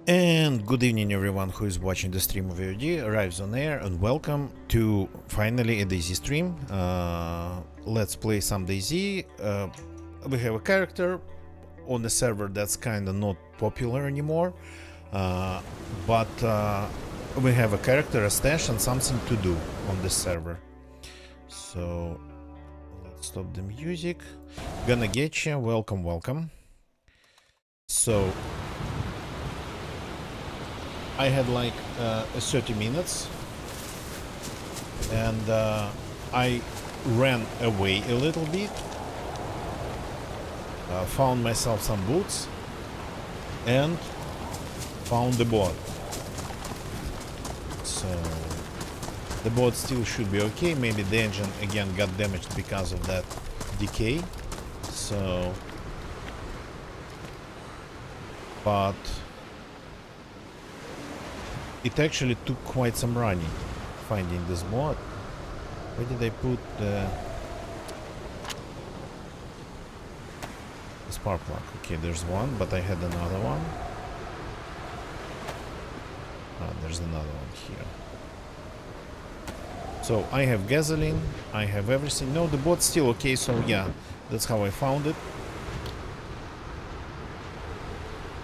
And good evening everyone who is watching the stream of VOD, arrives on air, and welcome to finally a DayZ stream. Let's play some DayZ. We have a character on a server that's kinda not popular anymore, but we have a character, a stash, and something to do on this server. So let's stop the music. Gonna get you, welcome. So I had like 30 minutes and I ran away a little bit, found myself some boots and found the bot. So the bot still should be okay. Maybe the engine again got damaged because of that decay. So, but it actually took quite some running finding this mod. Where did I put the spark plug? Okay, there's one, but I had another one. There's another one here. So I have gasoline, I have everything. No, the bot's still okay, so yeah, that's how I found it.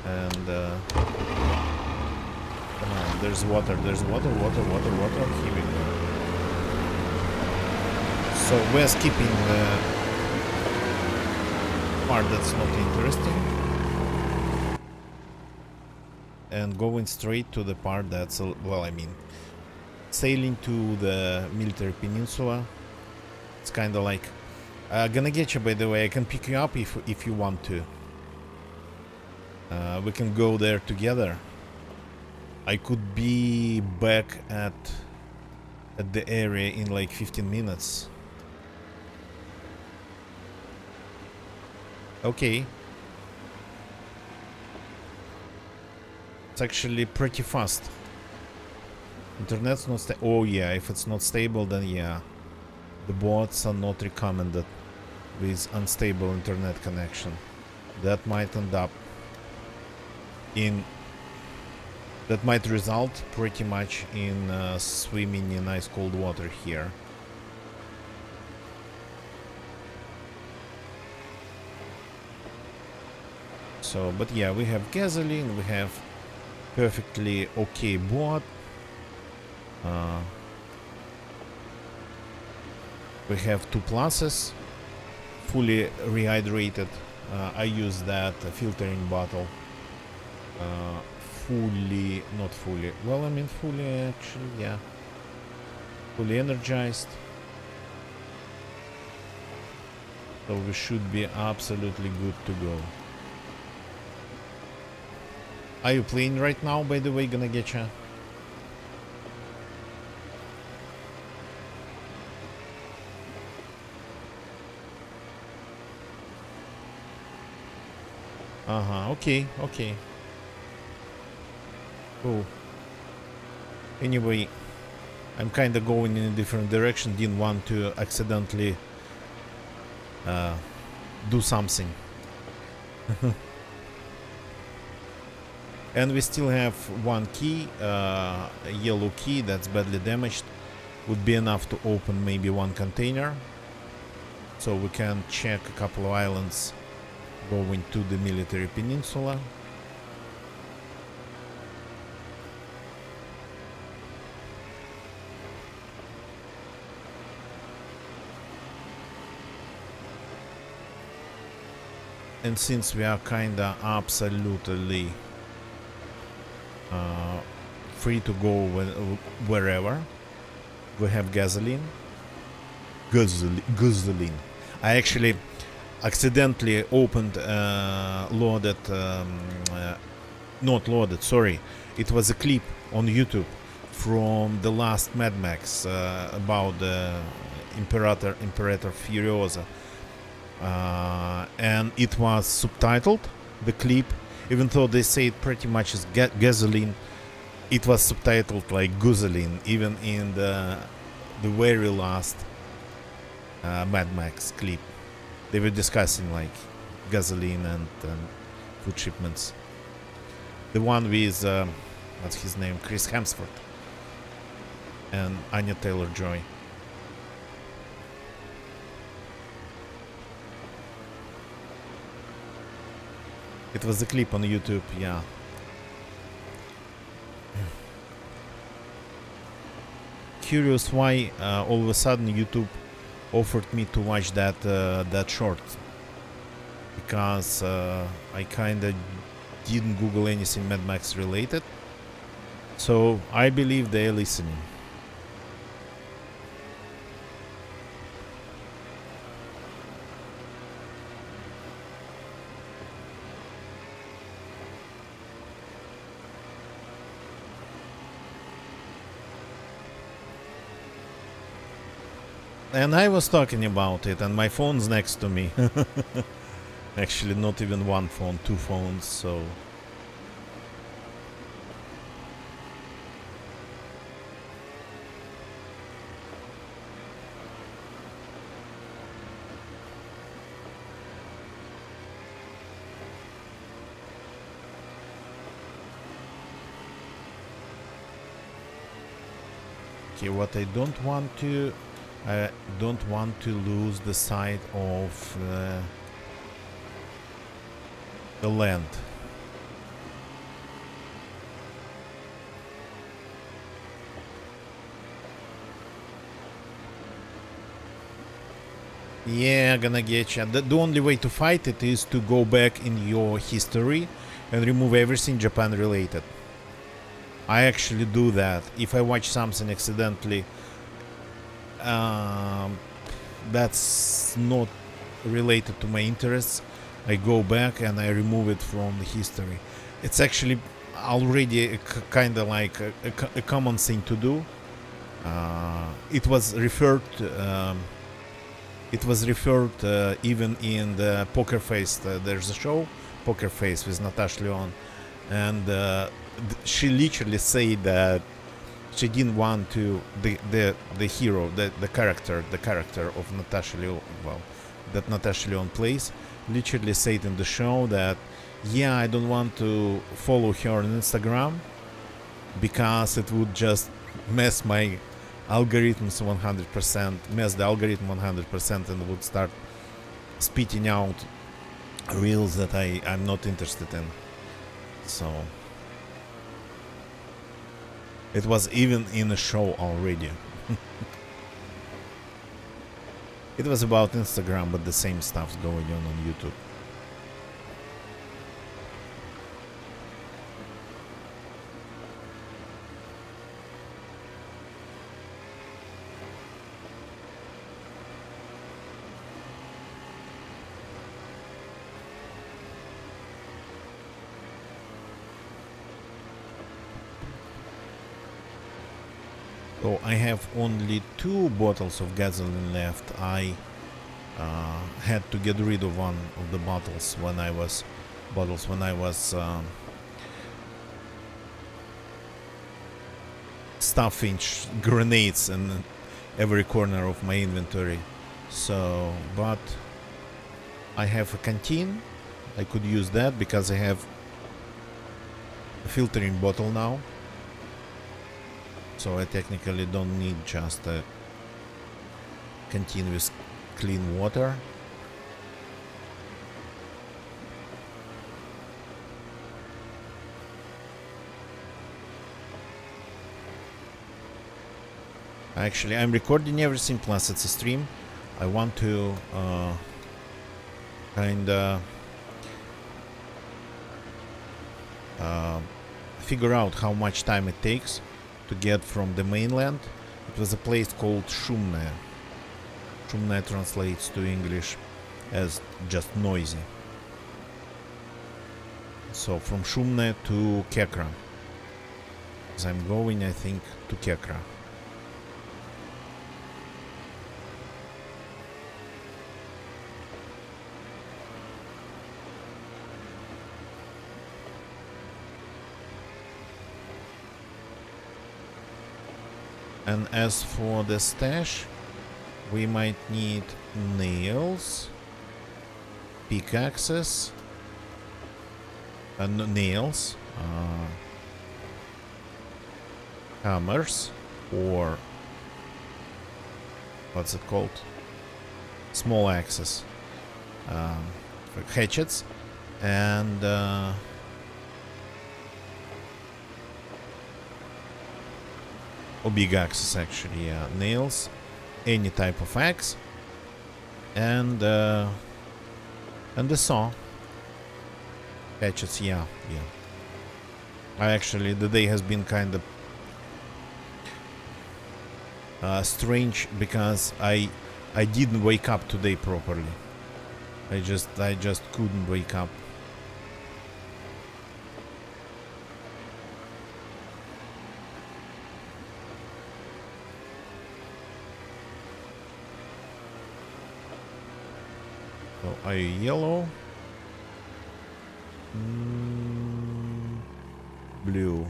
And come on, there's water, water. Here we go. So we're skipping the part that's not interesting and going straight to the part that's, well, I mean, sailing to the military peninsula. It's kind of like, gonna get you, by the way. I can pick you up if you want to. We can go there together. I could be back at the area in like 15 minutes. Okay. It's actually pretty fast. Internet's not oh yeah, if it's not stable, then yeah. The bots are not recommended with unstable internet connection. That might end up in... That might result pretty much in swimming in ice cold water here. So, but yeah, we have gasoline, we have perfectly okay bot. We have 2 pluses, fully rehydrated. I use that filtering bottle. Fully, not fully, well, I mean fully actually, yeah. Fully energized. So we should be absolutely good to go. Are you playing right now, by the way, gonna get ya? Okay. Cool. Anyway, I'm kinda going in a different direction. Didn't want to accidentally do something. And we still have one key, a yellow key that's badly damaged. Would be enough to open maybe one container. So we can check a couple of islands going to the military peninsula. And since we are kinda absolutely free to go wherever, we have gasoline. I actually accidentally opened loaded, not loaded, sorry. It was a clip on YouTube from the last Mad Max about the Imperator Furiosa. And it was subtitled, the clip, even though they say it pretty much is gasoline. It was subtitled like gasoline, even in the very last Mad Max clip. They were discussing like gasoline and food shipments. The one with, what's his name? Chris Hemsworth. And Anya Taylor-Joy. It was a clip on YouTube, yeah. Curious why all of a sudden YouTube offered me to watch that short, because I kinda didn't Google anything Mad Max related, so I believe they're listening. And I was talking about it, and my phone's next to me. Actually, not even one phone, two phones, so... Okay, what I don't want to... I don't want to lose the sight of the land. Yeah, gonna get you. The only way to fight it is to go back in your history and remove everything Japan related. I actually do that. If I watch something accidentally that's not related to my interests, I go back and I remove it from the history. It's actually already kind of like a common thing to do. It was referred even in the Poker Face. There's a show, Poker Face, with Natasha Lyonne, and she literally said that she didn't want to the hero, the character of Natasha Lyonne, well, that Natasha Lyonne plays, literally said in the show that, yeah, I don't want to follow her on Instagram because it would just mess my algorithms 100%, mess the algorithm 100%, and would start spitting out reels that I'm not interested in. So it was even in a show already. It was about Instagram, but the same stuff's going on YouTube. So I have only 2 bottles of gasoline left. I had to get rid of one of the bottles when I was stuffing grenades in every corner of my inventory. So, but I have a canteen. I could use that because I have a filtering bottle now. So I technically don't need just a canteen with clean water. Actually, I'm recording everything, plus it's a stream. I want to kinda figure out how much time it takes to get from the mainland. It was a place called Shumne. Shumne translates to English as just noisy. So from Shumne to Kekra. As I'm going, I think, to Kekra. And as for the stash, we might need nails, pickaxes, nails, hammers, or what's it called? Small axes, hatchets, and or big axes actually, yeah, nails, any type of axe, and the saw. Hatchets, yeah. Actually, the day has been kind of strange because I didn't wake up today properly. I just couldn't wake up. So are you yellow? Blue.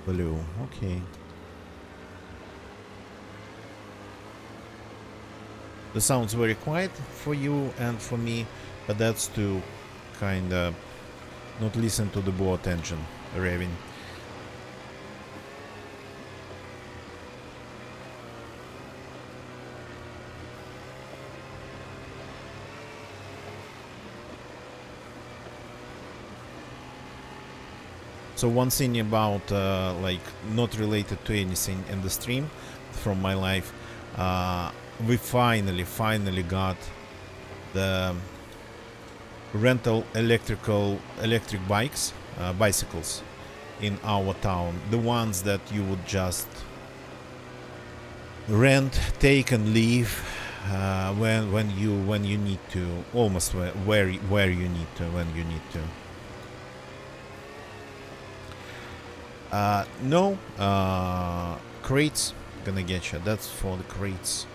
Blue, okay. The sounds very quiet for you and for me, but that's to kind of not listen to the boat engine revving. So one thing about like not related to anything in the stream from my life, we finally got the rental electric bicycles in our town. The ones that you would just rent, take and leave when you need to, almost where you need to, when you need to. No, crates gonna get you. That's for the crates.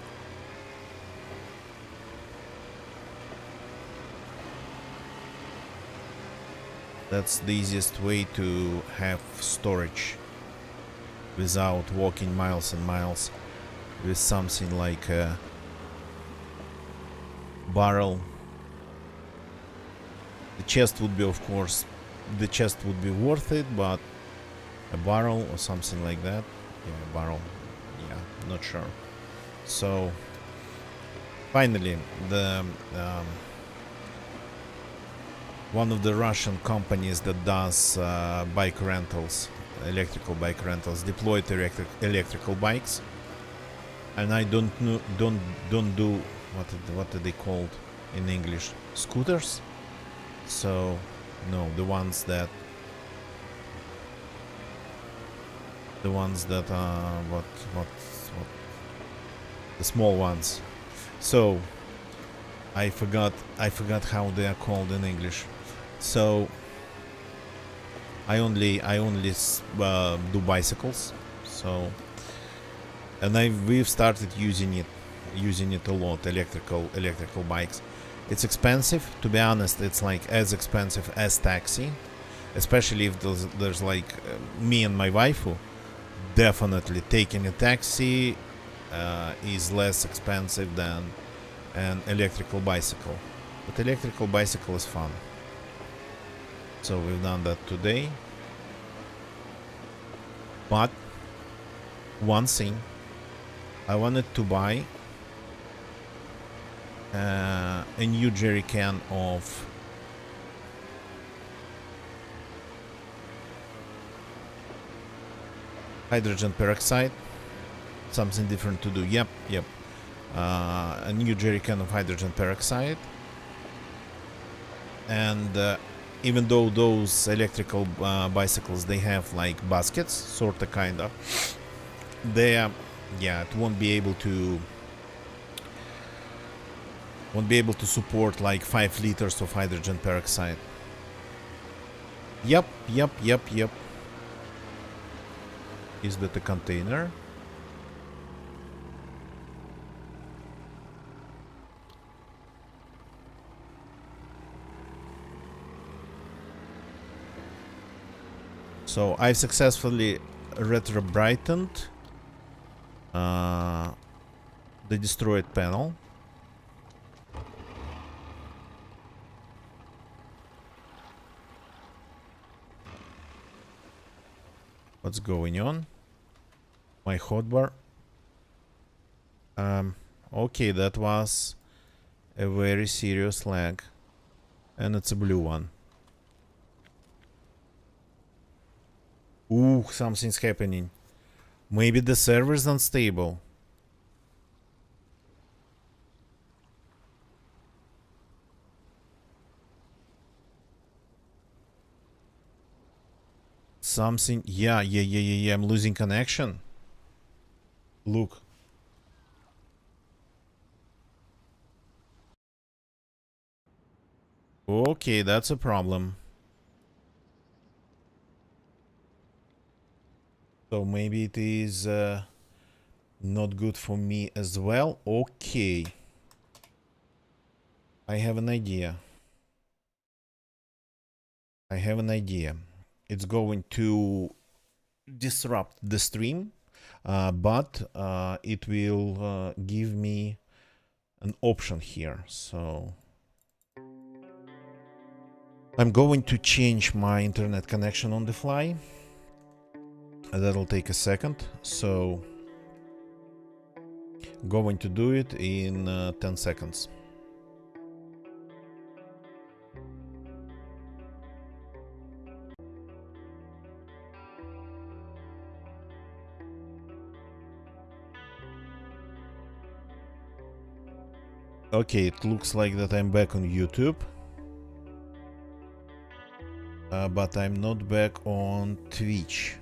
That's the easiest way to have storage without walking miles and miles with something like a barrel. The chest would be, of course, the chest would be worth it, but a barrel or something like that. Yeah, a barrel. Yeah, not sure. So finally, the one of the Russian companies that does bike rentals, electrical bike rentals, deployed electrical bikes, and I don't do what are they called in English? Scooters. So no, the ones that what the small ones. So I forgot how they are called in English. So I only do bicycles. So and we've started using it a lot. Electrical bikes. It's expensive, to be honest. It's like as expensive as taxi, especially if there's like me and my waifu. Definitely taking a taxi is less expensive than an electrical bicycle, but electrical bicycle is fun. So we've done that today. But one thing, I wanted to buy a new jerry can of hydrogen peroxide. Something different to do. Yep. A new jerry can of hydrogen peroxide. And even though those electrical bicycles, they have like baskets, sorta kinda, it won't be able to support like 5 liters of hydrogen peroxide. Yep. Is that a container? So I've successfully retro-brightened the destroyed panel. What's going on? My hotbar. Okay, that was a very serious lag. And it's a blue one. Ooh, something's happening. Maybe the server's unstable. Something. Yeah. I'm losing connection. Look. Okay, that's a problem. So maybe it is not good for me as well. Okay. I have an idea. It's going to disrupt the stream, but it will give me an option here. So I'm going to change my internet connection on the fly. That'll take a second. So going to do it in 10 seconds. Okay, it looks like that I'm back on YouTube. But I'm not back on Twitch.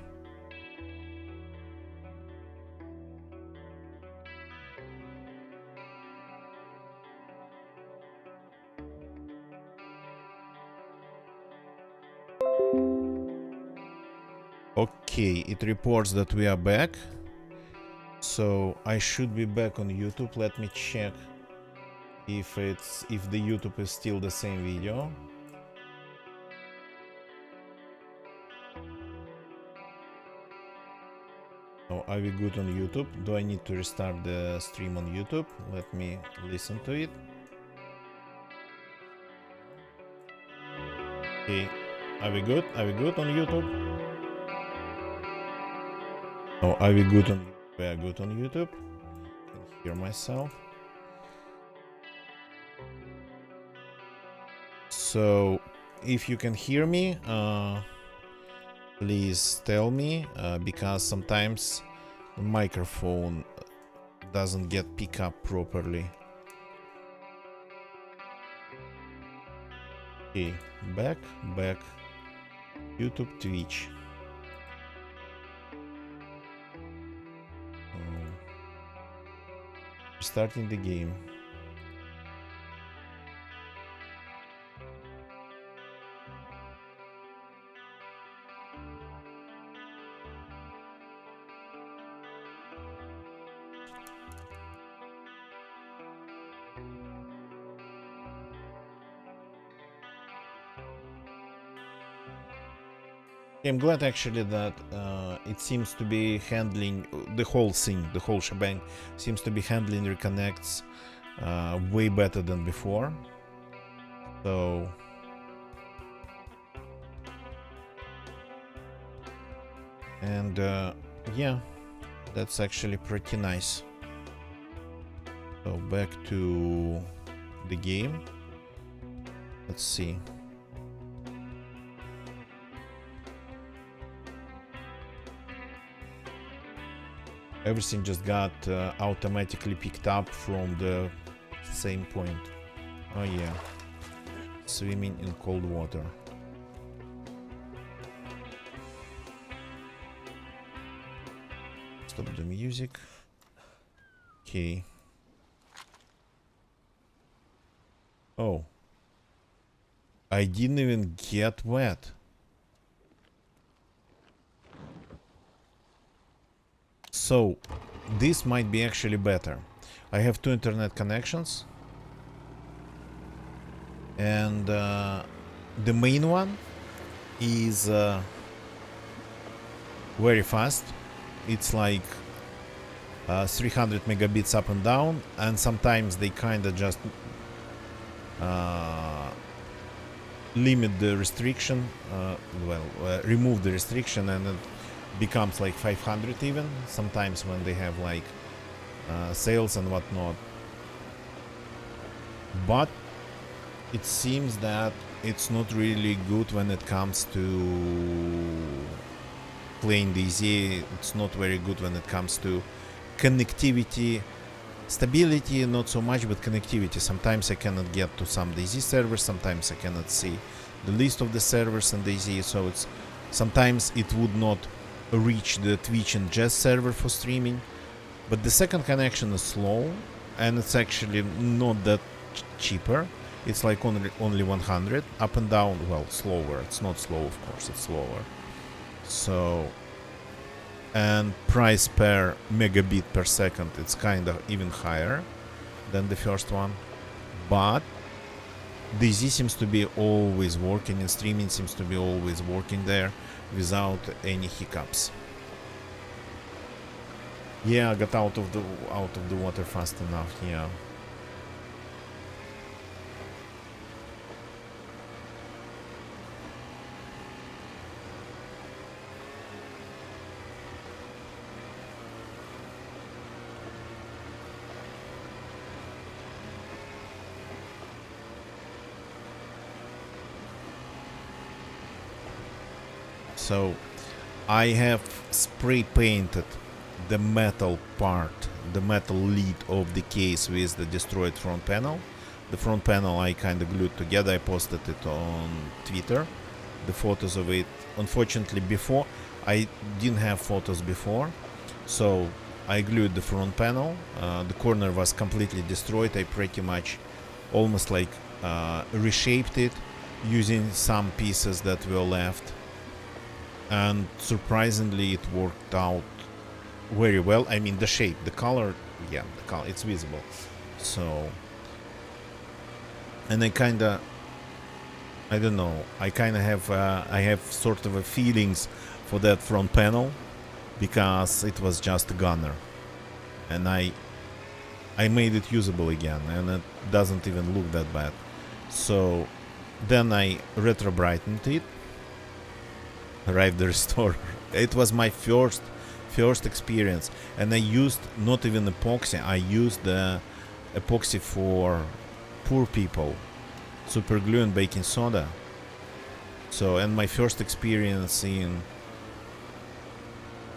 Okay, it reports that we are back. So I should be back on YouTube. Let me check if the YouTube is still the same video. So are we good on YouTube? Do I need to restart the stream on YouTube? Let me listen to it. Okay, are we good? Are we good on YouTube? Oh, are we good on? We are good on YouTube. I can hear myself. So, if you can hear me, please tell me, because sometimes the microphone doesn't get picked up properly. Okay, back, YouTube, Twitch. Starting the game. I'm glad actually that it seems to be handling the whole thing, the whole shebang seems to be handling reconnects way better than before. So and yeah, that's actually pretty nice. So back to the game. Let's see. Everything just got automatically picked up from the same point. Oh yeah, swimming in cold water. Stop the music. Okay. Oh, I didn't even get wet. So, this might be actually better. I have two internet connections. And the main one is very fast. It's like 300 megabits up and down, and sometimes they kind of just limit the restriction, remove the restriction, and it becomes like 500 even, sometimes when they have like sales and whatnot. But it seems that it's not really good when it comes to playing DayZ. It's not very good when it comes to connectivity. Stability not so much, but connectivity. Sometimes I cannot get to some DayZ servers, sometimes I cannot see the list of the servers in DayZ, so it's sometimes it would not reach the Twitch and Jest server for streaming. But the second connection is slow, and it's actually not that cheaper. It's like only 100 up and down. Well, slower. It's not slow, of course, it's slower. So, and price per megabit per second, it's kind of even higher than the first one. But DayZ seems to be always working, and streaming seems to be always working there without any hiccups. Yeah, I got out of the water fast enough. Yeah. So I have spray painted the metal part, the metal lid of the case with the destroyed front panel. The front panel I kind of glued together. I posted it on Twitter, the photos of it. Unfortunately, before I didn't have photos before, so I glued the front panel. The corner was completely destroyed. I pretty much almost like reshaped it using some pieces that were left, and surprisingly it worked out very well. I mean, the shape, the color, yeah, the color, it's visible. So, and I kinda, I don't know, I kinda have I have sort of a feelings for that front panel, because it was just a gunner, and I made it usable again, and it doesn't even look that bad. So then I retro brightened it, arrived the restorer. It was my first experience, and I used not even epoxy, I used the epoxy for poor people, super glue and baking soda. So, and my first experience in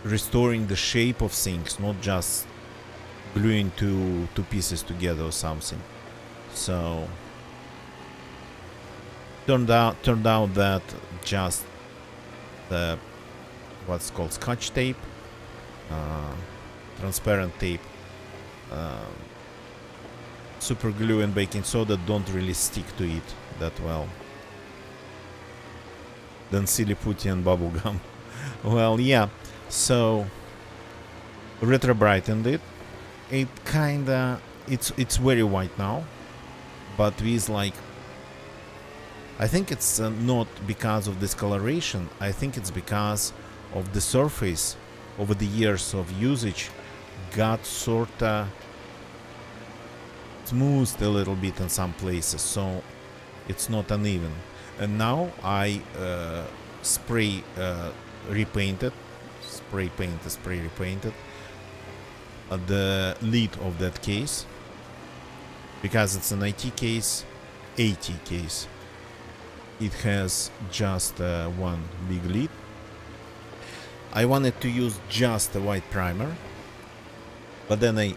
restoring the shape of things, not just gluing two pieces together or something. So turned out that just the what's called scotch tape, transparent tape, super glue and baking soda don't really stick to it that well. Then silly putty and bubble gum. Well, yeah, so retro brightened it. It kinda, it's very white now, but with like, I think it's not because of discoloration. I think it's because of the surface over the years of usage got sorta smoothed a little bit in some places, so it's not uneven. And now I spray repainted the lid of that case, because it's an AT case. It has just one big lid. I wanted to use just a white primer, but then I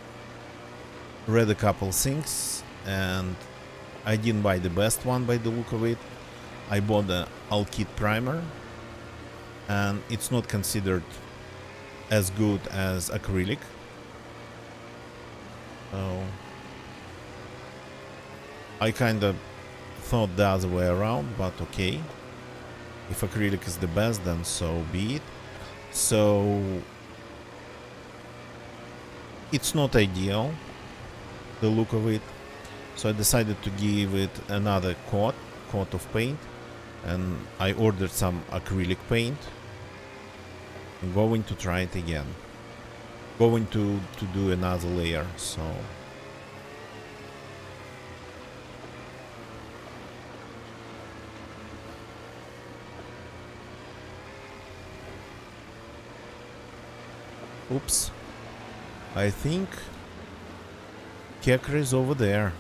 read a couple things and I didn't buy the best one by the look of it. I bought the Alkyd primer, and it's not considered as good as acrylic. So I kind of thought the other way around, but okay, if acrylic is the best, then so be it. So it's not ideal, the look of it, so I decided to give it another coat of paint, and I ordered some acrylic paint. I'm going to try it again. going to do another layer, so oops, I think Kekra is over there.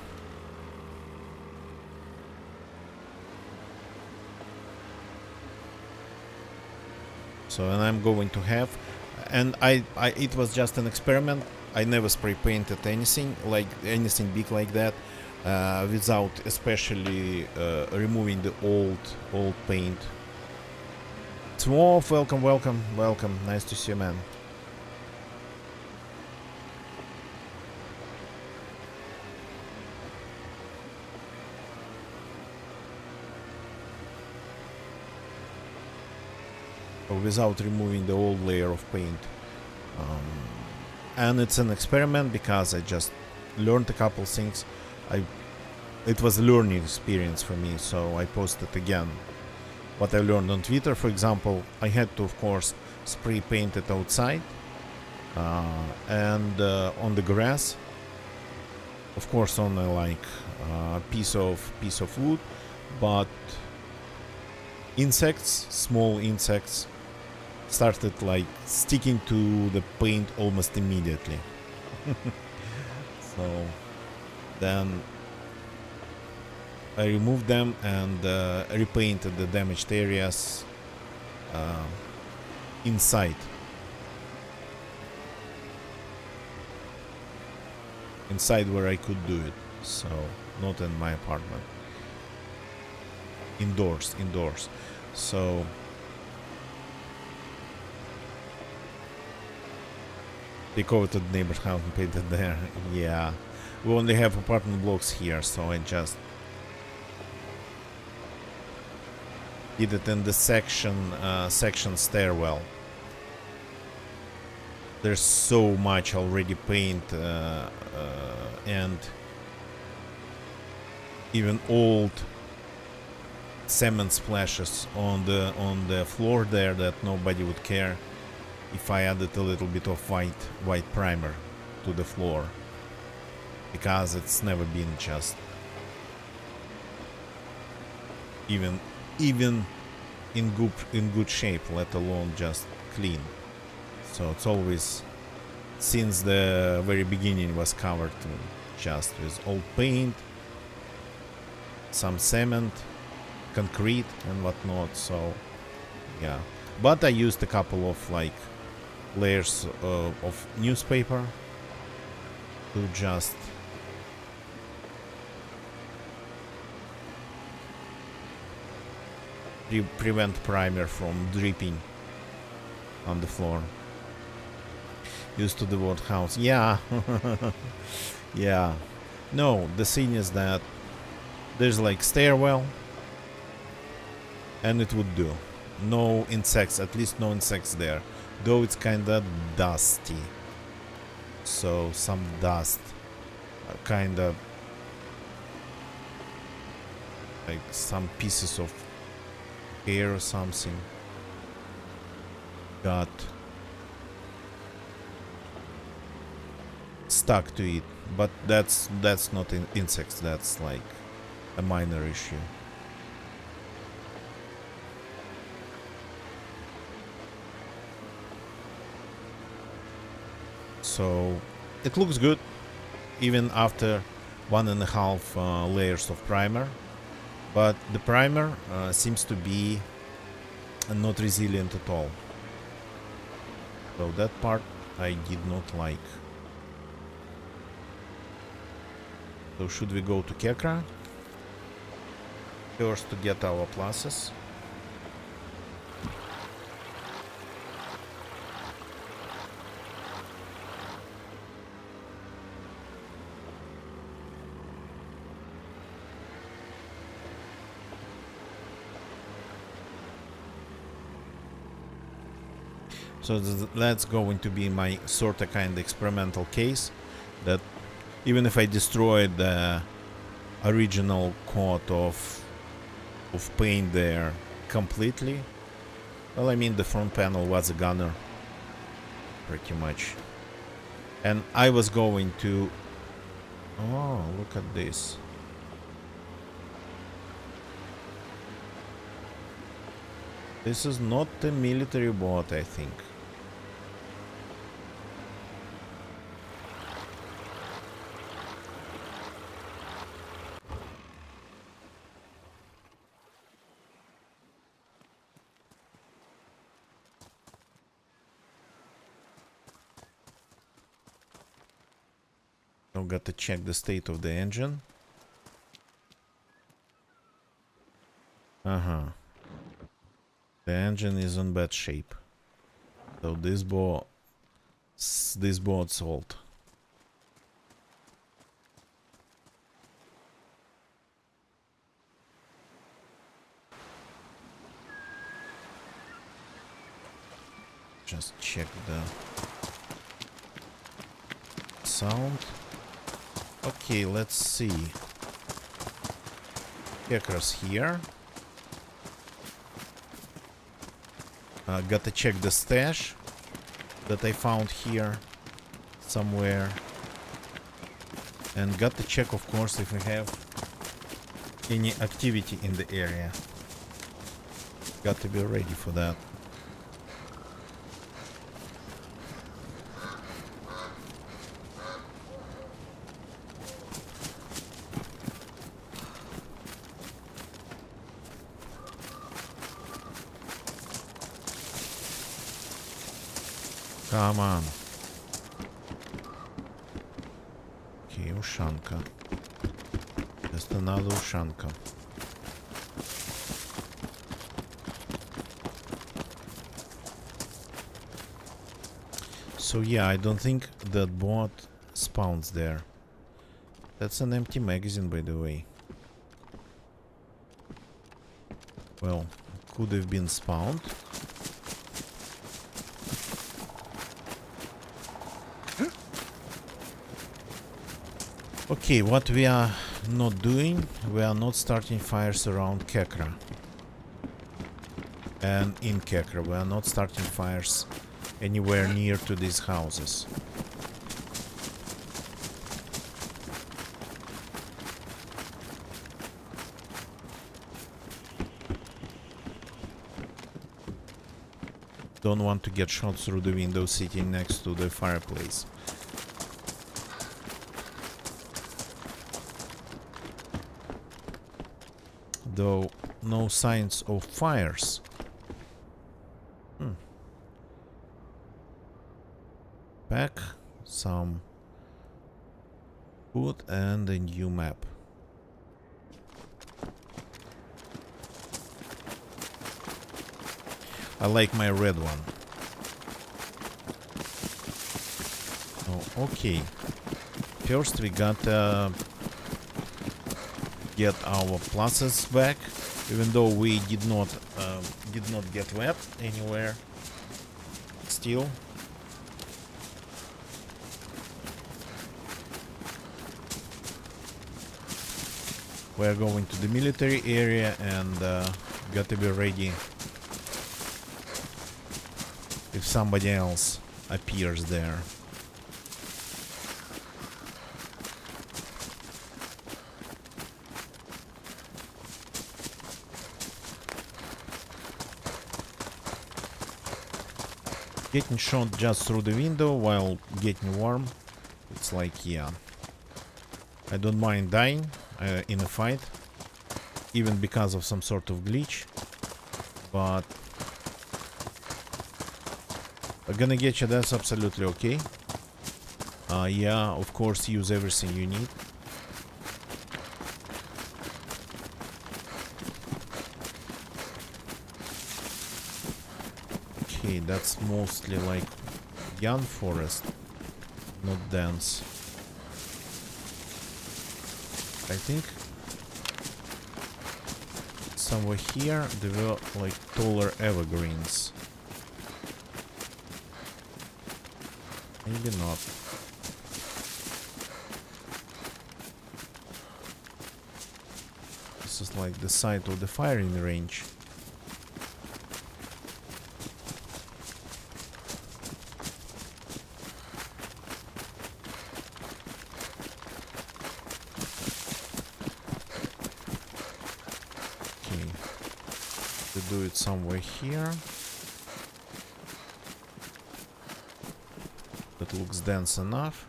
So, and I'm going to have, and it was just an experiment. I never spray painted anything big like that, without especially removing the old paint. Swolf, welcome. Nice to see you, man. Without removing the old layer of paint. And it's an experiment because I just learned a couple things. It was a learning experience for me, so I posted again what I learned on Twitter. For example, I had to, of course, spray paint it outside and on the grass. Of course, on a piece of wood, but insects, small insects, started sticking to the paint almost immediately. So then I removed them and repainted the damaged areas inside. Inside where I could do it, so not in my apartment. Indoors. So they coveted the neighbor's house and painted there. Yeah, we only have apartment blocks here, so I just did it in the section stairwell. There's so much already paint and even old cement splashes on the floor there that nobody would care if I added a little bit of white primer to the floor, because it's never been just even in good shape, let alone just clean. So it's always, since the very beginning, was covered just with old paint, some cement, concrete and whatnot. So yeah, but I used a couple of layers of newspaper to just prevent primer from dripping on the floor. Used to the word house. Yeah. Yeah. No, the thing is that there's stairwell and it would do. No insects, at least no insects there. Though it's kinda dusty. So some dust. Kinda some pieces of hair or something got stuck to it, but that's not insects, that's a minor issue. So it looks good even after 1.5 layers of primer, but the primer seems to be not resilient at all. So that part I did not like. So should we go to Kekra first to get our pluses? So that's going to be my sorta kinda experimental case, that even if I destroyed the original coat of paint there completely, well, I mean, the front panel was a gunner, pretty much. And I was going to... Oh, look at this. This is not a military boat, I think. I've got to check the state of the engine. Uh-huh. The engine is in bad shape. So this boat's old. Just check the sound. Okay, let's see. Hackers here. Got to check the stash that I found here somewhere. And got to check, of course, if we have any activity in the area. Got to be ready for that. Come on. Okay, Ushanka. Just another Ushanka. So yeah, I don't think that bot spawns there. That's an empty magazine, by the way. Well, could have been spawned. Okay, what we are not doing, we are not starting fires around Kekra. And in Kekra, we are not starting fires anywhere near to these houses. Don't want to get shot through the window sitting next to the fireplace. Though no signs of fires. Pack some food and a new map. I like my red one. Oh, okay. First we gotta get our pluses back, even though we did not get wet anywhere. Still, we're going to the military area and got to be ready if somebody else appears there. Getting shot just through the window while getting warm, it's like, yeah, I don't mind dying in a fight, even because of some sort of glitch, but I'm gonna get you, that's absolutely okay. Yeah, of course, use everything you need. Okay, that's mostly like young forest, not dense. I think somewhere here there were like taller evergreens. Maybe not. This is like the site of the firing range. do it somewhere here. That looks dense enough.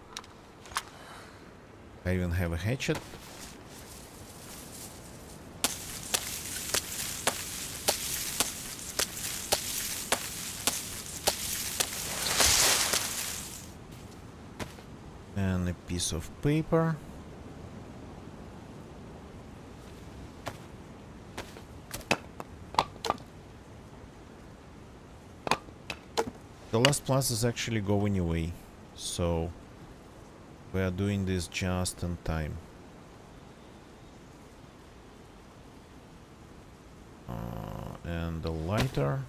I even have a hatchet. And a piece of paper. The last plus is actually going away, so we are doing this just in time. And the lighter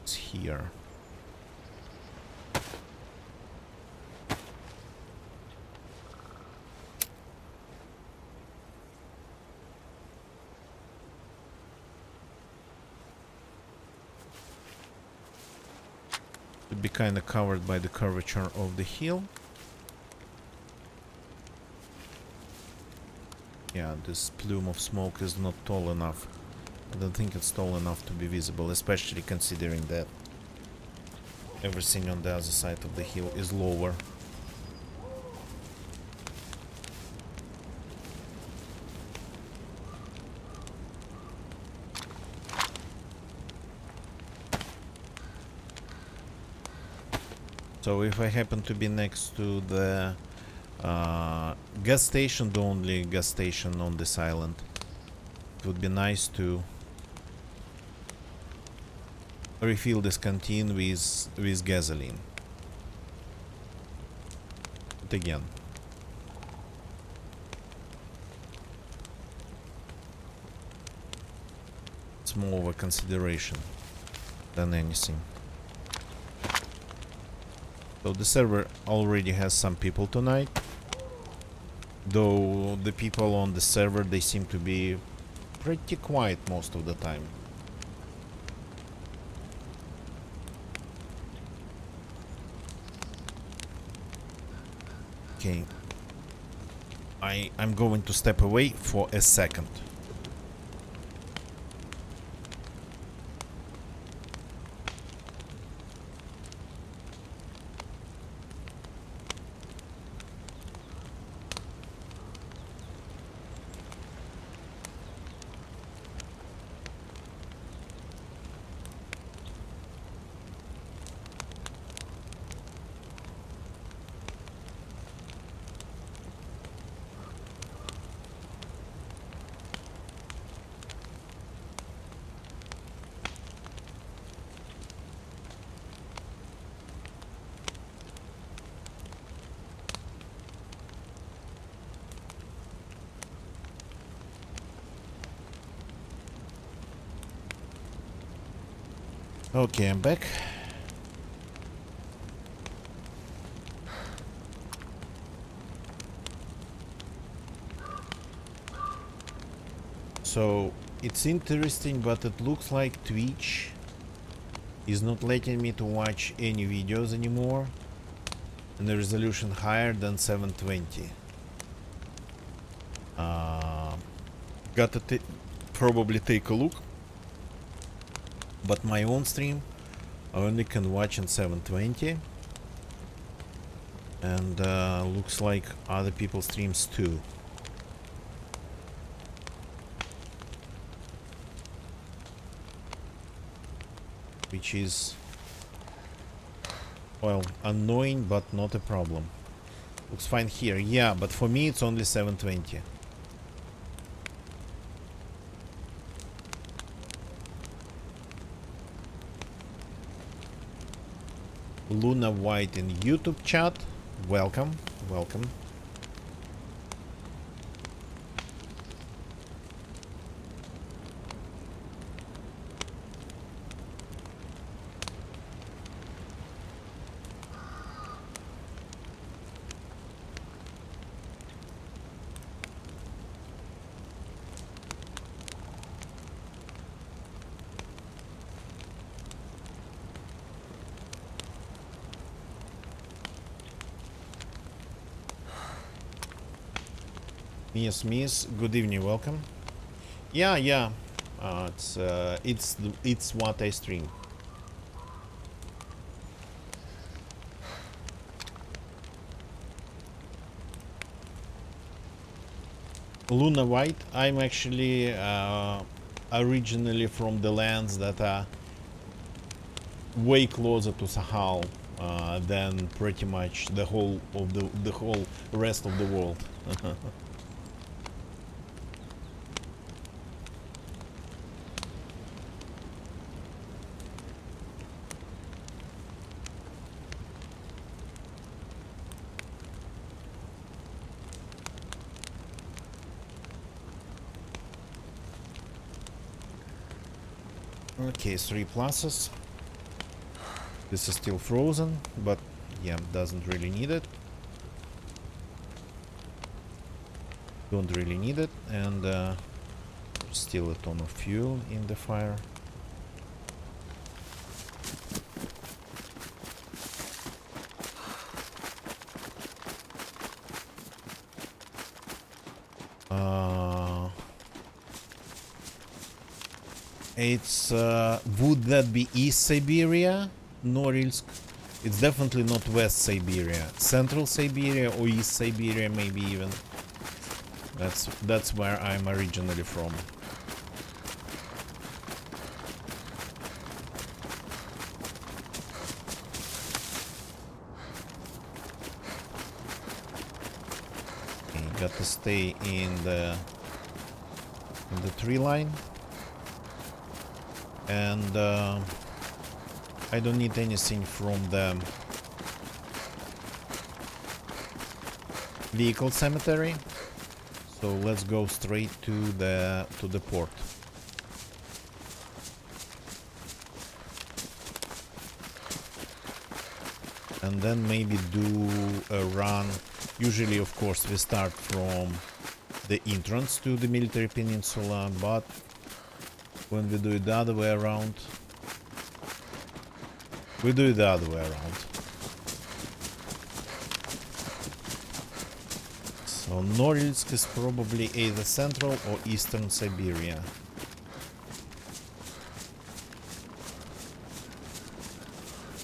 is here. Be kind of covered by the curvature of the hill. Yeah, this plume of smoke is not tall enough. I don't think it's tall enough to be visible, especially considering that everything on the other side of the hill is lower. So if I happen to be next to the gas station, the only gas station on this island, it would be nice to refill this canteen with gasoline. But again, it's more of a consideration than anything. So the server already has some people tonight, though the people on the server, they seem to be pretty quiet most of the time. Okay, I'm going to step away for a second. Okay, I'm back. So it's interesting, but it looks like Twitch is not letting me to watch any videos anymore and the resolution higher than 720. Gotta probably take a look. But my own stream I only can watch in 720, and looks like other people's streams too. Which is, well, annoying but not a problem. Looks fine here, yeah, but for me it's only 720. Luna White in YouTube chat, welcome, welcome. Yes, Miss, good evening, welcome. Yeah, It's what I stream. Luna White. I'm actually originally from the lands that are way closer to Sakhal than pretty much the whole of the whole rest of the world. Okay, 3 pluses. This is still frozen, but yeah, doesn't really need it. Don't really need it, and still a ton of fuel in the fire. It's would that be East Siberia, Norilsk? It's definitely not West Siberia. Central Siberia or East Siberia, maybe even. That's where I'm originally from. Okay, got to stay in the tree line. And I don't need anything from the vehicle cemetery, so let's go straight to the port. And then maybe do a run. Usually, of course, we start from the entrance to the military peninsula, but when we do it the other way around, we do it the other way around. So Norilsk is probably either Central or Eastern Siberia.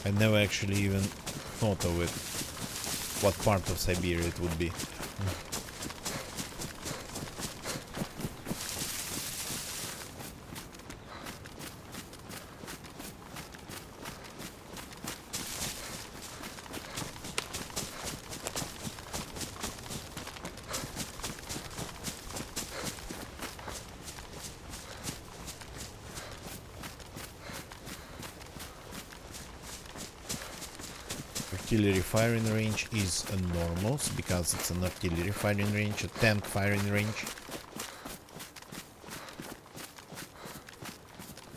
I never actually even thought of it, what part of Siberia it would be. Artillery firing range is a normal because it's an artillery firing range, a tank firing range.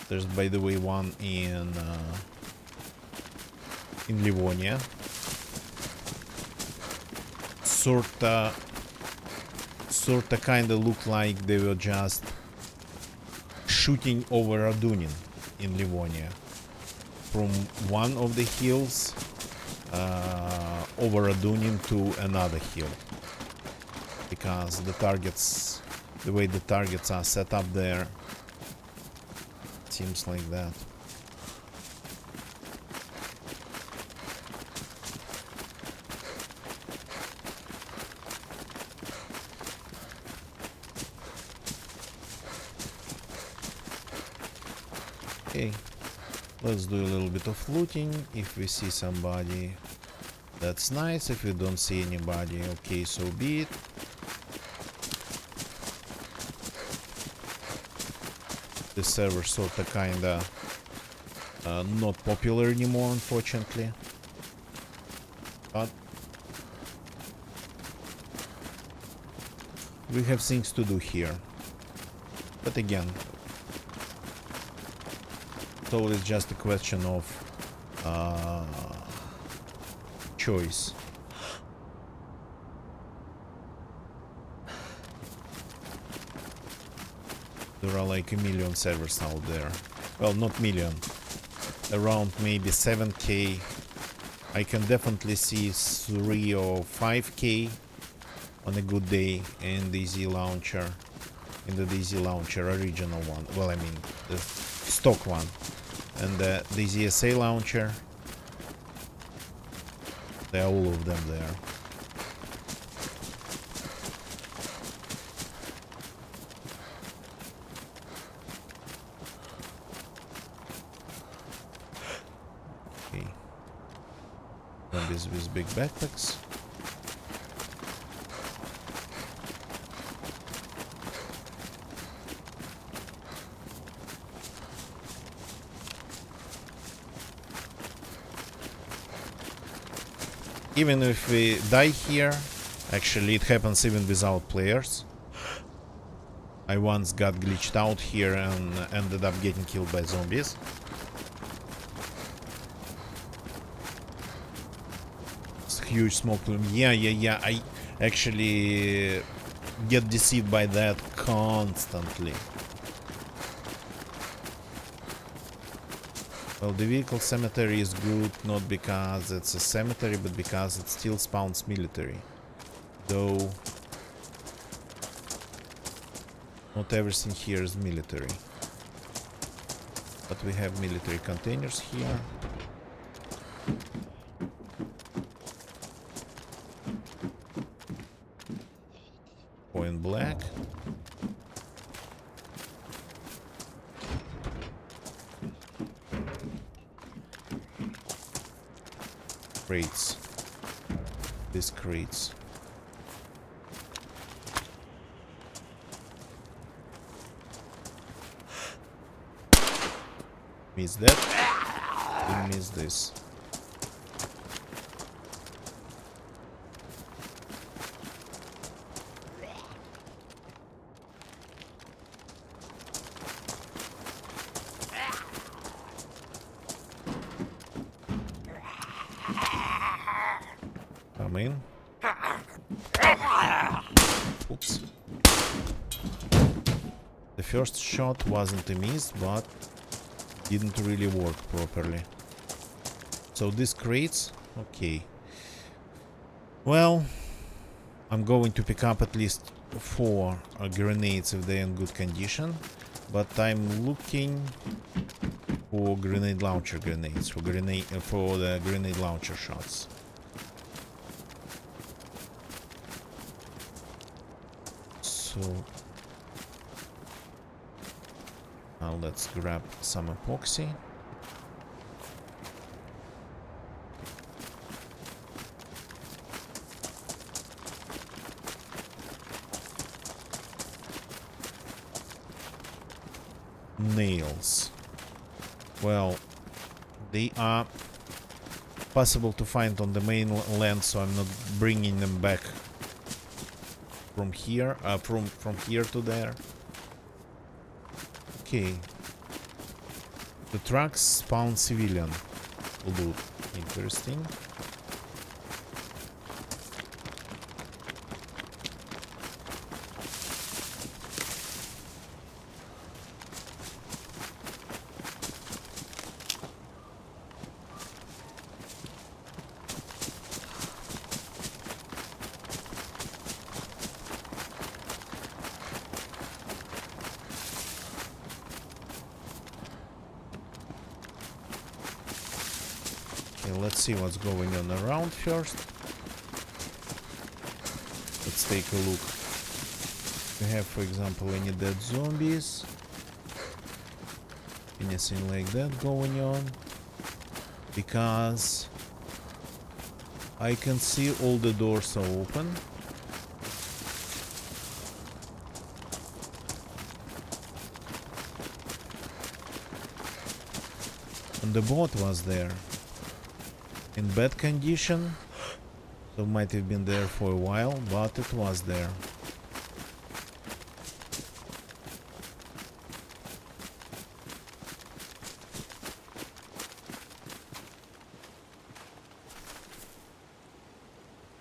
There's, by the way, one in Livonia. Sorta kinda looked like they were just shooting over Radunin in Livonia from one of the hills over Radunin to another hill, because the targets, the way the targets are set up there, seems like that. Okay, let's do a little bit of looting. If we see somebody, that's nice. If we don't see anybody, okay, so be it. This server sorta kinda not popular anymore, unfortunately. But we have things to do here. But again, it's always just a question of choice. There are like a million servers out there. Well, not million. Around maybe 7k. I can definitely see 3 or 5k on a good day in the Z launcher. in the DZ launcher, original one. Well, I mean, the stock one. And the DZ SA launcher. There are all of them there. Okay. Zombies with big backpacks. Even if we die here, actually it happens even without players. I once got glitched out here and ended up getting killed by zombies. It's a huge smoke plume. Yeah. I actually get deceived by that constantly. Well, the vehicle cemetery is good not because it's a cemetery, but because it still spawns military. Though not everything here is military. But we have military containers here. Point black. Crates. These crates. Miss that. We miss this. Come in. Oops. The first shot wasn't a miss, but didn't really work properly. So these crates, okay. Well, I'm going to pick up at least 4 grenades if they're in good condition, but I'm looking for grenade launcher grenades, for the grenade launcher shots. So now let's grab some epoxy. Nails. Well, they are possible to find on the mainland, so I'm not bringing them back from here, from here to there. Okay. The trucks spawn civilian loot. Interesting. Let's see what's going on around first. Let's take a look. We have, for example, any dead zombies. Anything like that going on. Because I can see all the doors are open. And the boat was there. In bad condition, so might have been there for a while, but it was there.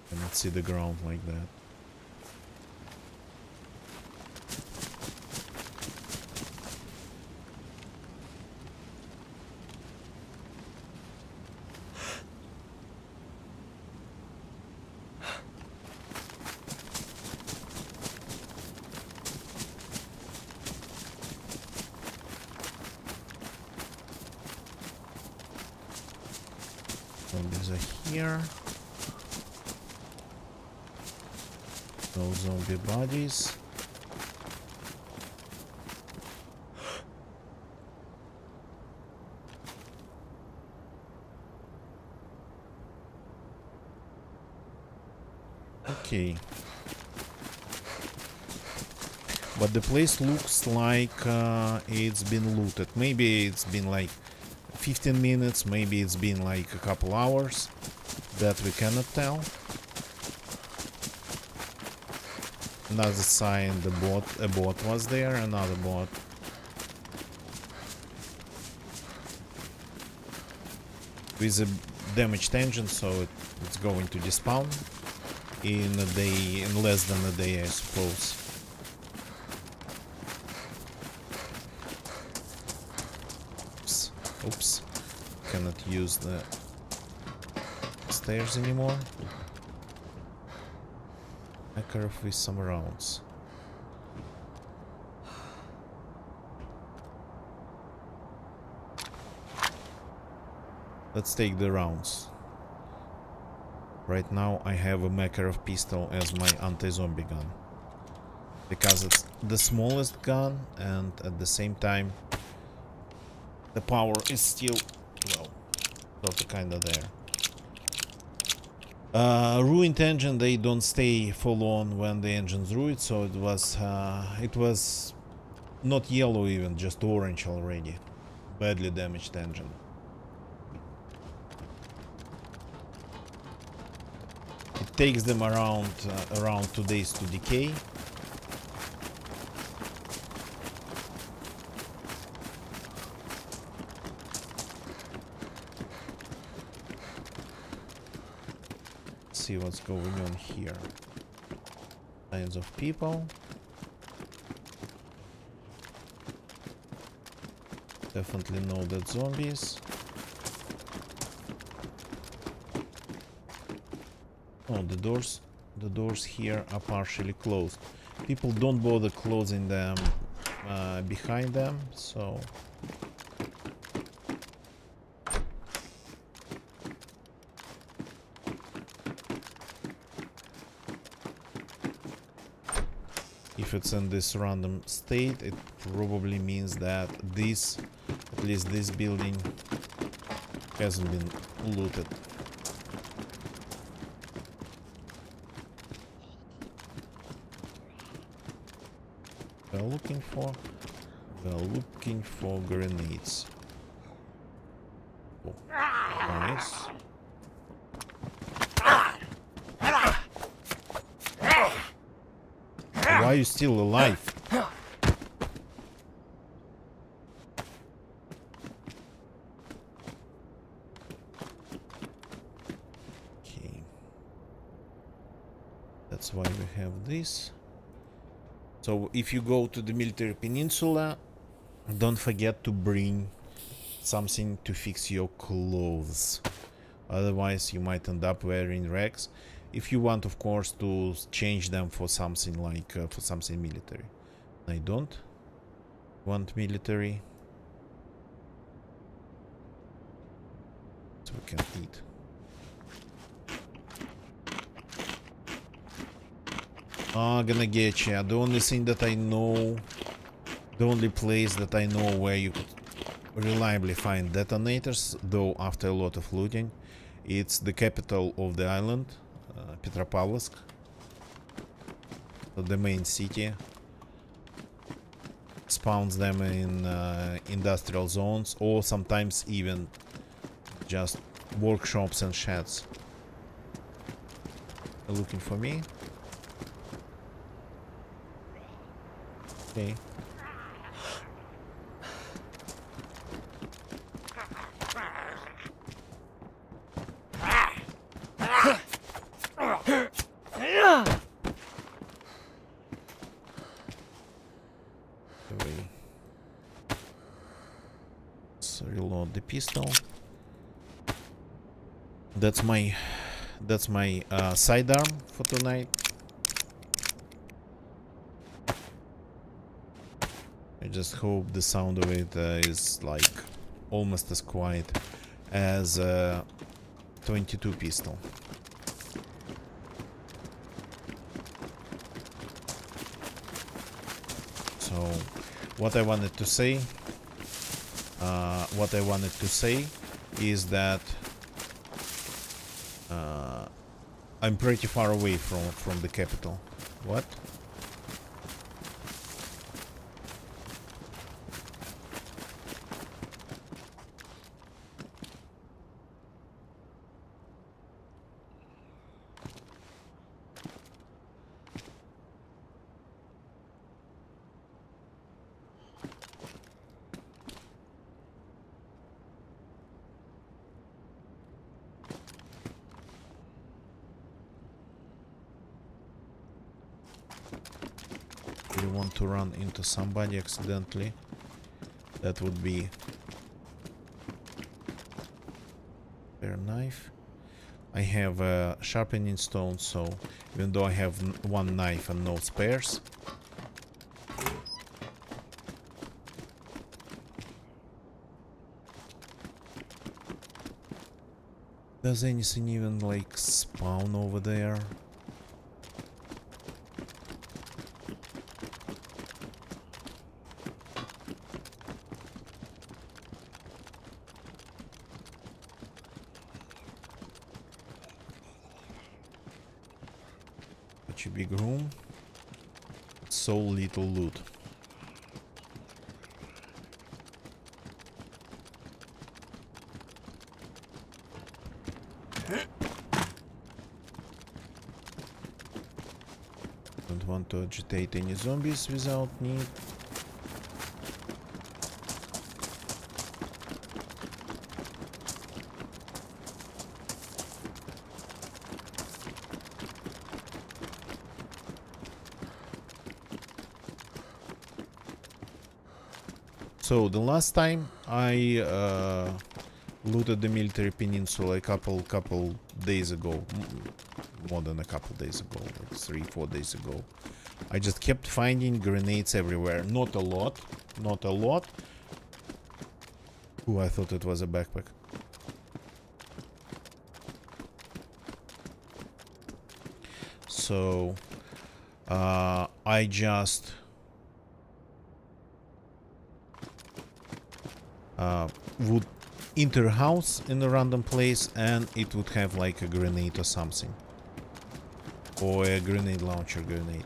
Cannot see the ground like that. zombies are here. No zombie bodies. Okay. But the place looks like it's been looted. Maybe it's been like 15 minutes, maybe it's been like a couple hours. That we cannot tell. Another sign, a bot was there, another bot. With a damaged engine, so it's going to despawn in a day, in less than a day, I suppose. Oops. Cannot use the stairs anymore. Makarov with some rounds. Let's take the rounds. Right now I have a Makarov pistol as my anti-zombie gun. Because it's the smallest gun and at the same time the power is still, well, sort of kinda there. Ruined engine, they don't stay full on when the engine's ruined, so it was not yellow even, just orange already. Badly damaged engine. It takes them around 2 days to decay. See what's going on here. Signs of people. Definitely know that zombies. Oh, the doors here are partially closed. People don't bother closing them behind them, so if it's in this random state, it probably means that this, at least this building, hasn't been looted. We're looking for grenades. Oh, nice. Why are you still alive? Okay. That's why we have this. So if you go to the military peninsula, don't forget to bring something to fix your clothes. Otherwise you might end up wearing rags. If you want, of course, to change them for something like for something military. I don't want military, so we can eat. Gonna get ya. The only thing that I know, the only place that I know where you could reliably find detonators, though after a lot of looting, it's the capital of the island, Petropavlovsk, so the main city. Spawns them in industrial zones, or sometimes even just workshops and sheds. Looking for me. Okay. Let's reload the pistol. That's my sidearm for tonight. I just hope the sound of it is like almost as quiet as 22 pistol. So what I wanted to say is that I'm pretty far away from the capital. What? You want to run into somebody accidentally? That would be their knife. I have a sharpening stone, so even though I have one knife and no spares, does anything even like spawn over there? Such a big room, so little loot. Don't want to agitate any zombies without need. So the last time I looted the military peninsula a couple days ago, more than a couple days ago, like 3-4 days ago, I just kept finding grenades everywhere. Not a lot. Ooh, I thought it was a backpack. So I just would enter a house in a random place and it would have like a grenade or something. Or a grenade launcher grenade.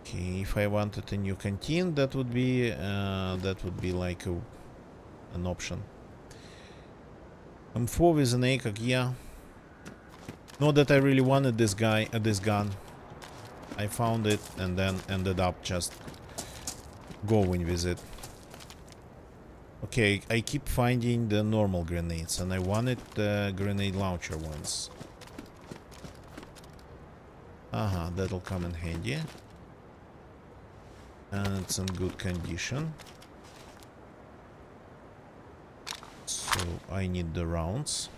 Okay, if I wanted a new canteen, that would be like an option. M4 with an ACOG, yeah. Not that I really wanted this gun. I found it and then ended up just going with it. Okay, I keep finding the normal grenades and I wanted the grenade launcher ones. That'll come in handy. And it's in good condition. So I need the rounds.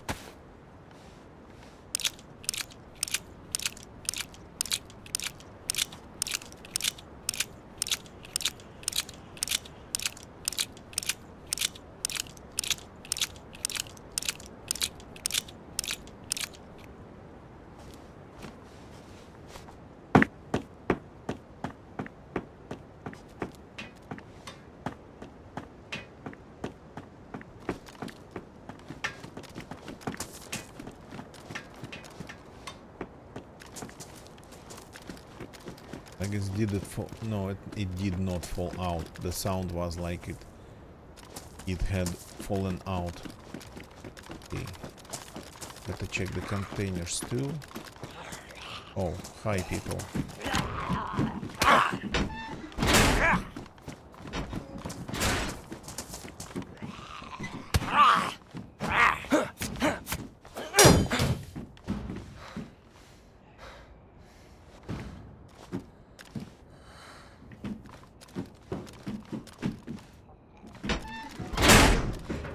I guess did it fall? No, it did not fall out. The sound was like it had fallen out. Okay. Gotta check the containers too. Oh, hi people.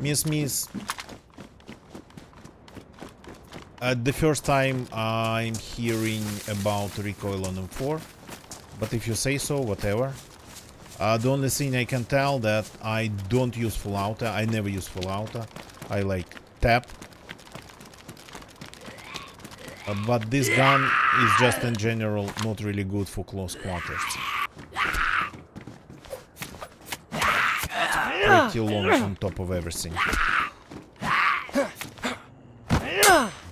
Miss. The first time I'm hearing about recoil on M4, but if you say so, whatever. The only thing I can tell that I don't use full auto. I never use full auto. I like tap. But this gun is just in general not really good for close quarters. Pretty long on top of everything.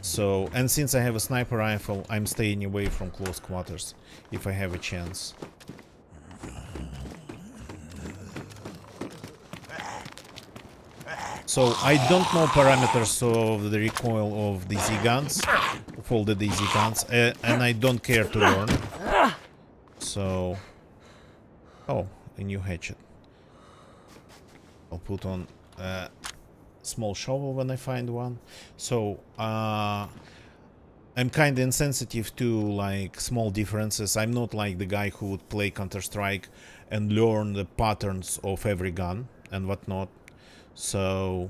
So, and since I have a sniper rifle, I'm staying away from close quarters if I have a chance. So I don't know parameters of the recoil of DZ guns, of all the DZ guns, and I don't care to learn. So, oh, a new hatchet. I'll put on a small shovel when I find one. So, I'm kind of insensitive to like small differences. I'm not like the guy who would play Counter-Strike and learn the patterns of every gun and whatnot. So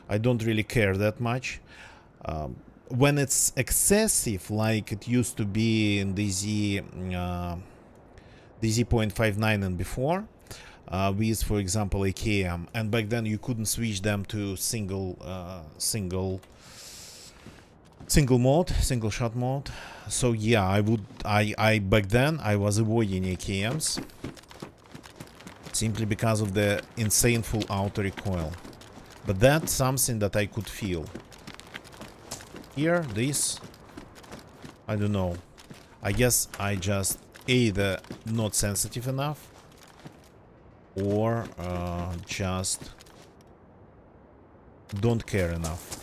I don't really care that much. When it's excessive, like it used to be in DZ .59 and before, with, for example, AKM, and back then you couldn't switch them to single shot mode. So yeah, I back then I was avoiding AKMs simply because of the insane full auto recoil. But that's something that I could feel. Here, this, I don't know. I guess I just either not sensitive enough or just don't care enough.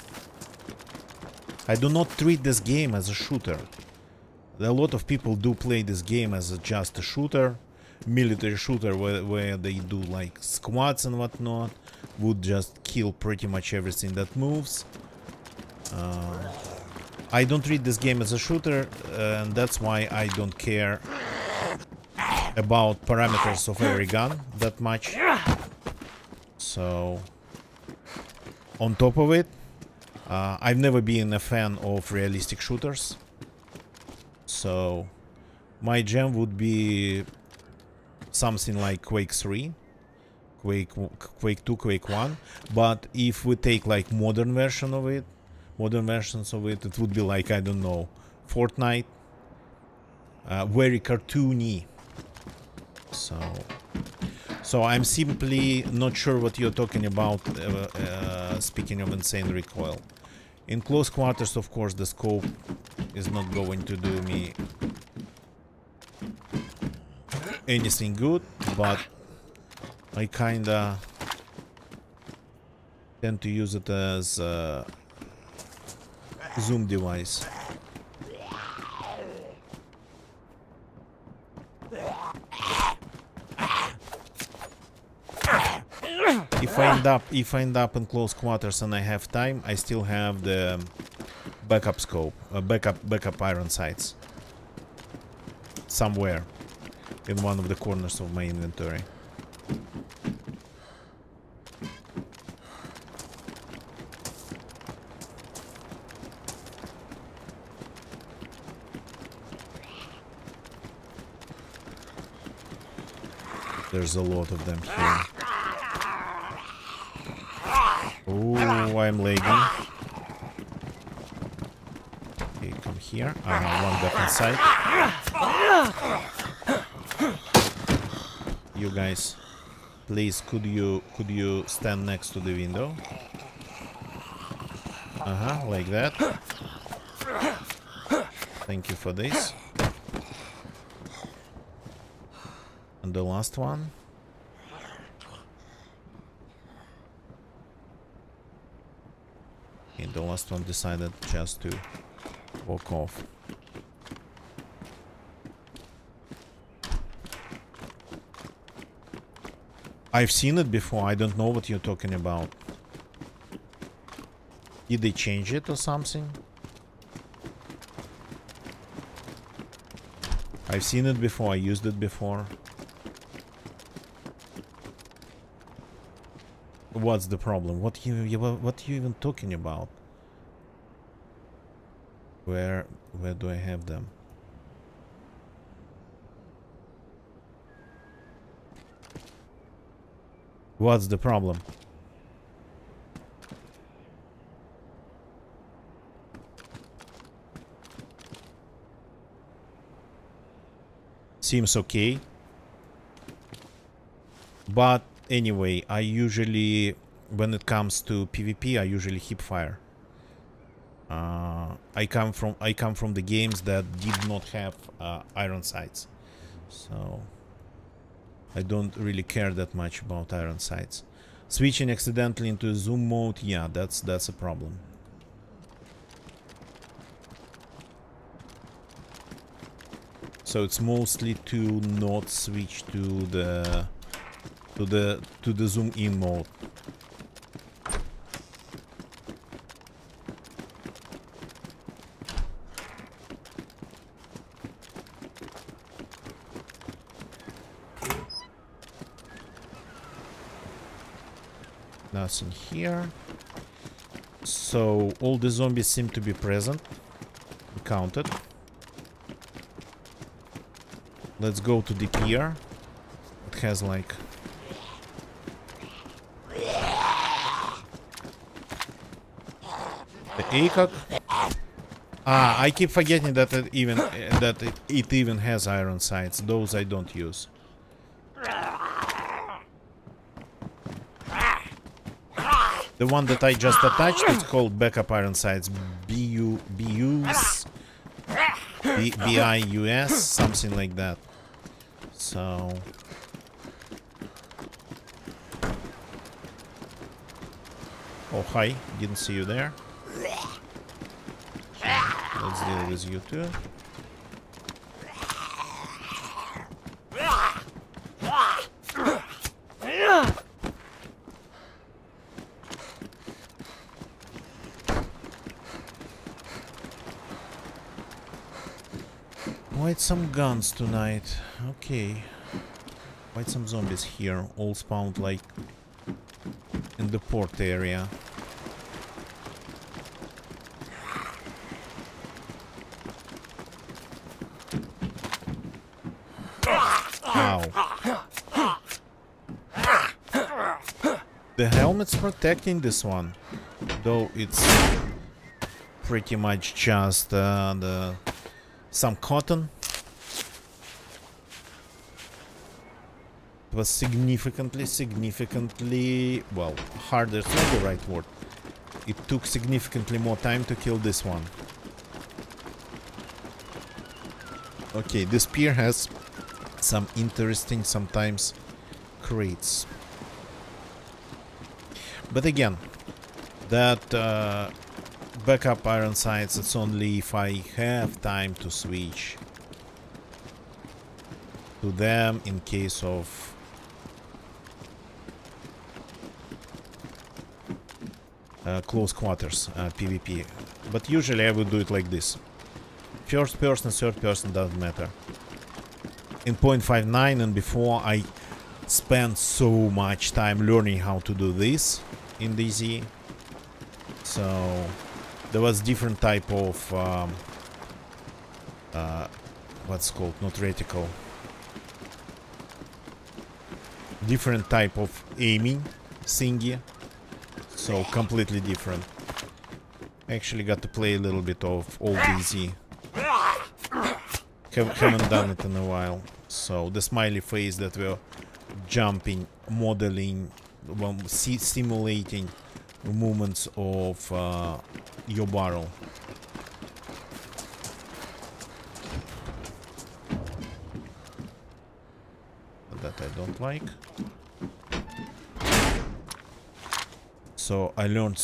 I do not treat this game as a shooter. A lot of people do play this game as just a shooter, military shooter where they do like squads and whatnot, would just kill pretty much everything that moves. I don't treat this game as a shooter, and that's why I don't care about parameters of every gun that much. So, on top of it, I've never been a fan of realistic shooters. So, my jam would be something like Quake 3, Quake 2, Quake 1. But if we take like modern versions of it, it would be like, I don't know, Fortnite. Very cartoony. So I'm simply not sure what you're talking about, speaking of insane recoil. In close quarters, of course, the scope is not going to do me anything good, but I kinda tend to use it as a zoom device. If I end up in close quarters and I have time, I still have the backup scope, backup iron sights somewhere in one of the corners of my inventory. There's a lot of them here. Oh, I'm lagging. Okay, come here. One got inside. You guys, please, could you stand next to the window? Like that. Thank you for this. And the last one. Okay, the last one decided just to walk off. I've seen it before, I don't know what you're talking about. Did they change it or something? I've seen it before, I used it before. What's the problem? What you even talking about? Where do I have them? What's the problem? Seems okay. But anyway, I usually, when it comes to PvP, I usually hip fire. I come from the games that did not have iron sights, so I don't really care that much about iron sights. Switching accidentally into zoom mode, yeah, that's a problem. So it's mostly to not switch to the zoom in mode. Nothing here. So all the zombies seem to be present. Counted. Let's go to the pier. It has like the ACOG. I keep forgetting that it even has iron sights. Those I don't use. The one that I just attached, it's called backup iron sights. BIUS, something like that. So oh, hi, didn't see you there. Let's deal with you too. Quite some guns tonight. Okay. Quite some zombies here, all spawned like in the port area. Ow. The helmet's protecting this one, though it's pretty much just some cotton. It was significantly, well, harder, it's not the right word. It took significantly more time to kill this one. Okay, this pier has some interesting, sometimes, crates. But again, that backup iron sights, it's only if I have time to switch to them in case of close quarters PvP. But usually I would do it like this. First person, third person, doesn't matter. In 0.59 and before, I spent so much time learning how to do this in DZ. So there was different type of what's called, not reticle, different type of aiming thingy. So completely different. Actually got to play a little bit of old DZ. Haven't done it in a while. So the smiley face that we're jumping, modeling, simulating movements of your barrel. That I don't like. So I learned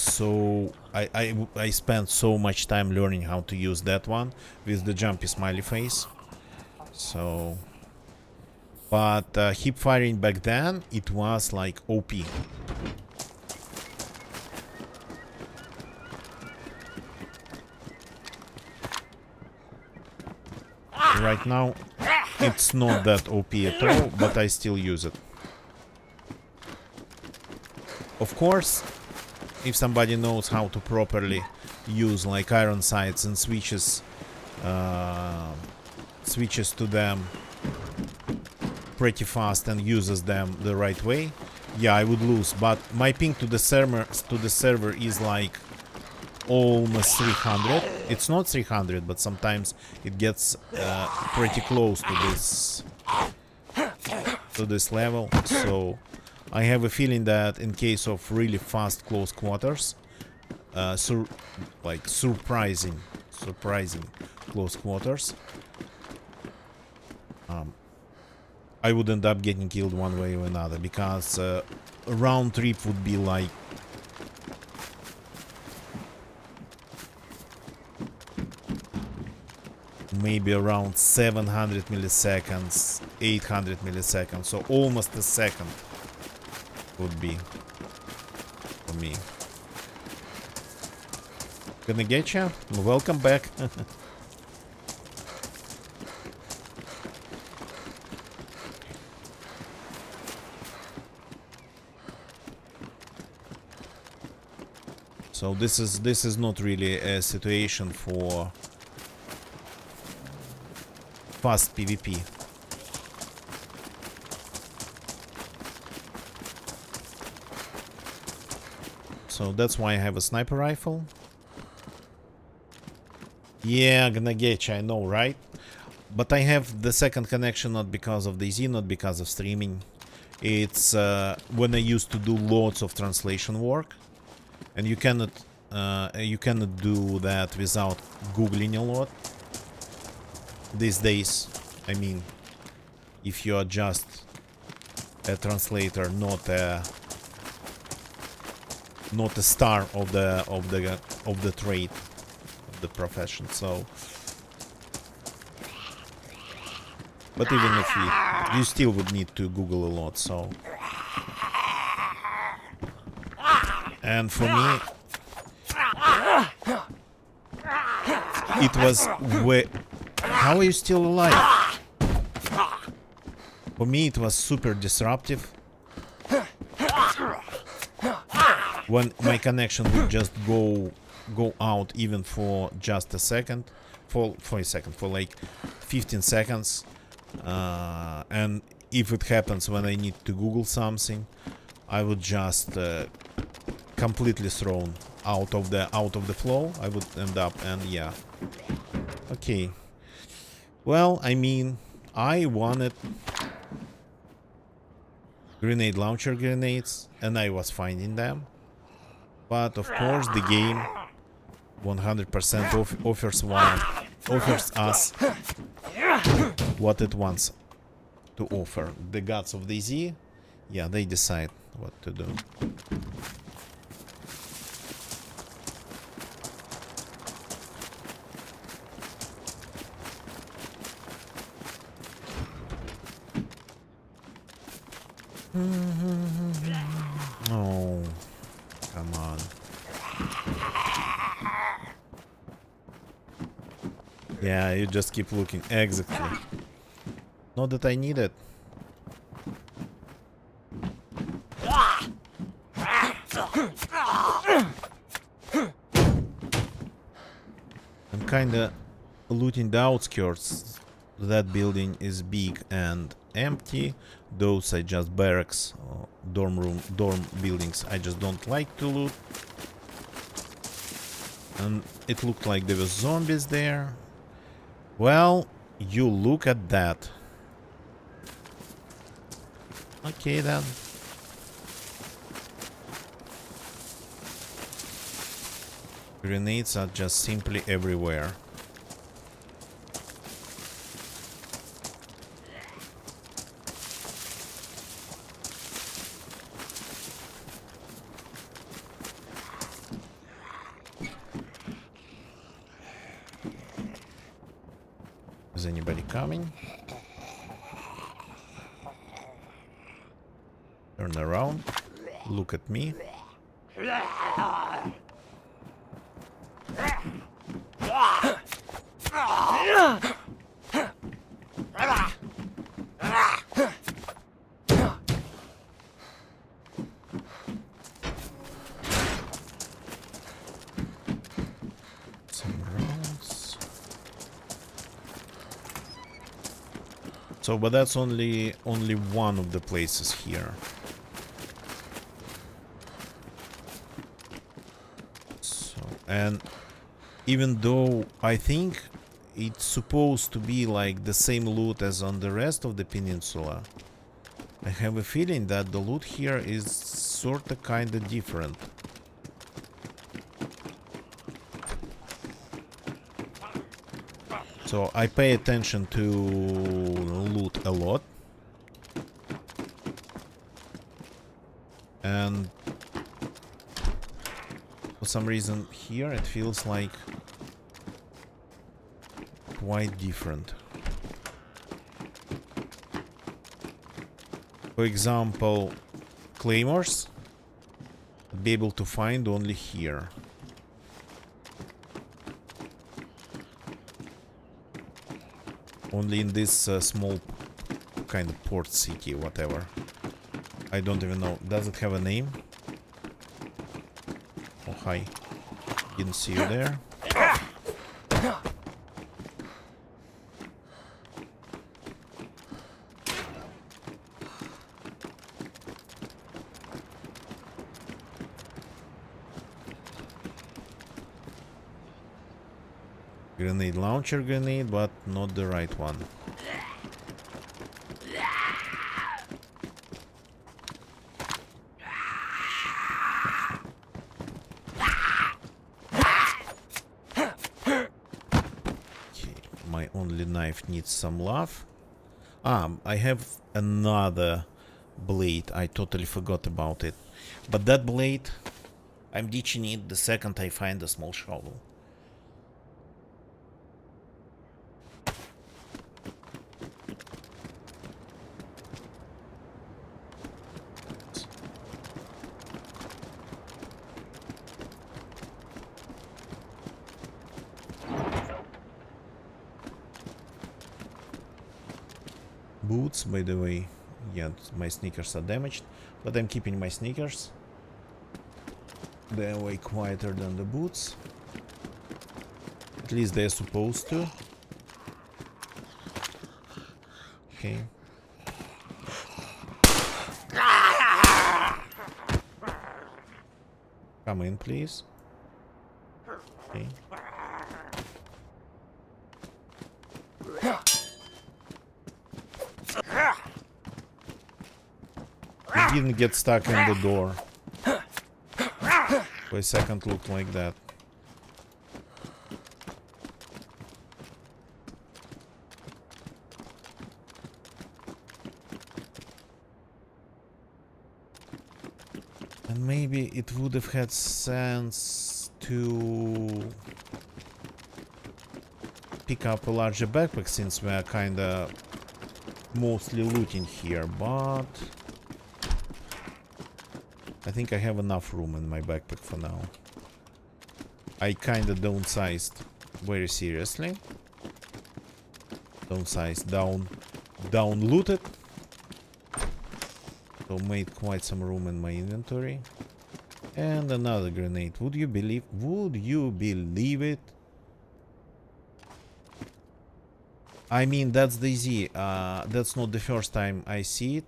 I spent so much time learning how to use that one with the jumpy smiley face. So, but hip firing back then, it was like OP. Right now, it's not that OP at all, but I still use it. Of course, if somebody knows how to properly use like iron sights and switches to them pretty fast and uses them the right way, yeah, I would lose. But my ping to the server is like almost 300. It's not 300, but sometimes it gets pretty close to this level. So I have a feeling that in case of really fast close quarters, like surprising close quarters, I would end up getting killed one way or another, because a round trip would be like maybe around 700 milliseconds, 800 milliseconds, so almost a second would be for me. Gonna get ya? Welcome back. So this is not really a situation for fast PvP. So that's why I have a sniper rifle. Yeah, gonna get you, I know, right? But I have the second connection not because of DayZ, not because of streaming. It's when I used to do lots of translation work, and you cannot do that without googling a lot these days. I mean, if you are just a translator, not a star of the trade, of the profession. So, but even if you still would need to Google a lot. So, and for me, it was way. How are you still alive? For me, it was super disruptive when my connection would just go out even for just a second, for like 15 seconds, and if it happens when I need to Google something, I would just completely thrown out of the flow. I would end up, and yeah, okay. Well, I mean, I wanted grenade launcher grenades, and I was finding them. But of course, the game 100% offers us what it wants to offer. The gods of DayZ, yeah, they decide what to do. Oh, come on. Yeah, you just keep looking. Exactly. Not that I need it. I'm kinda looting the outskirts. That building is big and empty. Those are just barracks, dorm buildings. I just don't like to loot. And it looked like there were zombies there. Well, you look at that. Okay then. Grenades are just simply everywhere. Is anybody coming? Turn around. Look at me. So, but that's only one of the places here. So, and even though I think it's supposed to be like the same loot as on the rest of the peninsula, I have a feeling that the loot here is sorta kinda different. So I pay attention to loot a lot. And for some reason here it feels like quite different. For example, claymores, I'd be able to find only here. Only in this small kind of port city, whatever. I don't even know. Does it have a name? Oh, hi. Didn't see you there. Grenade launcher grenade, but not the right one. Okay, my only knife needs some love. I have another blade. I totally forgot about it. But that blade, I'm ditching it the second I find a small shovel. Boots, by the way. Yeah, my sneakers are damaged, but I'm keeping my sneakers. They're way quieter than the boots. At least they're supposed to. Okay. Come in, please. Okay. He didn't get stuck in the door. For a second looked like that. And maybe it would have had sense to pick up a larger backpack since we are kinda mostly looting here, but I think I have enough room in my backpack for now. I kinda downsized very seriously. Downsized, down looted. So made quite some room in my inventory. And another grenade. Would you believe it? I mean, that's the Z. That's not the first time I see it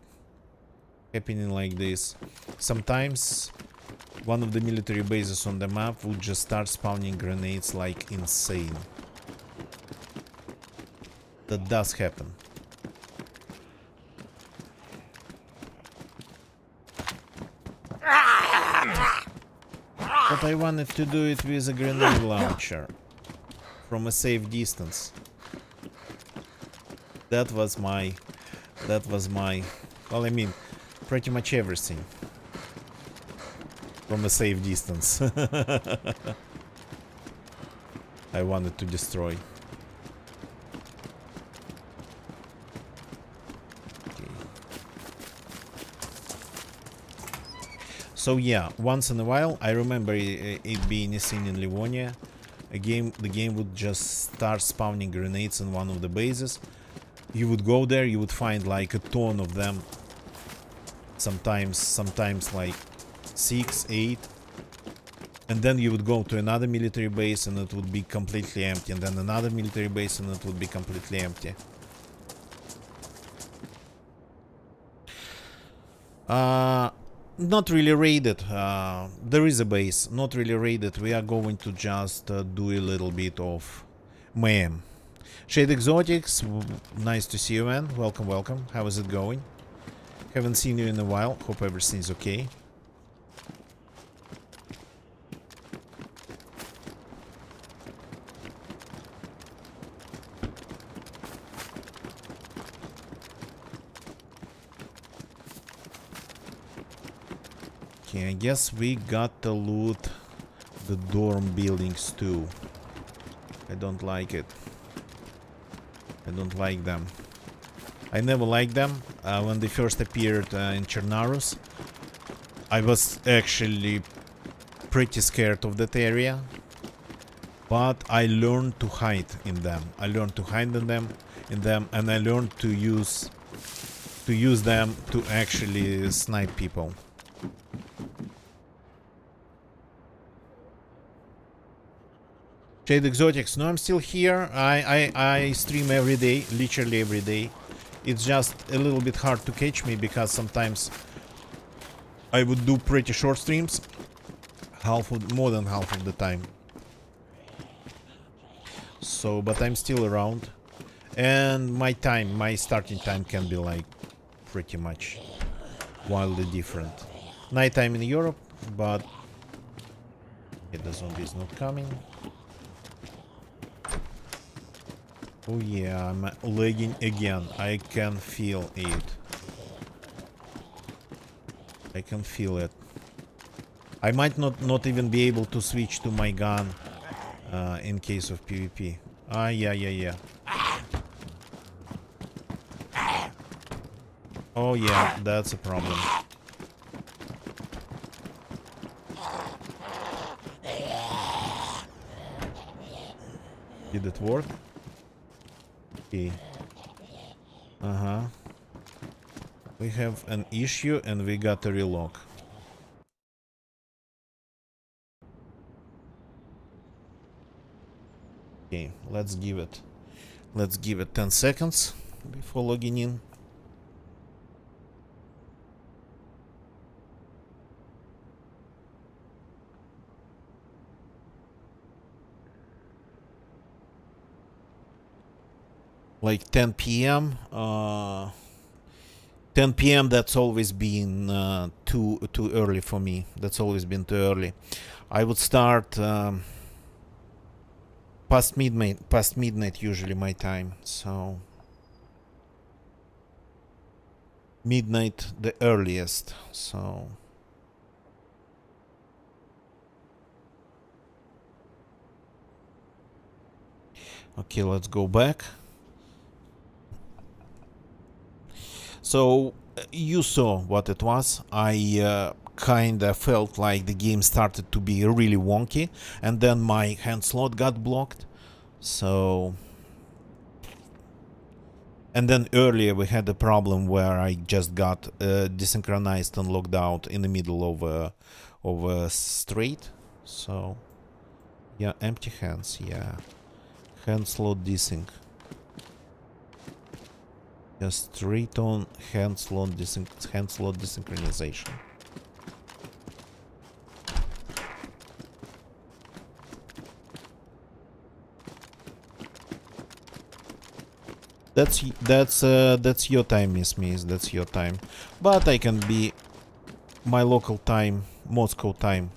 happening like this. Sometimes one of the military bases on the map would just start spawning grenades like insane. That does happen. But I wanted to do it with a grenade launcher from a safe distance. That was my, well, I mean, pretty much everything from a safe distance. I wanted to destroy. Okay. So yeah, once in a while, I remember it being a scene in Livonia. The game would just start spawning grenades in one of the bases. You would go there, you would find like a ton of them. Sometimes like 6, 8. And then you would go to another military base and it would be completely empty. And then another military base and it would be completely empty. Uh, Not really raided. There is a base, not really raided. We are going to just do a little bit of mayhem. Shade Exotics, nice to see you, man. Welcome, welcome. How is it going? Haven't seen you in a while. Hope everything's okay. Okay, I guess we got to loot the dorm buildings too. I don't like it. I don't like them. I never liked them. When they first appeared in Chernarus, I was actually pretty scared of that area. But I learned to hide in them. I learned to hide in them, and I learned to use them to actually snipe people. Shade Exotics. No, I'm still here. I stream every day, literally every day. It's just a little bit hard to catch me because sometimes I would do pretty short streams, more than half of the time. So, but I'm still around, and my starting time can be like pretty much wildly different. Nighttime in Europe, but the zombie is not coming. Oh yeah, I'm lagging again. I can feel it. I can feel it. I might not even be able to switch to my gun in case of PvP. Yeah. Oh yeah, that's a problem. Did it work? Okay. We have an issue and we got a relock. Okay, let's give it 10 seconds before logging in. Like 10 p.m. 10 p.m. That's always been too early for me. That's always been too early. I would start past midnight usually my time. So midnight the earliest. So okay, let's go back. So you saw what it was. I kinda felt like the game started to be really wonky, and then my hand slot got blocked. So, and then earlier we had a problem where I just got desynchronized and logged out in the middle of a straight. So yeah, empty hands. Yeah, hand slot desync. Just straight on hand slot desynchronization. That's your time, Miss Miss. That's your time. But I can be my local time, Moscow time,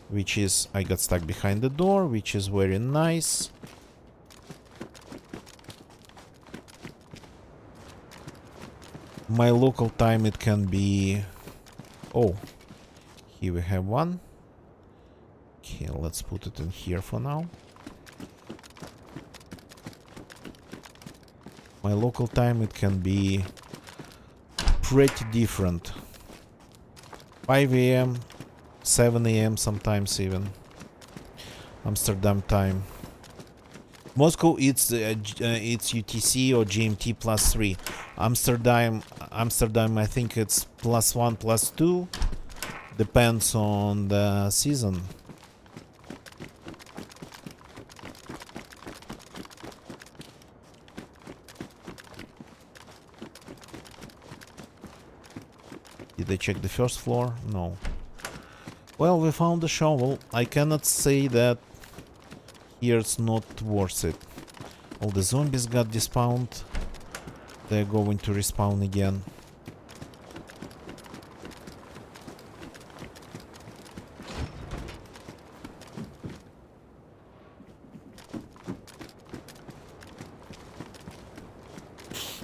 which is I got stuck behind the door, which is very nice. My local time, it can be... Oh, here we have one. Okay, let's put it in here for now. My local time, it can be pretty different. 5 a.m., 7 a.m. sometimes even. Amsterdam time. Moscow, it's UTC or GMT +3. Amsterdam, I think it's +1, +2. Depends on the season. Did I check the first floor? No. Well, we found the shovel. I cannot say that here it's not worth it. All the zombies got despawned. They're going to respawn again.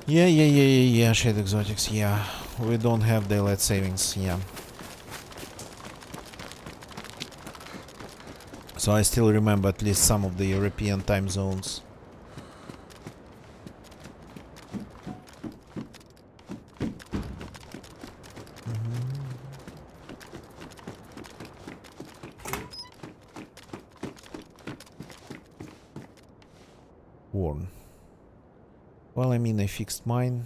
Yeah, Shade Exotics, yeah. We don't have daylight savings, yeah. So I still remember at least some of the European time zones. Worn. Well, I mean, I fixed mine.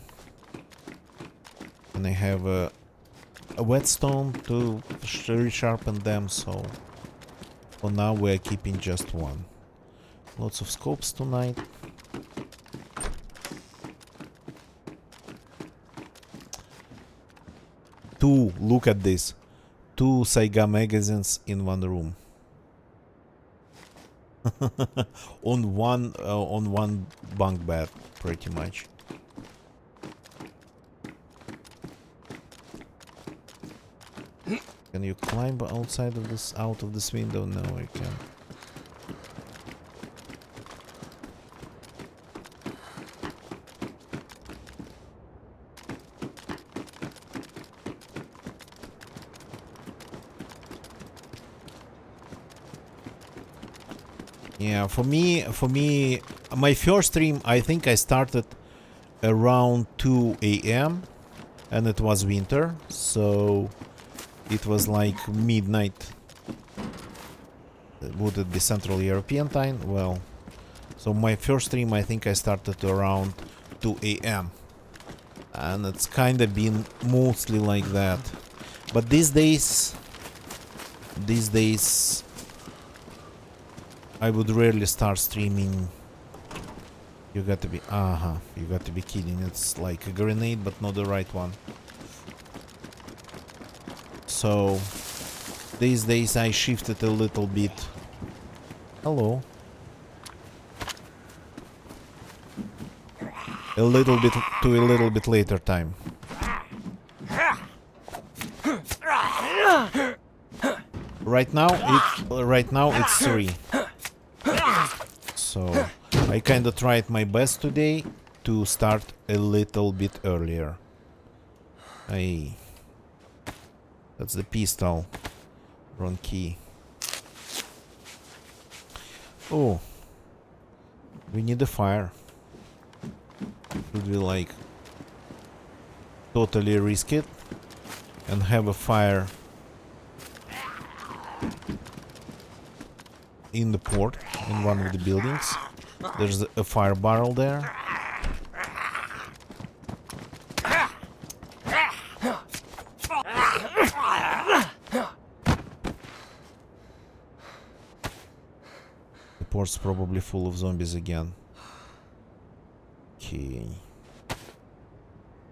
And I have a whetstone to resharpen them, so for now we're keeping just one. Lots of scopes tonight. Look at this. 2 Saiga magazines in one room. on one bunk bed, pretty much. Can you climb outside of this, out of this window? No, I can't. Yeah, for me, my first stream, I think I started around 2 a.m. and it was winter, so it was like midnight. Would it be Central European time? Well, so my first stream, I think I started around 2 a.m. and it's kind of been mostly like that. But these days, I would rarely start streaming. You got to be, you got to be kidding. It's like a grenade, but not the right one. So, these days I shifted a little bit. Hello. A little bit later time. Right now it's 3. So I kinda tried my best today to start a little bit earlier. That's the pistol. Wrong key. Oh. We need a fire. Should we like totally risk it and have a fire in the port, in one of the buildings? There's a fire barrel there. The port's probably full of zombies again. Okay.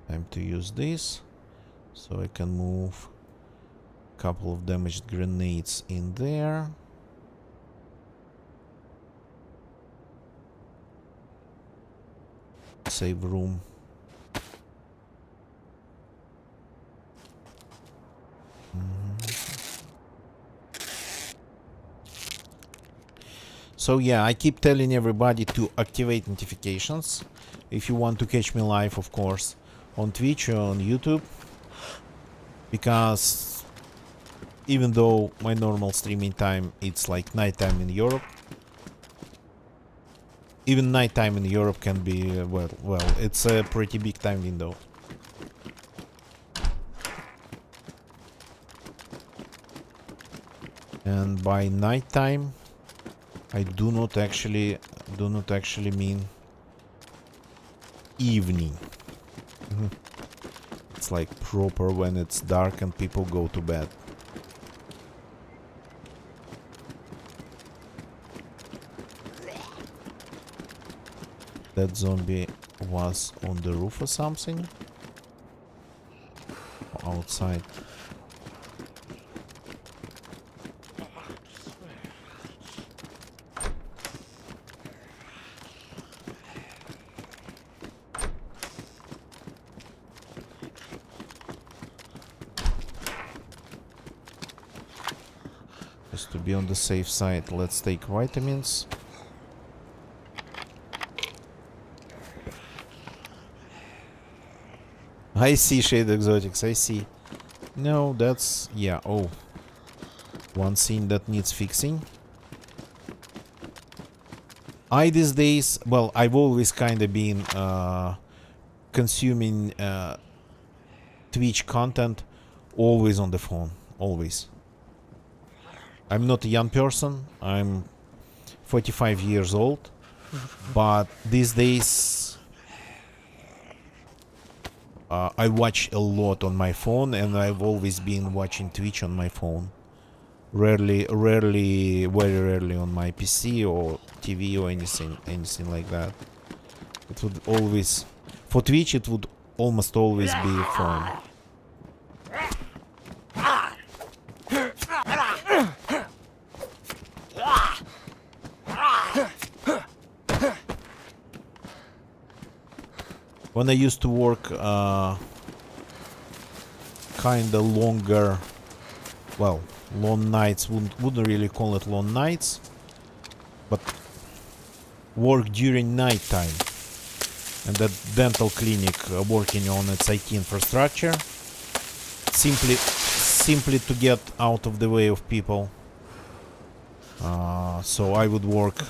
Time to use this, so I can move a couple of damaged grenades in there. Save room. So yeah, I keep telling everybody to activate notifications if you want to catch me live, of course, on Twitch or on YouTube, because even though my normal streaming time it's like nighttime in Europe, even nighttime in Europe can be well, it's a pretty big time window. And by nighttime, I do not actually mean evening. It's like proper when it's dark and people go to bed. That zombie was on the roof or something. outside. Just to be on the safe side, let's take vitamins. I see Shade Exotics, I see. No, that's... yeah, oh. One scene that needs fixing. These days... well, I've always kind of been consuming Twitch content always on the phone. Always. I'm not a young person. I'm 45 years old. But these days... I watch a lot on my phone, and I've always been watching Twitch on my phone. Rarely, very rarely on my PC or TV or anything like that. It would always, for Twitch, it would almost always be phone. When I used to work kinda longer, well, long nights, wouldn't really call it long nights, but work during night time, and that dental clinic working on its IT infrastructure, simply to get out of the way of people. So I would work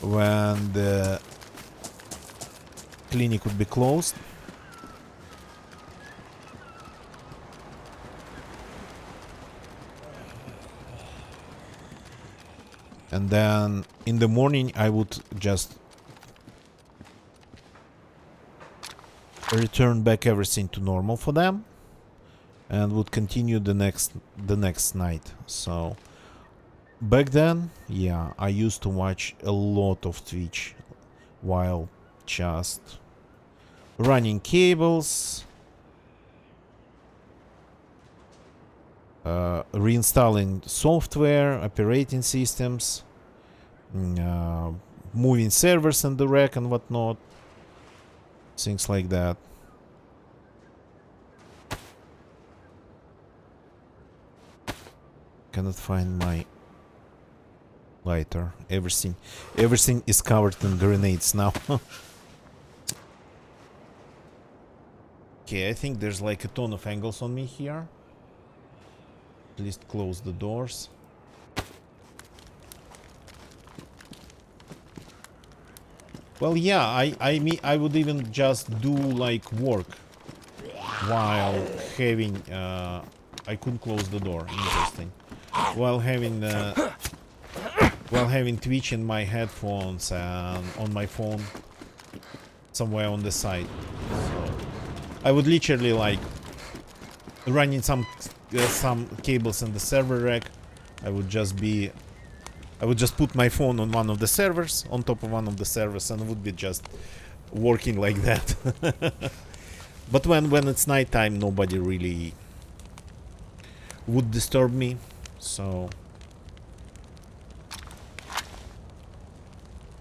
when the clinic would be closed. And then in the morning I would just return back everything to normal for them and would continue the next night. So back then, yeah, I used to watch a lot of Twitch while just running cables, reinstalling software, operating systems, moving servers in the rack and whatnot, things like that. Cannot find my lighter. Everything is covered in grenades now. Okay, I think there's like a ton of angles on me here. At least close the doors. Well, yeah, I would even just do like work while having I couldn't close the door. Interesting. While having Twitch in my headphones and on my phone somewhere on the side. So I would literally like running some cables in the server rack. I would just put my phone on one of the servers, on top of one of the servers, and would be just working like that. But when it's nighttime, nobody really would disturb me, so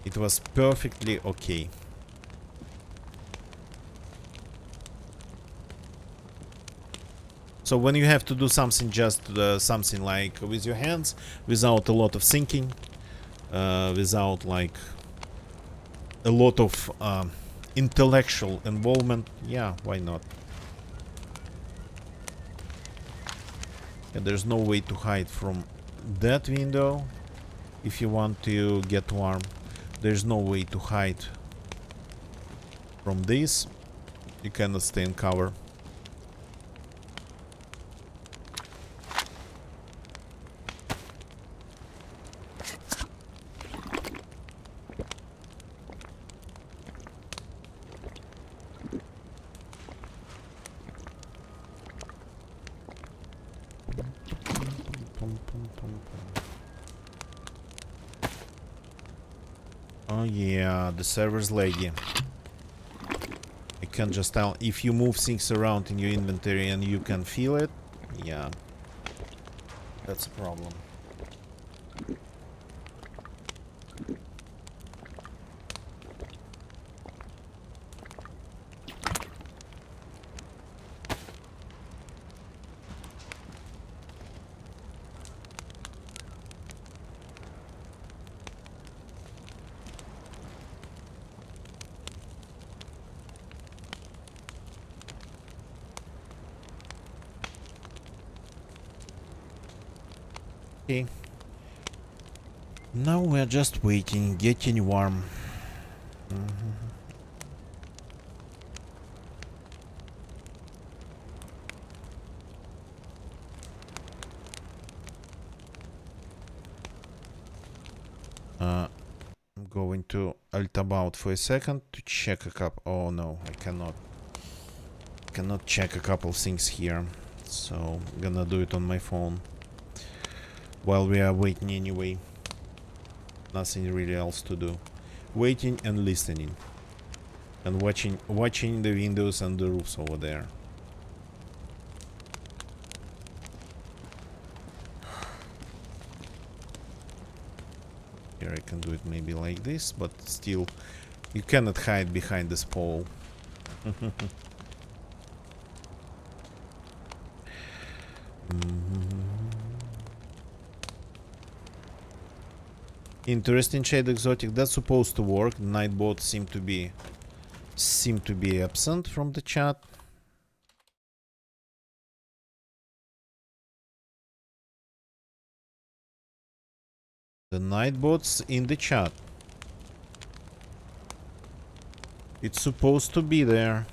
it was perfectly okay. So when you have to do something, just something like with your hands, without a lot of thinking, without like a lot of intellectual involvement, yeah, why not? And there's no way to hide from that window. If you want to get warm, there's no way to hide from this. You cannot stay in cover. Oh yeah, the server's laggy. I can just tell if you move things around in your inventory and you can feel it. Yeah, that's a problem. Okay. Now we're just waiting, getting warm. I'm going to alt about for a second to check a couple. Oh no, I cannot check a couple things here, so I'm gonna do it on my phone while we are waiting anyway. Nothing really else to do. Waiting and listening. And watching the windows and the roofs over there. Here I can do it maybe like this, but still you cannot hide behind this pole. Interesting, Shade Exotic. That's supposed to work. Nightbot seem to be absent from the chat. The Nightbot's in the chat. It's supposed to be there.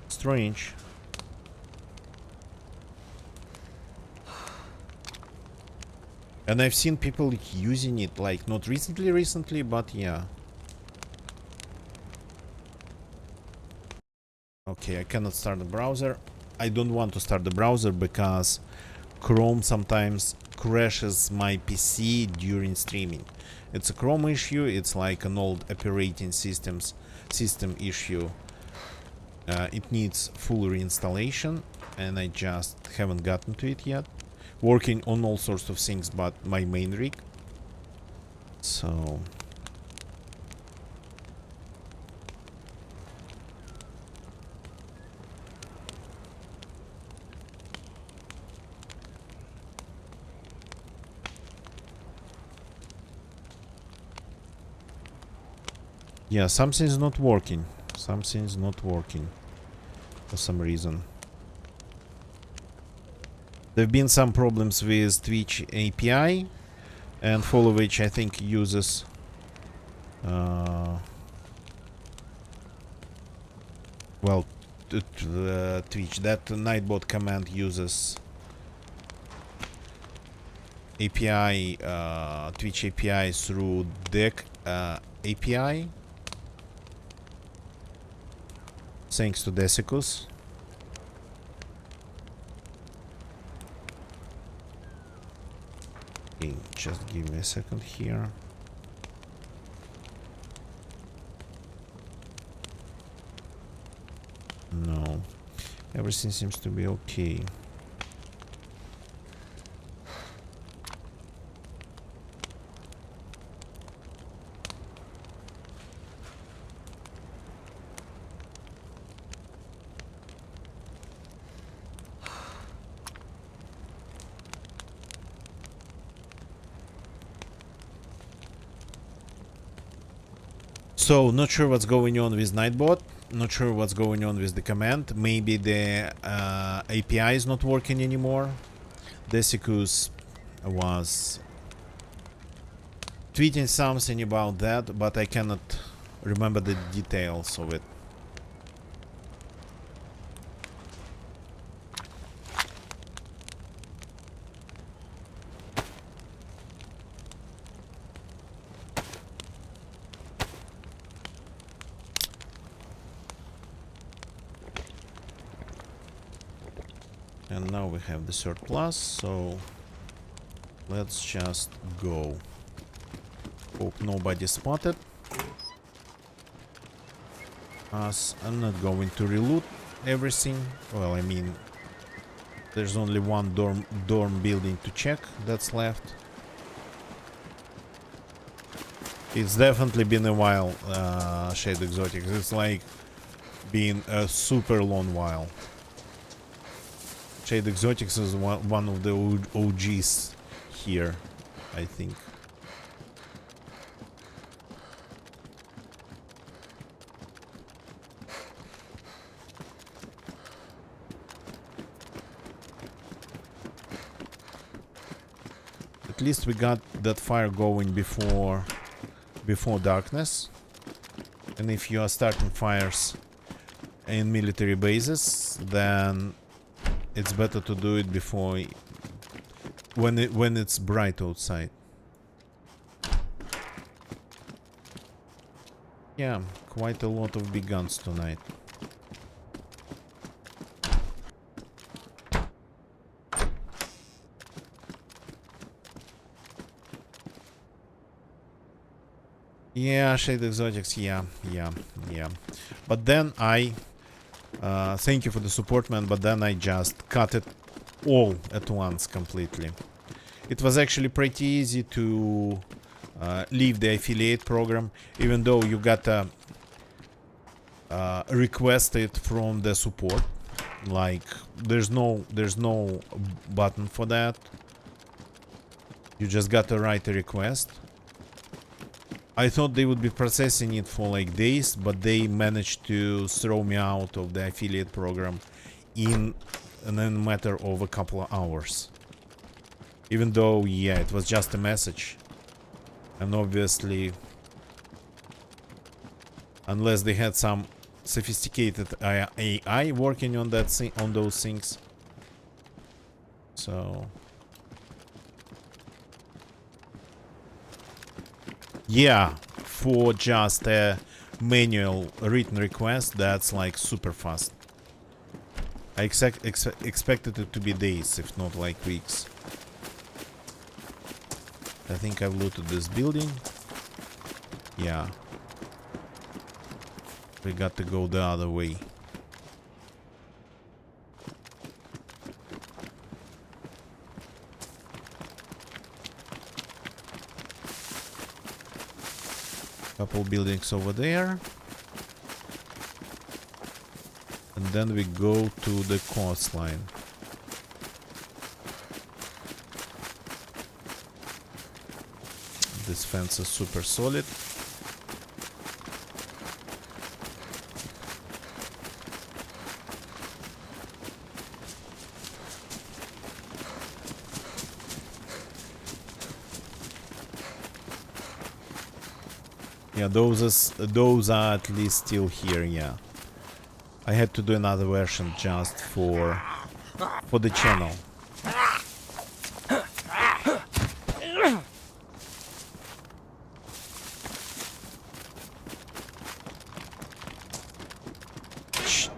Strange. And I've seen people using it, like, not recently, but yeah. Okay, I cannot start the browser. I don't want to start the browser because Chrome sometimes crashes my PC during streaming. It's a Chrome issue, it's like an old operating system issue. It needs full reinstallation, and I just haven't gotten to it yet. Working on all sorts of things but my main rig. So yeah, something's not working. Something's not working for some reason. There have been some problems with Twitch API, and Follow which I think uses well, Twitch. That Nightbot command uses API, Twitch API through deck API. Thanks to Desicus. Okay, just give me a second here. No, everything seems to be okay. So, not sure what's going on with Nightbot. Not sure what's going on with the command. Maybe the API is not working anymore. Desicus was tweeting something about that, but I cannot remember the details of it. And now we have the third plus, so let's just go. Hope nobody spotted. I'm not going to reloot everything. Well, I mean, there's only one dorm building to check that's left. It's definitely been a while, Shade Exotics. It's like been a super long while. Shade Exotics is one of the OGs here, I think. At least we got that fire going before darkness. And if you are starting fires in military bases, then it's better to do it before when it's bright outside. Yeah, quite a lot of big guns tonight. Yeah, Shade Exotics, yeah. But then I thank you for the support, man, but then I just cut it all at once completely. It was actually pretty easy to leave the affiliate program, even though you got requested from the support. Like, there's no button for that. You just got to write a request. I thought they would be processing it for like days, but they managed to throw me out of the affiliate program in a matter of a couple of hours. Even though, yeah, it was just a message. And obviously, unless they had some sophisticated AI working on those things. So yeah, for just a manual written request, that's like super fast. I expected it to be days, if not like weeks. I think I've looted this building. Yeah. We got to go the other way. Couple buildings over there. And then we go to the coastline. This fence is super solid. Yeah, those are at least still here, yeah. I had to do another version just for the channel.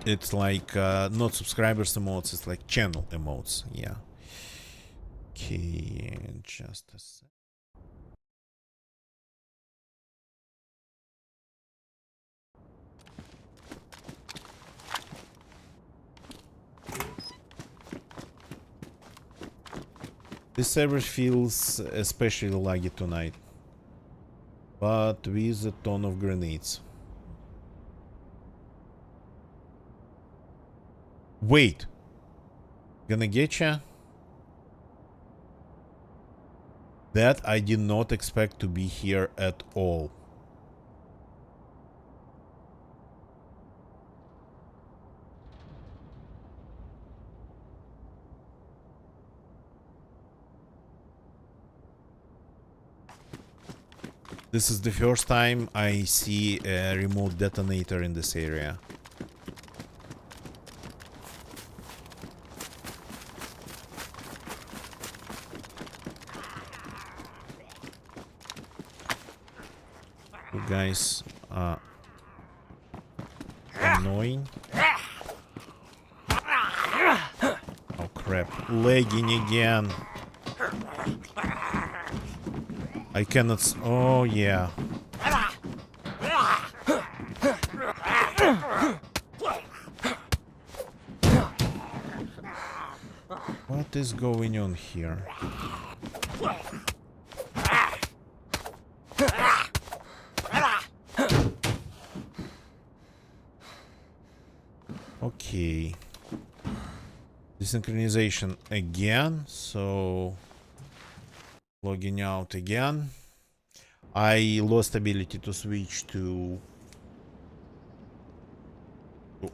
It's like not subscribers emotes, it's like channel emotes, yeah. Okay, just a sec. This server feels especially laggy tonight, but with a ton of grenades. Wait, gonna getcha? That I did not expect to be here at all. This is the first time I see a remote detonator in this area. You guys are annoying. Oh crap, lagging again. I cannot oh yeah. What is going on here? Okay. Desynchronization again, so logging out again. I lost ability to switch to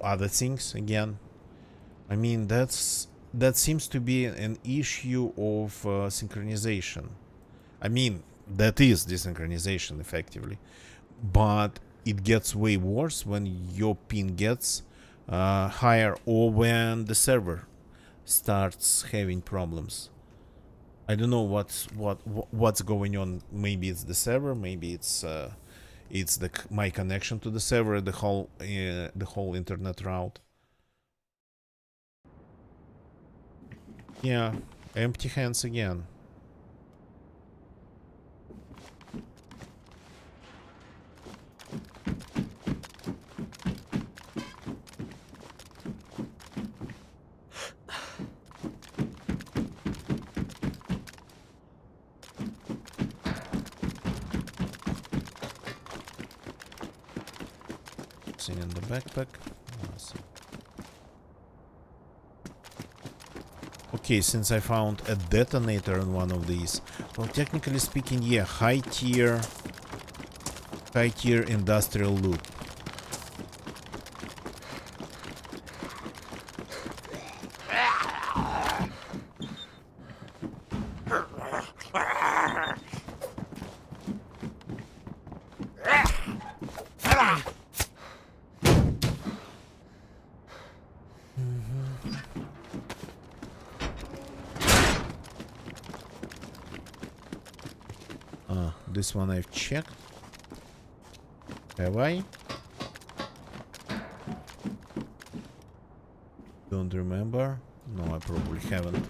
other things again. I mean, that seems to be an issue of synchronization. I mean, that is desynchronization effectively, but it gets way worse when your ping gets higher or when the server starts having problems. I don't know what's going on. Maybe it's the server, maybe it's my connection to the server, the whole internet route. Yeah, empty hands again. In the backpack. Awesome. Okay, since I found a detonator in one of these, well, technically speaking, yeah, high tier industrial loot. This one I've checked. Have I? Don't remember. No, I probably haven't.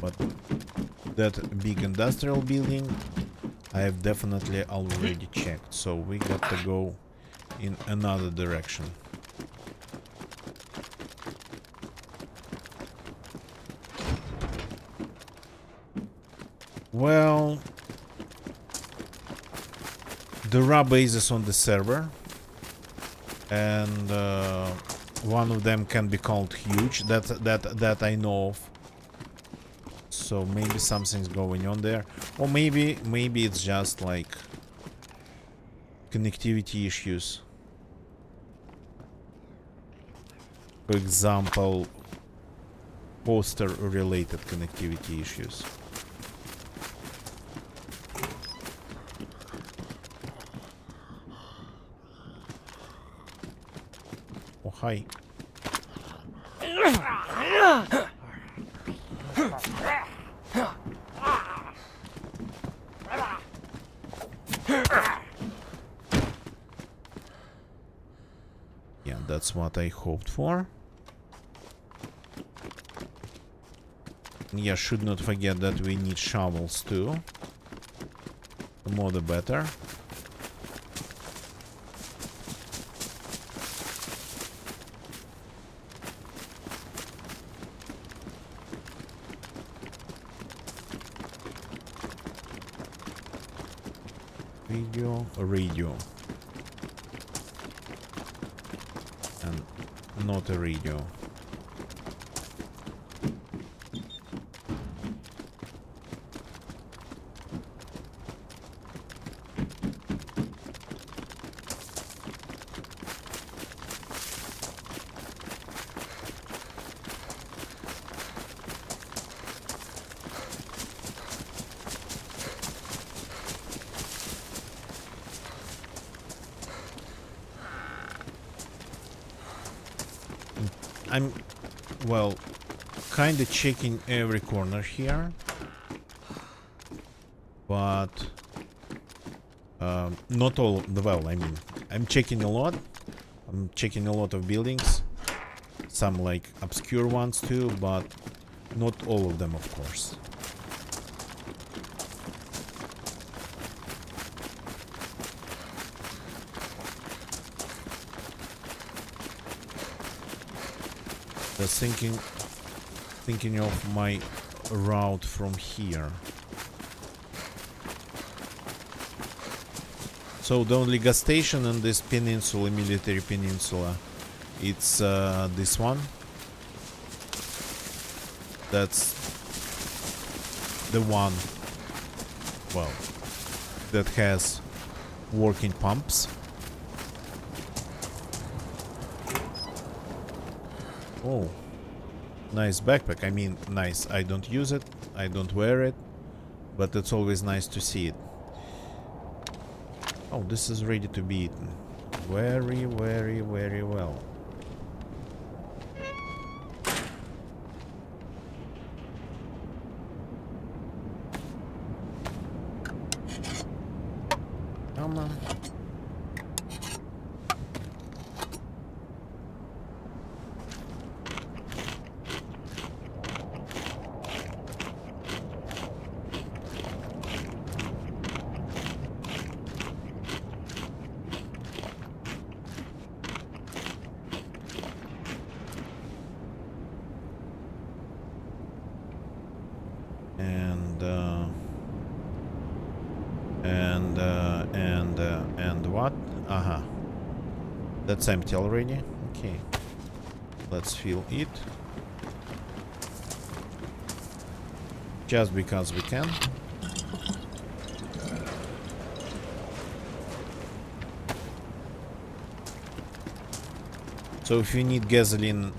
But that big industrial building I have definitely already checked, so we got to go in another direction. Well, there are bases on the server, and one of them can be called huge. That I know of. So maybe something's going on there, or maybe it's just like connectivity issues. For example, poster-related connectivity issues. Oh, hi. Yeah, that's what I hoped for. Yeah, should not forget that we need shovels too. The more the better. Radio. And not a radio. I'm, well, kind of checking every corner here, but not all. Well, I mean, I'm checking a lot. I'm checking a lot of buildings, some like obscure ones too, but Not all of them, of course. Just thinking of my route from here. So the only gas station in this peninsula, military peninsula, it's this one. That's the one, well, that has working pumps. Oh, nice backpack. I mean, nice. I don't use it, I don't wear it, but it's always nice to see it. Oh, this is ready to be eaten. Very, very, very well. Come on. And what? Aha. That's empty already. Okay. Let's fill it. Just because we can. So if you need gasoline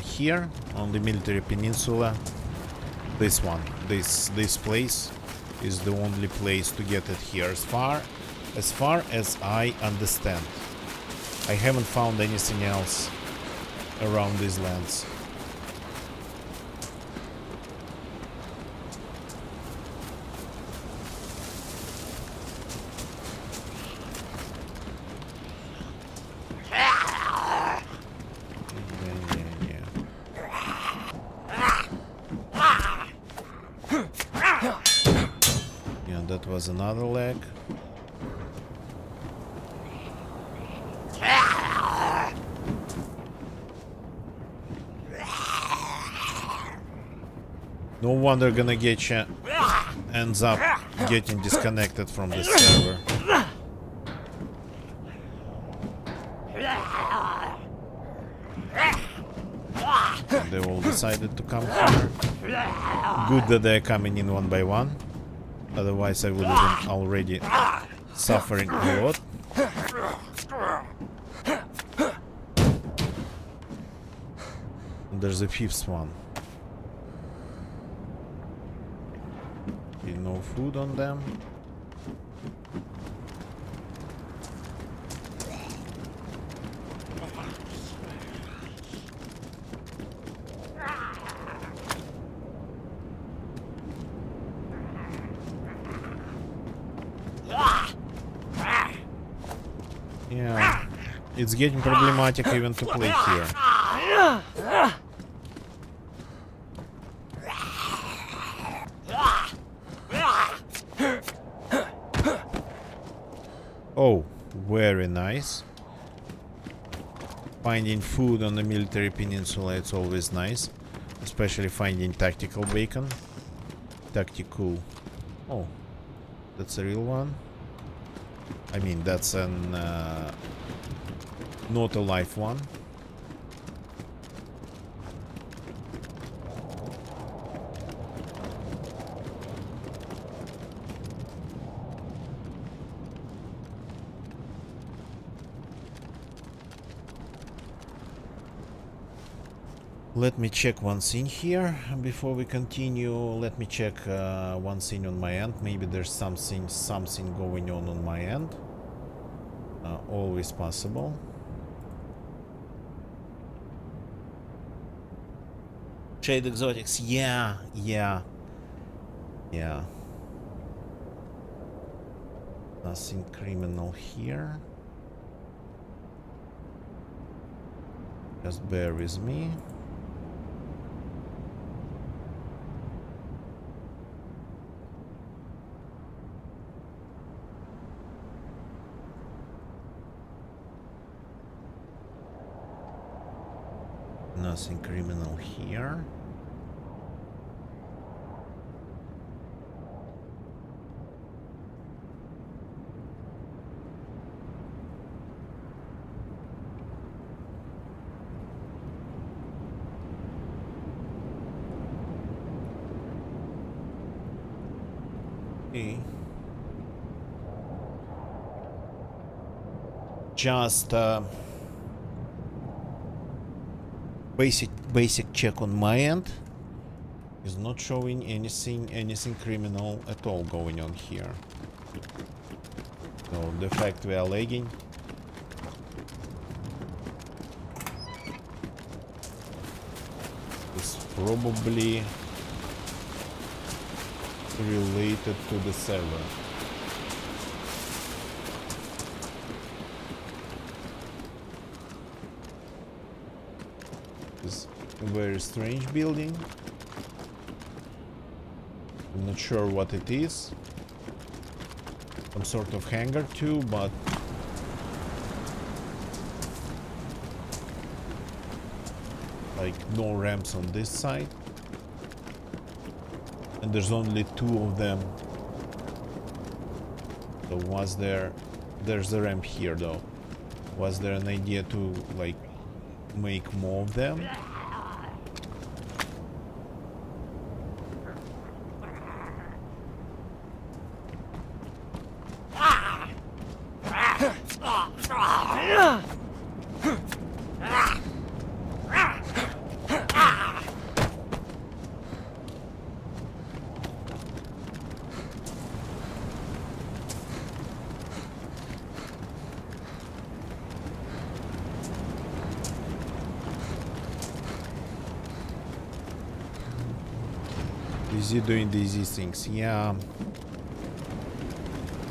here on the military peninsula, this one, this place is the only place to get it here, as far as I understand. I haven't found anything else around these lands. Yeah, that was another leg. No wonder gonna get you ends up getting disconnected from this server. They all decided to come here. Good that they're coming in one by one. Otherwise I would have been already suffering a lot. And there's a fifth one. No food on them. Yeah, it's getting problematic even to play here. Oh, very nice. Finding food on the military peninsula, it's always nice. Especially finding tactical bacon. Tactical. Oh, that's a real one. I mean, that's an not a live one. Let me check one thing here before we continue. Let me check one thing on my end. Maybe there's something going on my end. Always possible. Shade Exotics, yeah. Nothing criminal here. Just bear with me. Nothing criminal here. Okay. Just basic check on my end is not showing anything criminal at all going on here. So the fact we are lagging is probably related to the server. It's a very strange building. I'm not sure what it is. Some sort of hangar too, but like no ramps on this side. And there's only 2 of them. So there's the ramp here though. Was there an idea to like make more of them? Is he doing these things? Yeah.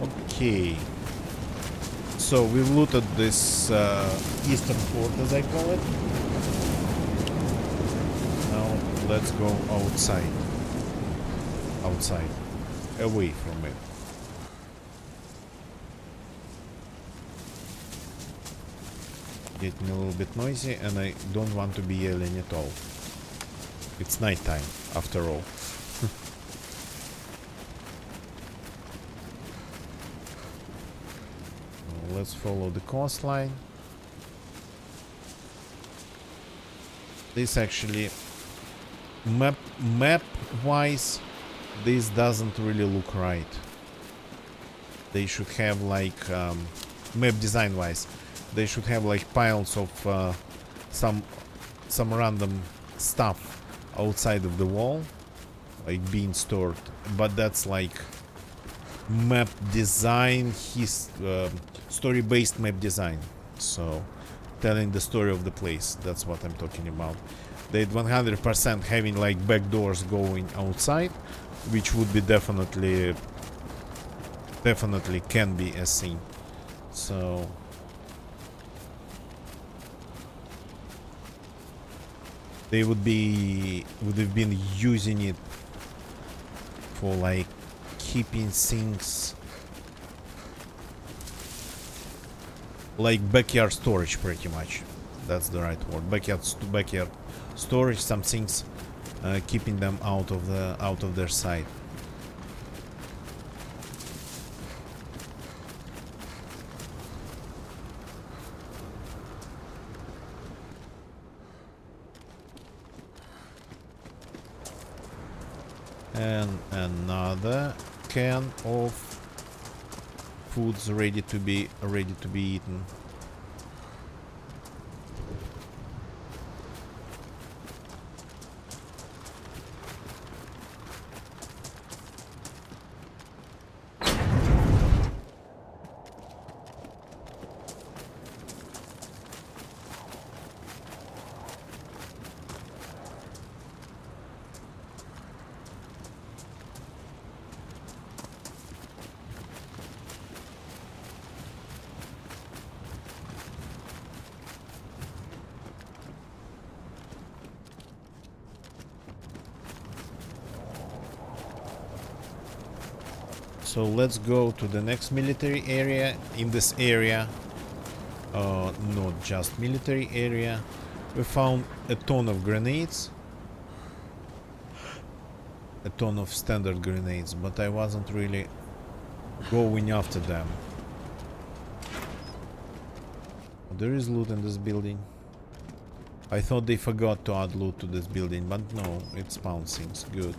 Okay. So we looted this eastern fort, as I call it. Now let's go outside. Outside. Away from it. Getting a little bit noisy and I don't want to be yelling at all. It's nighttime, after all. Let's follow the coastline. This actually, map wise, this doesn't really look right. They should have like map design wise, they should have like piles of some random stuff outside of the wall, like being stored. But that's like map design, his story-based map design. So telling the story of the place, that's what I'm talking about. They'd 100% having like back doors going outside, which would be definitely can be a thing. So they would have been using it for like keeping things like backyard storage, pretty much. That's the right word. Backyard storage. Some things keeping them out of their sight. And another can of foods ready to be eaten. So let's go to the next military area. In this area, not just military area, We found a ton of grenades. A ton of standard grenades, but I wasn't really going after them. There is loot in this building. I thought they forgot to add loot to this building, but no, it spawns things. Good.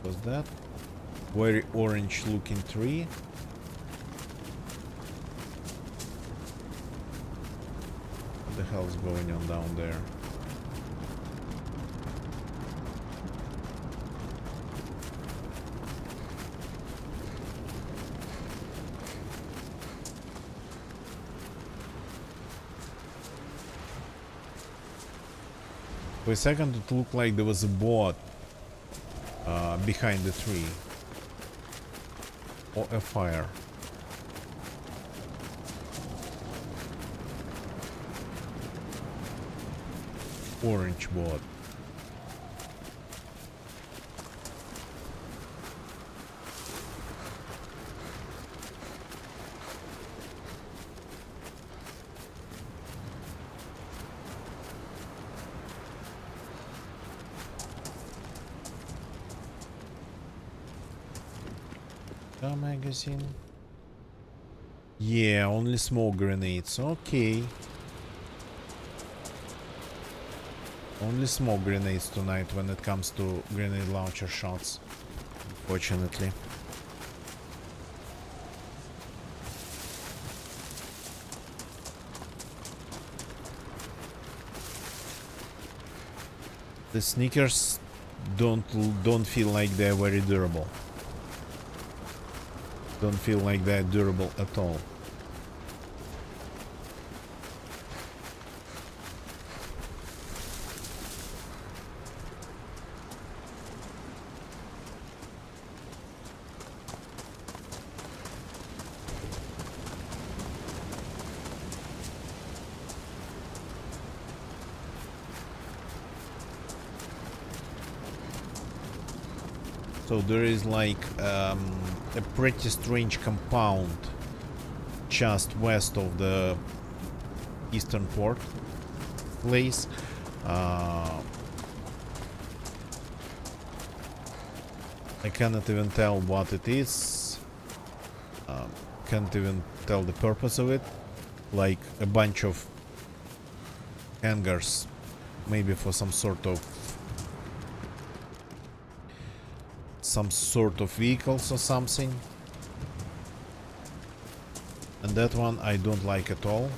What's that? Very orange looking tree. What the hell's going on down there? For a second it looked like there was a bot behind the tree. Or a fire. Orange bot. A magazine. Yeah, only small grenades. Okay. Only small grenades tonight when it comes to grenade launcher shots. Unfortunately. The sneakers don't feel like they're very durable. Don't feel like they're durable at all. So there is like a pretty strange compound just west of the eastern port place. I cannot even tell what it is. Can't even tell the purpose of it. Like a bunch of hangars, maybe for some sort of vehicles or something. And that one I don't like at all.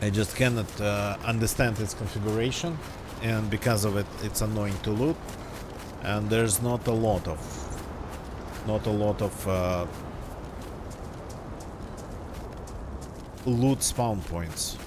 I just cannot understand its configuration, and because of it it's annoying to loot, and there's not a lot of loot spawn points.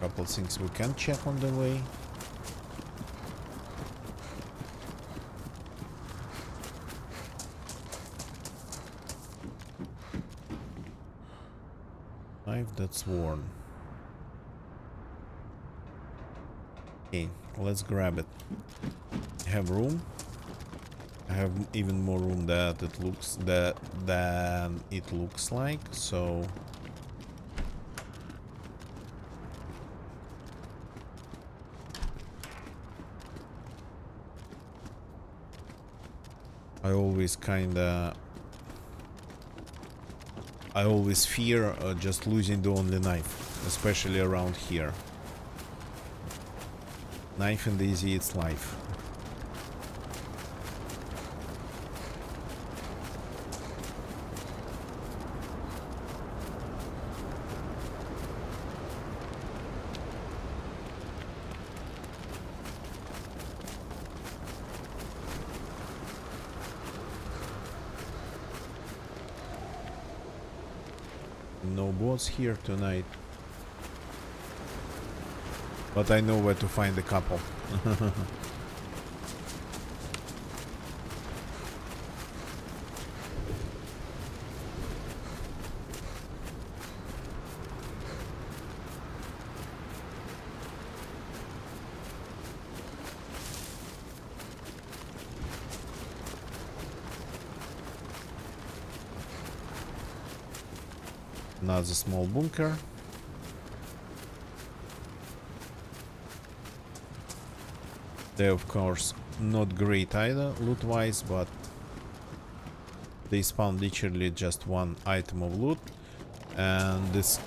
Couple things we can check on the way. Knife that's worn. Okay, let's grab it. I have room. I have even more room than it looks like, so I always kinda I always fear just losing the only knife, especially around here. Knife in DayZ, it's life. No bots here tonight. But I know where to find a couple. Another small bunker. They of course not great either loot-wise, but they spawn literally just one item of loot, and this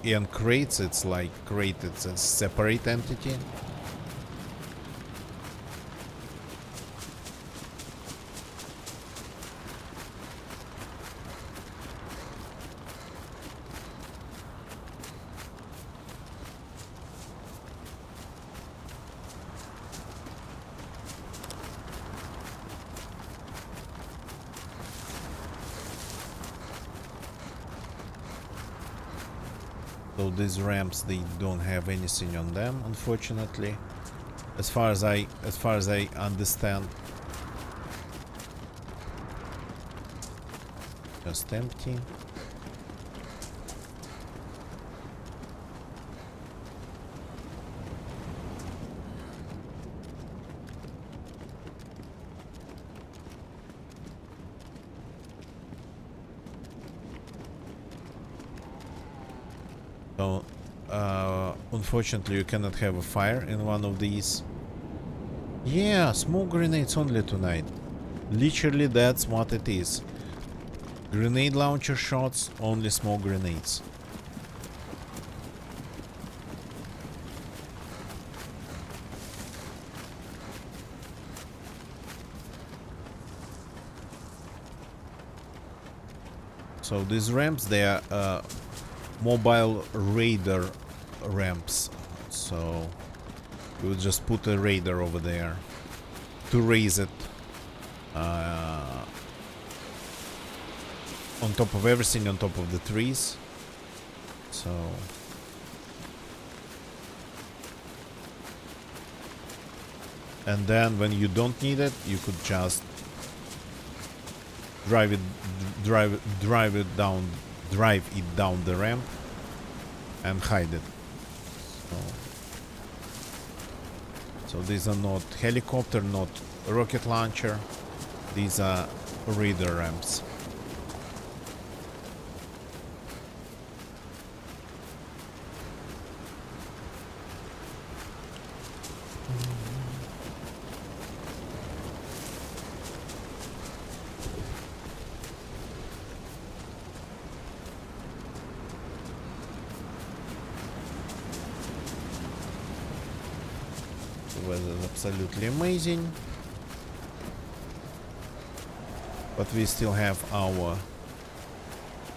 and crates, it's like crate, it's a separate entity. So these ramps, they don't have anything on them, unfortunately, as far as I understand. Just empty. So, unfortunately, you cannot have a fire in one of these. Yeah, smoke grenades only tonight. Literally, that's what it is. Grenade launcher shots, only smoke grenades. So these ramps, they are mobile radar ramps, so you would just put a radar over there to raise it on top of everything, on top of the trees. So and then when you don't need it, you could just drive it down the ramp and hide it. So these are not helicopter, not rocket launcher. These are radar ramps. The weather is absolutely amazing, but we still have our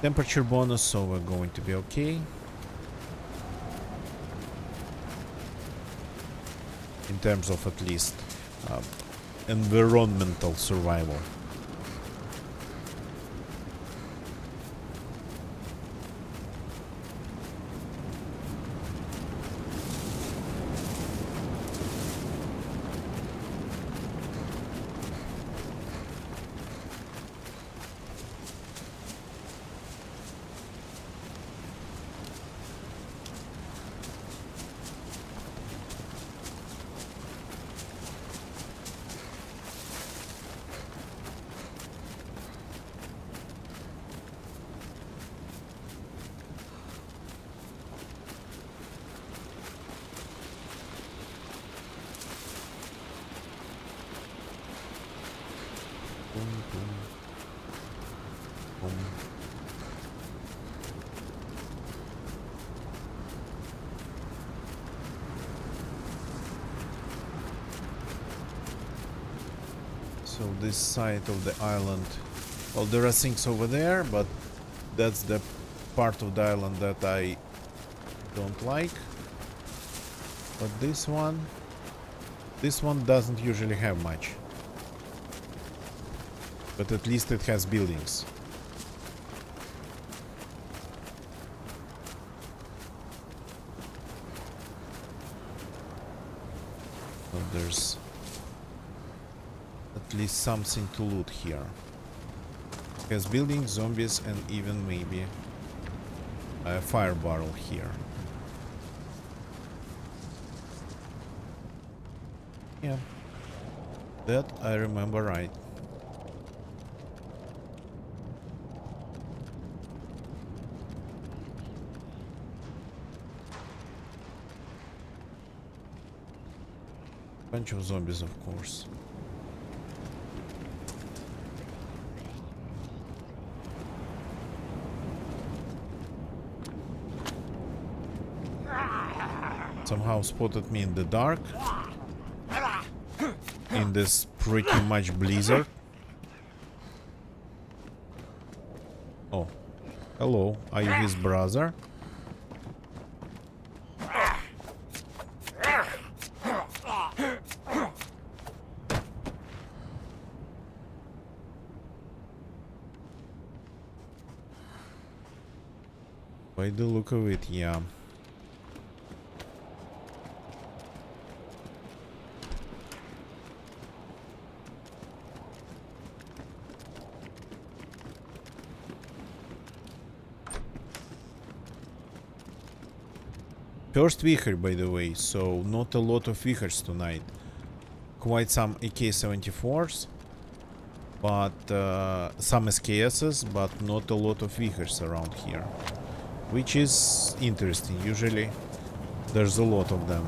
temperature bonus, so we're going to be okay in terms of at least environmental survival. So this side of the island, well, there are things over there, but that's the part of the island that I don't like. But this one doesn't usually have much. But at least it has buildings. So there's at least something to loot here. It has buildings, zombies, and even maybe a fire barrel here. Yeah, that I remember right. Bunch of zombies, of course. Somehow spotted me in the dark. In this pretty much blizzard. Oh, hello. Are you his brother? By the look of it, yeah. First Vicher, by the way, so not a lot of Vichers tonight. Quite some AK-74s, but some SKSs, but not a lot of Vichers around here. Which is interesting. Usually there's a lot of them.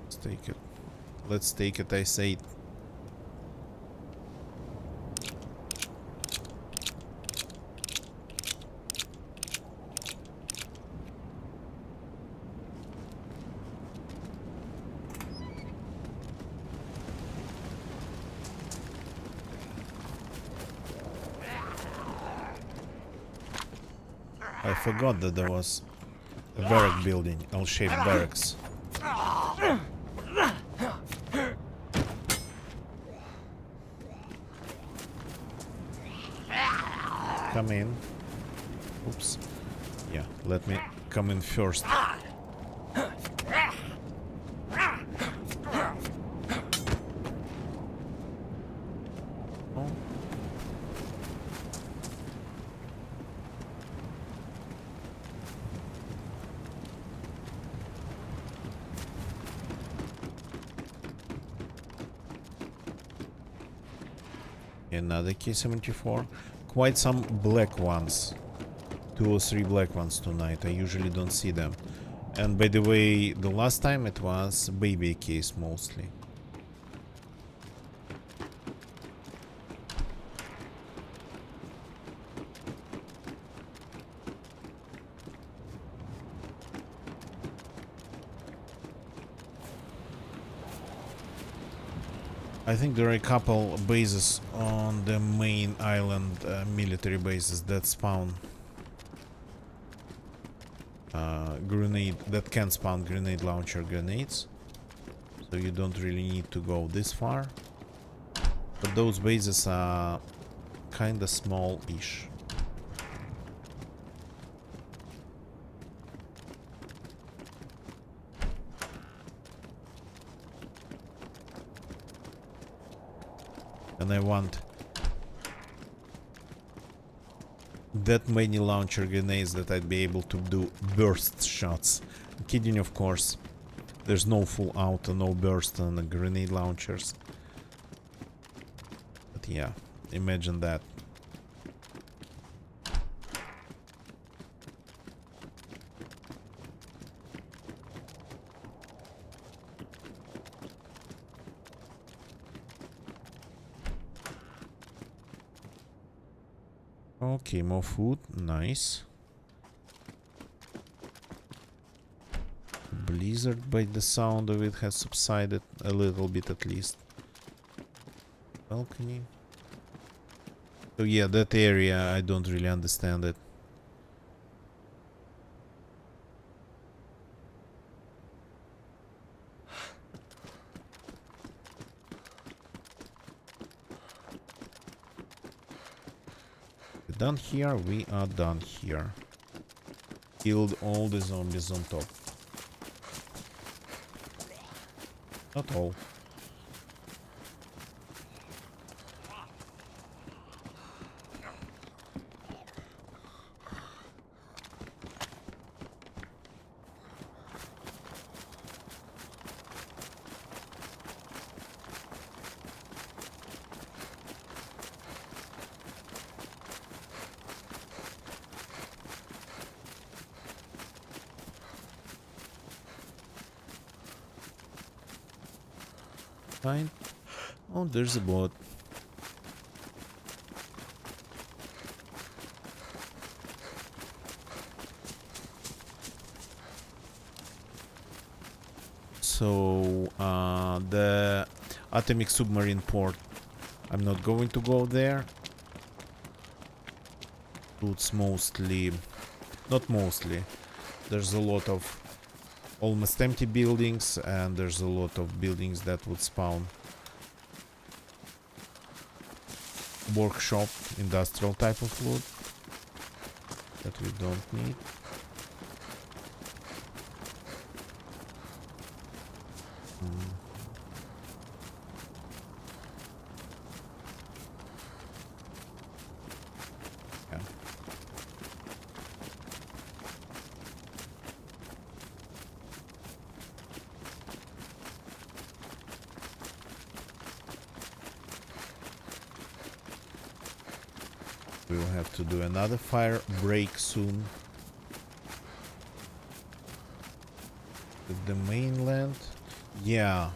Let's take it. Let's take it, I say. I forgot that there was a barrack building, L-shaped barracks. Come in. Oops. Yeah, let me come in first. Another K-74. Quite some black ones. 2 or 3 black ones tonight. I usually don't see them. And by the way, the last time it was baby case mostly. I think there are a couple bases on the main island, military bases that spawn grenade, that can spawn grenade launcher grenades. So you don't really need to go this far. But those bases are kinda small-ish. And I want that many launcher grenades that I'd be able to do burst shots. I'm kidding, of course. There's no full auto, no burst on the grenade launchers. But yeah, imagine that. Okay, more food, nice. blizzard, by the sound of it, has subsided a little bit at least. Balcony. So yeah, that area, I don't really understand it. We're done here, we are done here. Killed all the zombies on top. Not all. Fine. Oh, there's a bot. So, the atomic submarine port, I'm not going to go there. It's mostly, not mostly, there's a lot of almost empty buildings, and there's a lot of buildings that would spawn. Workshop, industrial type of loot that we don't need. Yeah. We will have to do another fire break soon. The mainland, yeah,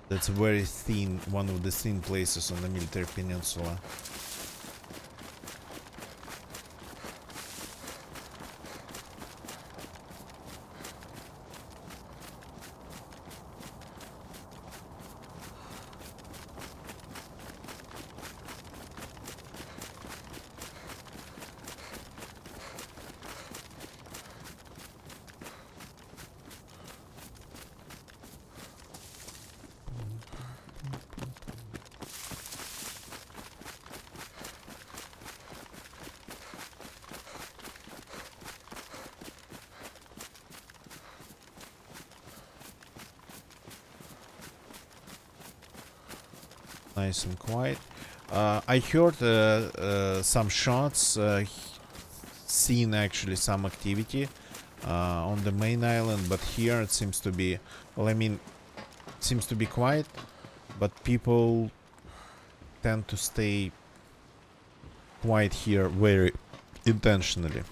that's very thin, one of the thin places on the military peninsula. Nice and quiet. I heard some shots, seen actually some activity on the main island, but here it seems to be, well, I mean, it seems to be quiet, but people tend to stay quiet here very intentionally.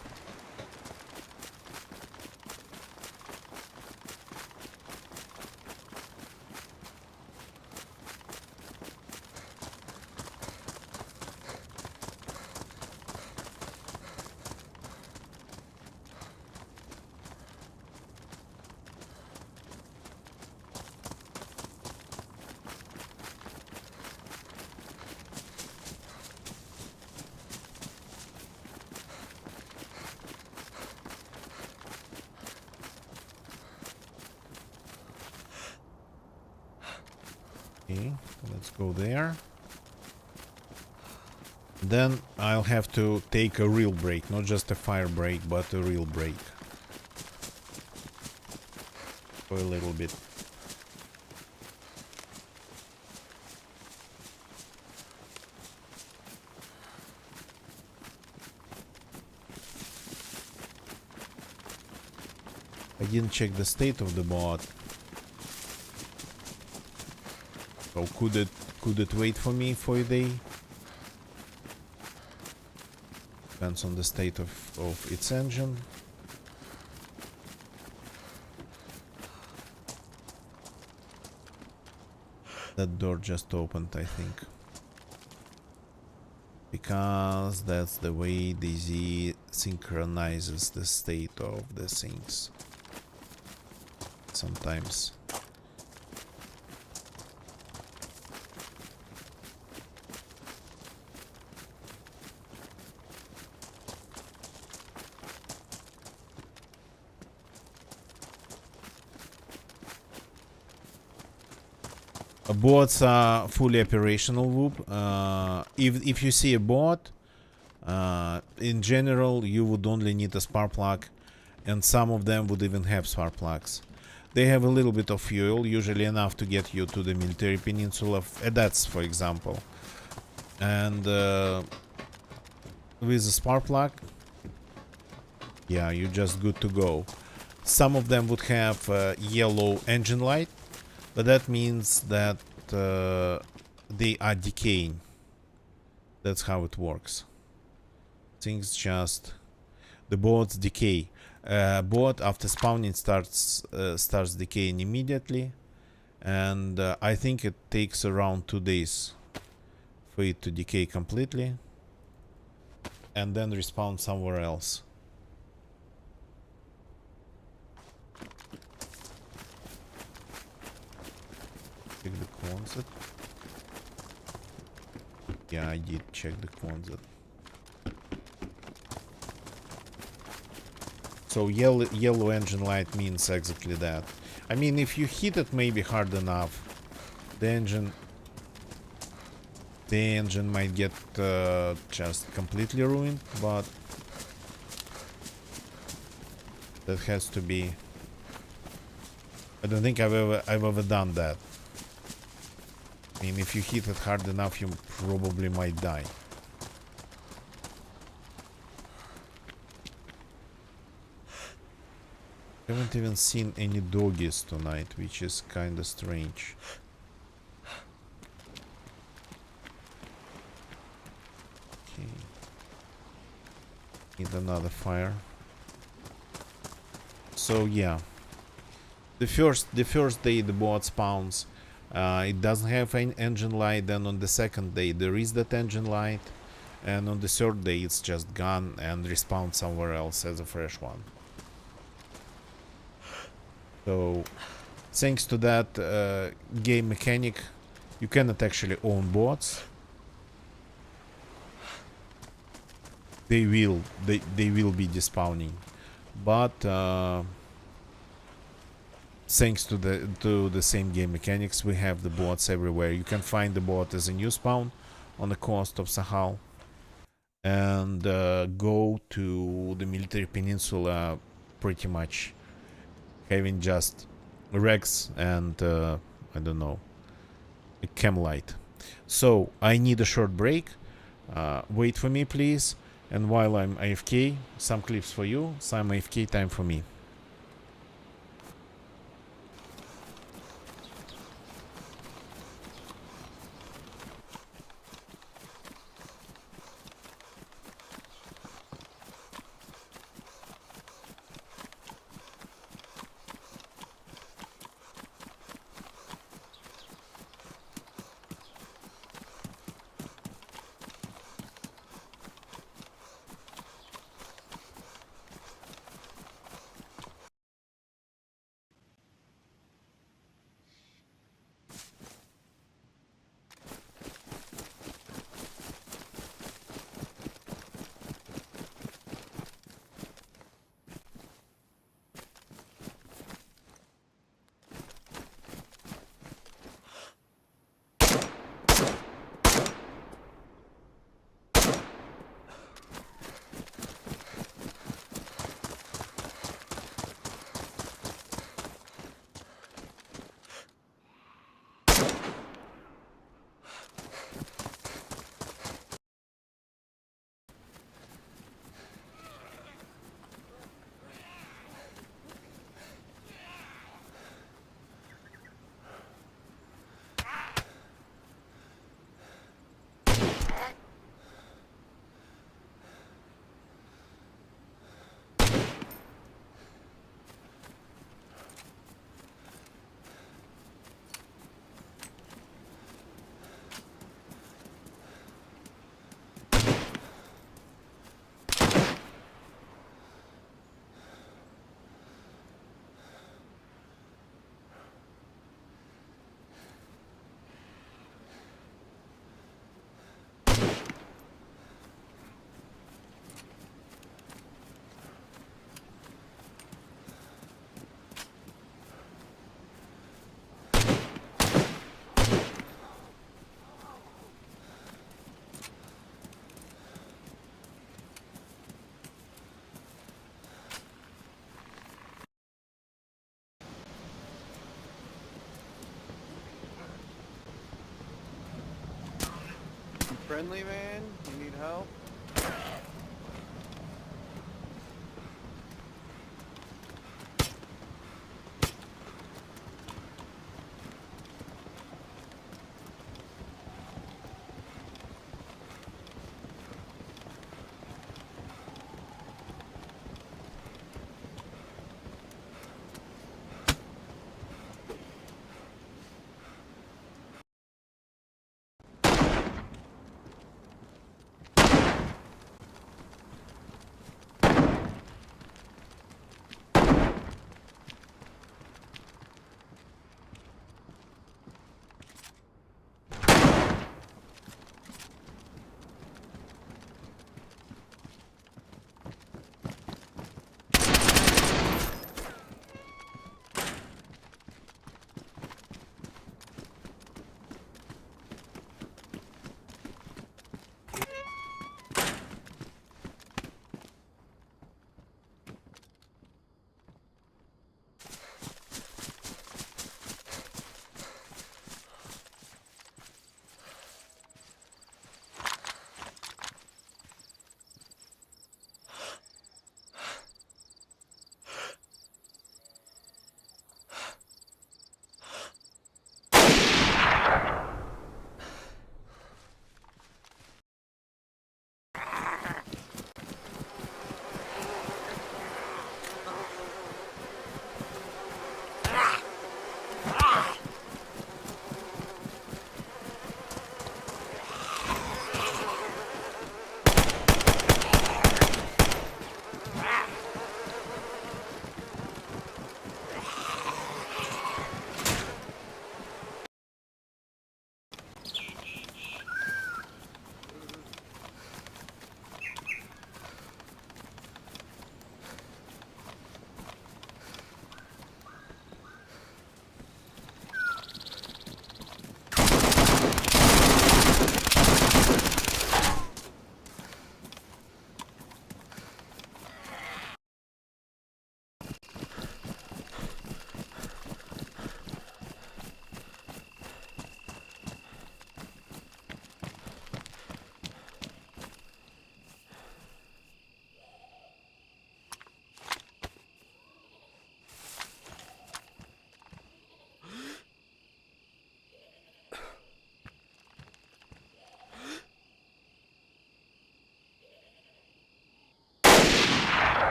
Okay, let's go there. Then I'll have to take a real break, not just a fire break, but a real break. For a little bit. I didn't check the state of the bot. So could it wait for me for a day? Depends on the state of its engine. That door just opened, I think. Because that's the way DayZ synchronizes the state of the things. sometimes. Bots are fully operational, Whoop. If you see a bot, in general, you would only need a spark plug, and some of them would even have spark plugs. They have a little bit of fuel, usually enough to get you to the military peninsula, that's for example. And with a spark plug, yeah, you're just good to go. Some of them would have yellow engine light, but that means that they are decaying. That's how it works. Things just... the bots decay. Bot after spawning starts decaying immediately, and I think it takes around 2 days for it to decay completely and then respawn somewhere else. Check the Quonset. Yeah, I did check the Quonset. So yellow engine light means exactly that. I mean, if you hit it maybe hard enough, the engine might get just completely ruined, but that has to be... I don't think I've ever done that. I mean, if you hit it hard enough, you probably might die. Haven't even seen any doggies tonight, which is kinda strange. Okay. Need another fire. So yeah. The first day the bot spawns, it doesn't have an engine light. Then on the second day there is that engine light, and on the third day it's just gone and respawned somewhere else as a fresh one. So thanks to that game mechanic, you cannot actually own bots. They will be despawning, but thanks to the same game mechanics, we have the bots everywhere. You can find the bot as a new spawn on the coast of Sakhal, and go to the military peninsula pretty much having just Rex and I don't know, a chem light. So I need a short break. Wait for me, please. And while I'm AFK, some clips for you, some AFK time for me. Friendly man, you need help?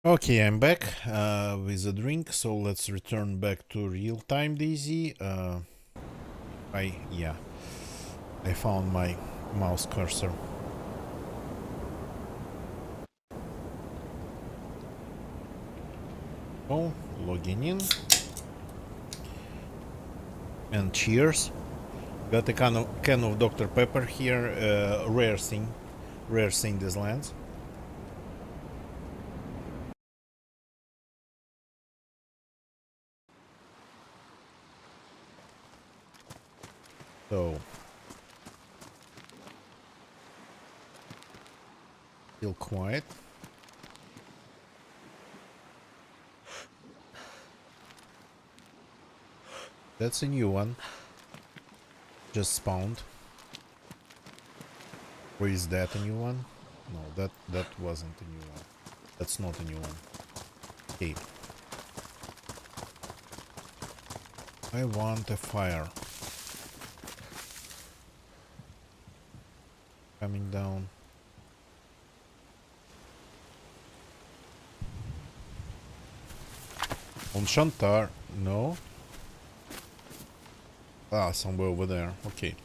Okay, I'm back with a drink, so let's return back to real-time DayZ. Yeah, I found my mouse cursor. Oh, logging in. And cheers. Got a can of Dr. Pepper here, rare thing these lands. So, still quiet. That's a new one. Just spawned. Or is that a new one? No, that wasn't a new one. That's not a new one. Okay. I want a fire. Coming down. On Shantar, no. Ah, somewhere over there. Okay.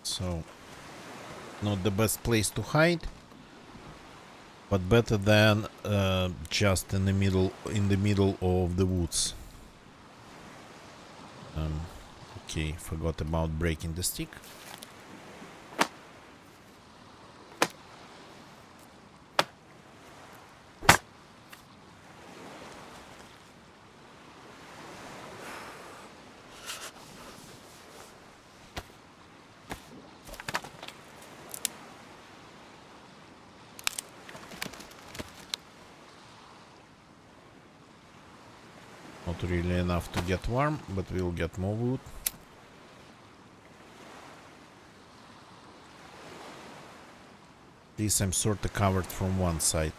So, not the best place to hide, but better than just in the middle of the woods. Okay, forgot about breaking the stick. Not really enough to get warm, but we'll get more wood. This I'm sort of covered from one side.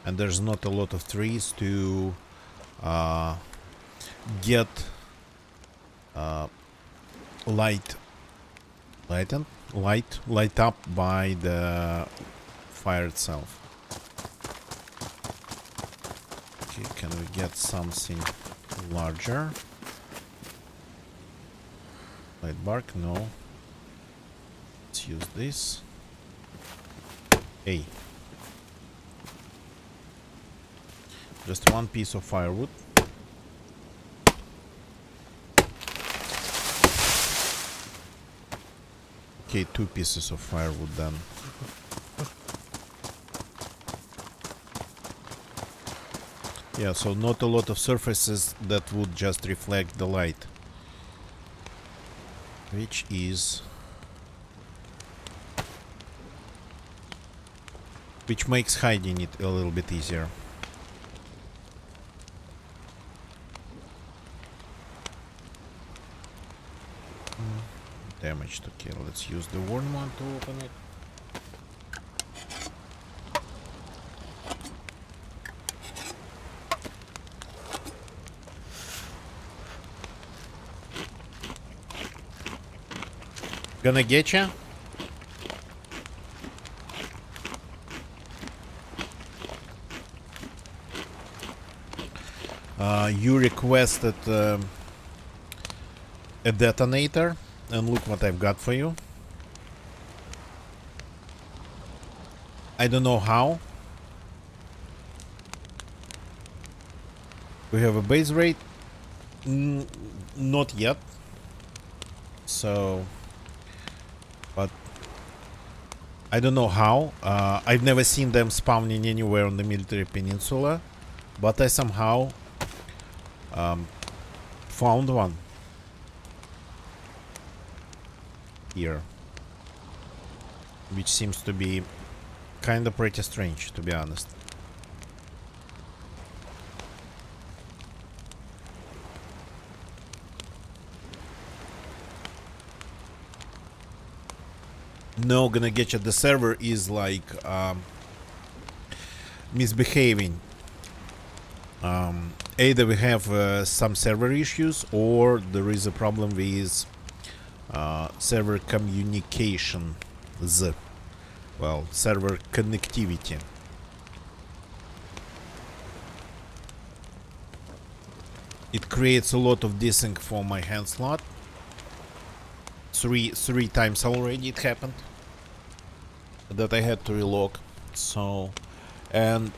And there's not a lot of trees to get light up by the fire itself. Okay, can we get something larger? Light bark? No. Let's use this. Hey. Just one piece of firewood. Okay, 2 pieces of firewood then. Yeah, so not a lot of surfaces that would just reflect the light. Which makes hiding it a little bit easier. Damaged. Okay, let's use the worn one to open it. Gonna get ya? You requested a detonator, and look what I've got for you. I don't know how. We have a base rate. Not yet. So, but I don't know how. I've never seen them spawning anywhere on the military peninsula, but I somehow found one here, which seems to be kind of pretty strange, to be honest. No, gonna get you. The server is like misbehaving. Either we have some server issues, or there is a problem with server communication. Well, server connectivity. It creates a lot of desync for my hand slot. Three times already it happened that I had to relog. So, and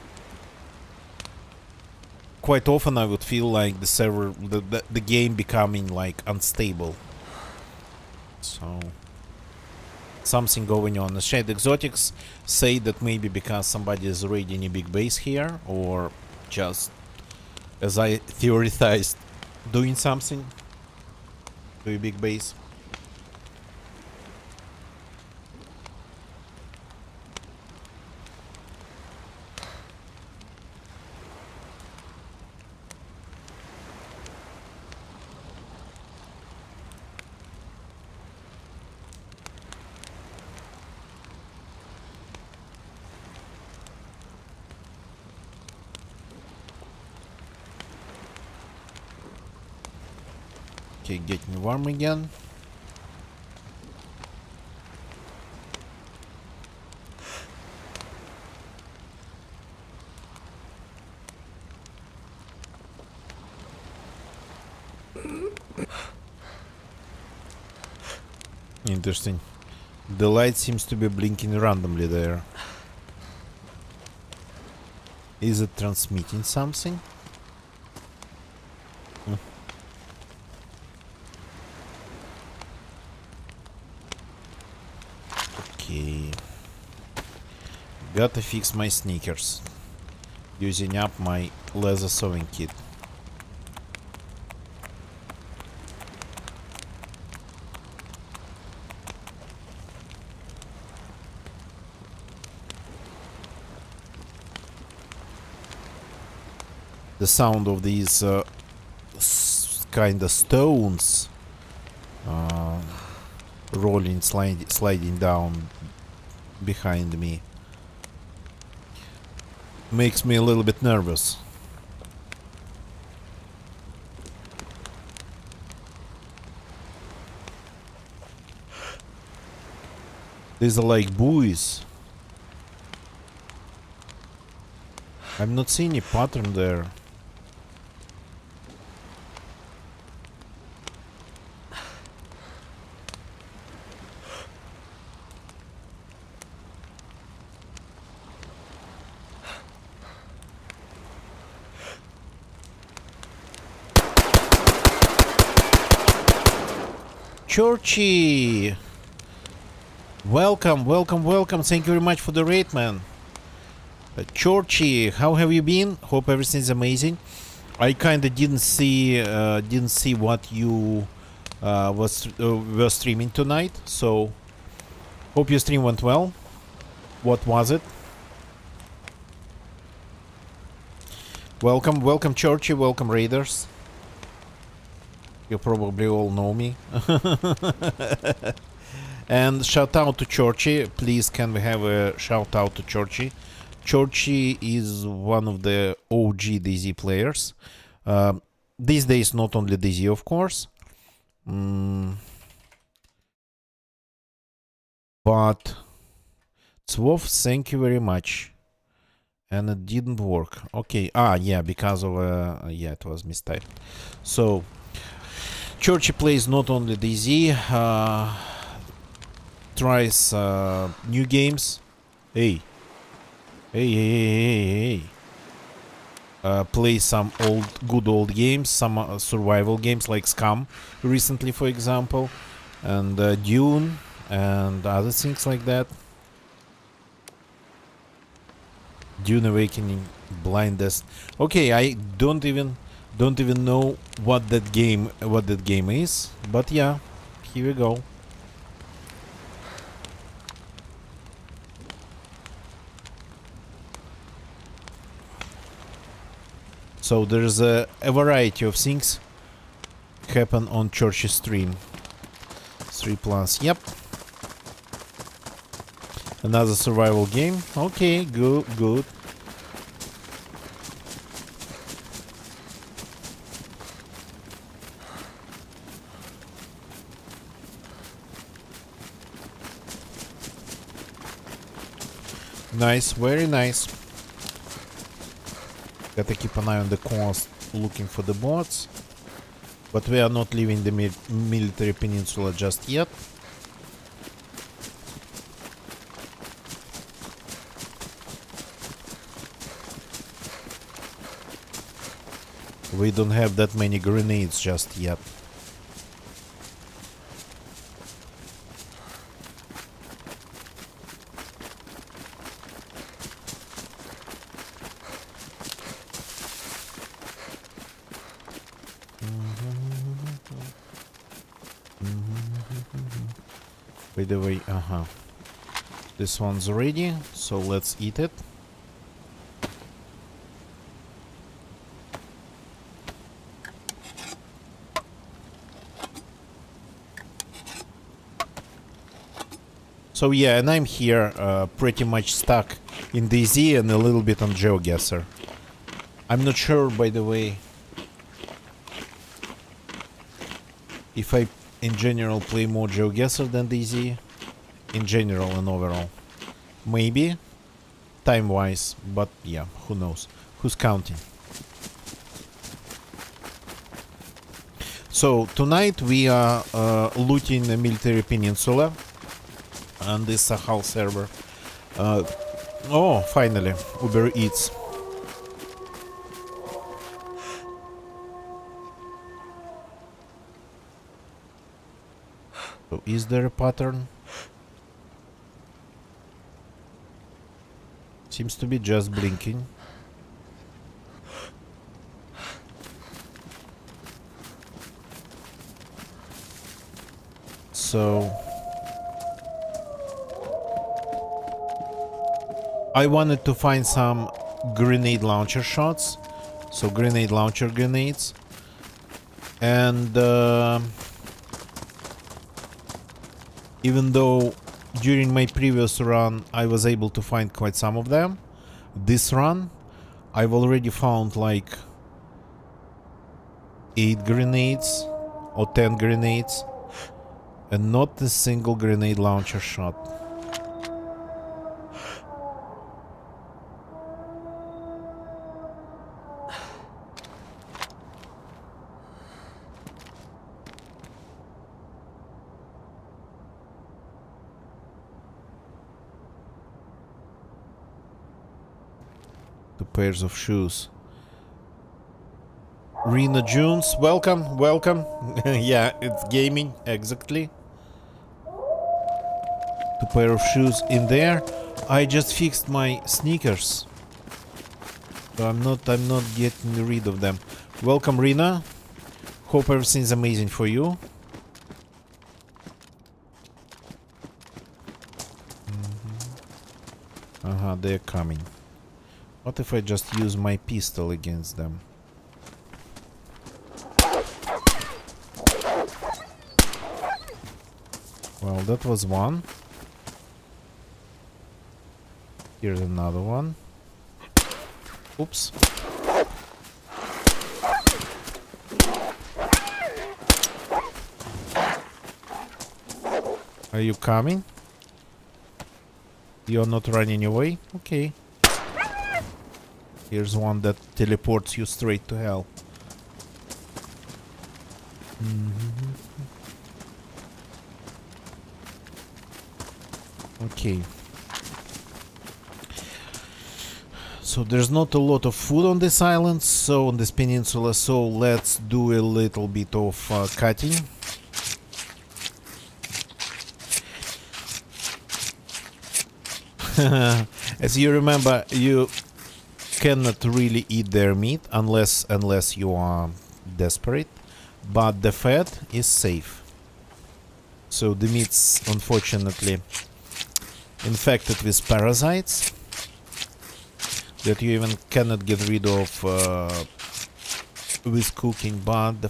quite often I would feel like the server, the game becoming like unstable. So, something going on. The Shade Exotics say that maybe because somebody is already in a big base here, or just, as I theorized, doing something to a big base. Okay, getting warm again. Interesting. The light seems to be blinking randomly there. Is it transmitting something? Okay. Gotta fix my sneakers. Using up my leather sewing kit. The sound of these kind of stones rolling, sliding down behind me makes me a little bit nervous. These are like buoys. I'm not seeing any pattern there. Churchy! Welcome, welcome, welcome. Thank you very much for the raid, man. Churchy, how have you been? Hope everything's amazing. I kinda didn't see what you were streaming tonight, so hope your stream went well. What was it? Welcome, welcome, Churchy, welcome, Raiders. You probably all know me. And shout out to Churchy. Please, can we have a shout out to Churchy? Churchy is one of the OG DayZ players. These days, not only DayZ, of course. But Zwov, thank you very much. And it didn't work. Okay. Yeah, because of yeah, it was mistyped. So Churchy plays not only DayZ, tries new games. Hey. Hey. Plays some good old games, some survival games like Scum recently, for example, and Dune and other things like that. Dune Awakening, Blindest. Okay, I don't even know what that game is, but yeah, here we go. So there's a variety of things happen on Church's stream. 3+, yep. Another survival game. Okay, good. Nice, very nice. Gotta keep an eye on the coast, looking for the bots. But we are not leaving the military peninsula just yet. We don't have that many grenades just yet. By the way, this one's ready, so let's eat it. So yeah, and I'm here pretty much stuck in DayZ and a little bit on GeoGuessr. I'm not sure, by the way. if I in general play more GeoGuessr than DayZ, in general and overall. Maybe, time-wise, but yeah, who knows? Who's counting? So tonight we are looting the military peninsula on this Sakhal server. Oh, finally, Uber Eats. So is there a pattern? Seems to be just blinking. So I wanted to find some grenade launcher shots. So grenade launcher grenades. And even though during my previous run I was able to find quite some of them, this run I've already found like 8 grenades or 10 grenades and not a single grenade launcher shot. Two pairs of shoes. Rena Jones, welcome, welcome. Yeah, it's gaming, exactly. Two pair of shoes in there. I just fixed my sneakers, so I'm not getting rid of them. Welcome, Rena. Hope everything's amazing for you. They're coming. What if I just use my pistol against them? Well, that was one. Here's another one. Oops. Are you coming? You're not running away? Okay. Here's one that teleports you straight to hell. Okay. So there's not a lot of food on this island, so on this peninsula, so let's do a little bit of cutting. As you remember, you cannot really eat their meat unless you are desperate, but the fat is safe. So the meat's unfortunately infected with parasites that you even cannot get rid of with cooking, but the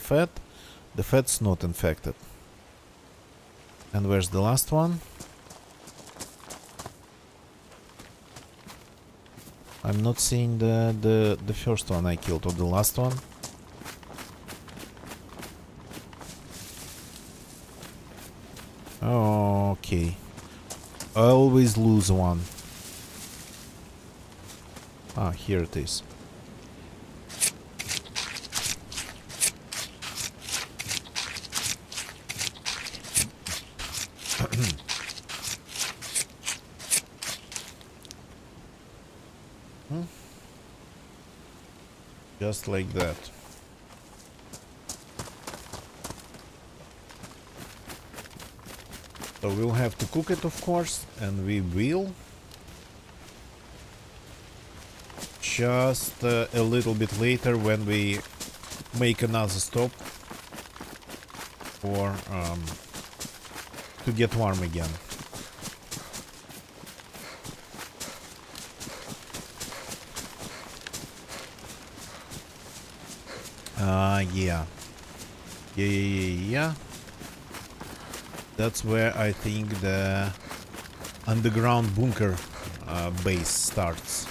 fat's not infected. And where's the last one? I'm not seeing the first one I killed, or the last one. Okay. I always lose one. Ah, here it is. Just like that. So we'll have to cook it, of course, and we will. Just a little bit later when we make another stop for to get warm again. Yeah. That's where I think the underground bunker base starts.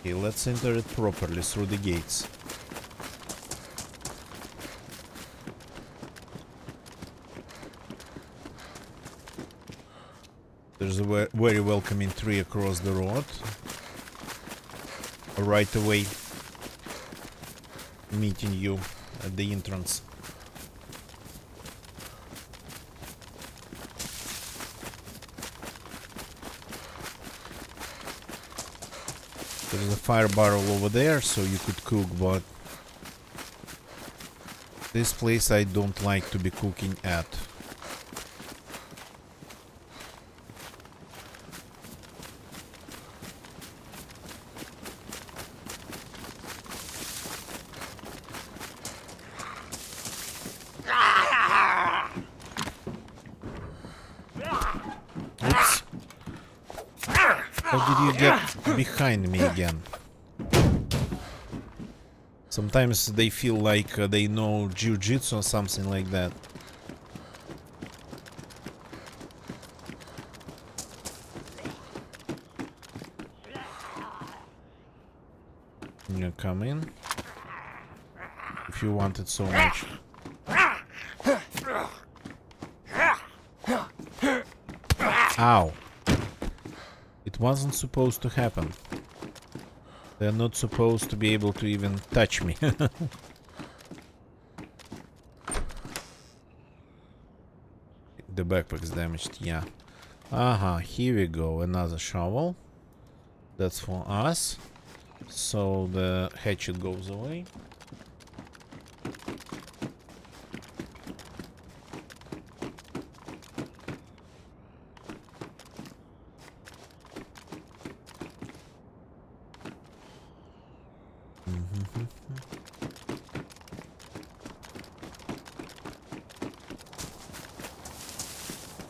Okay, let's enter it properly through the gates. There's a very welcoming tree across the road. Right away, meeting you at the entrance. There's a fire barrel over there, so you could cook, but this place I don't like to be cooking at. Oops. How did you get behind me again? Sometimes they feel like they know jiu-jitsu or something like that. You come in if you want it so much. Ow. It wasn't supposed to happen. They're not supposed to be able to even touch me. The backpack's damaged, yeah. Here we go. Another shovel. That's for us. So the hatchet goes away.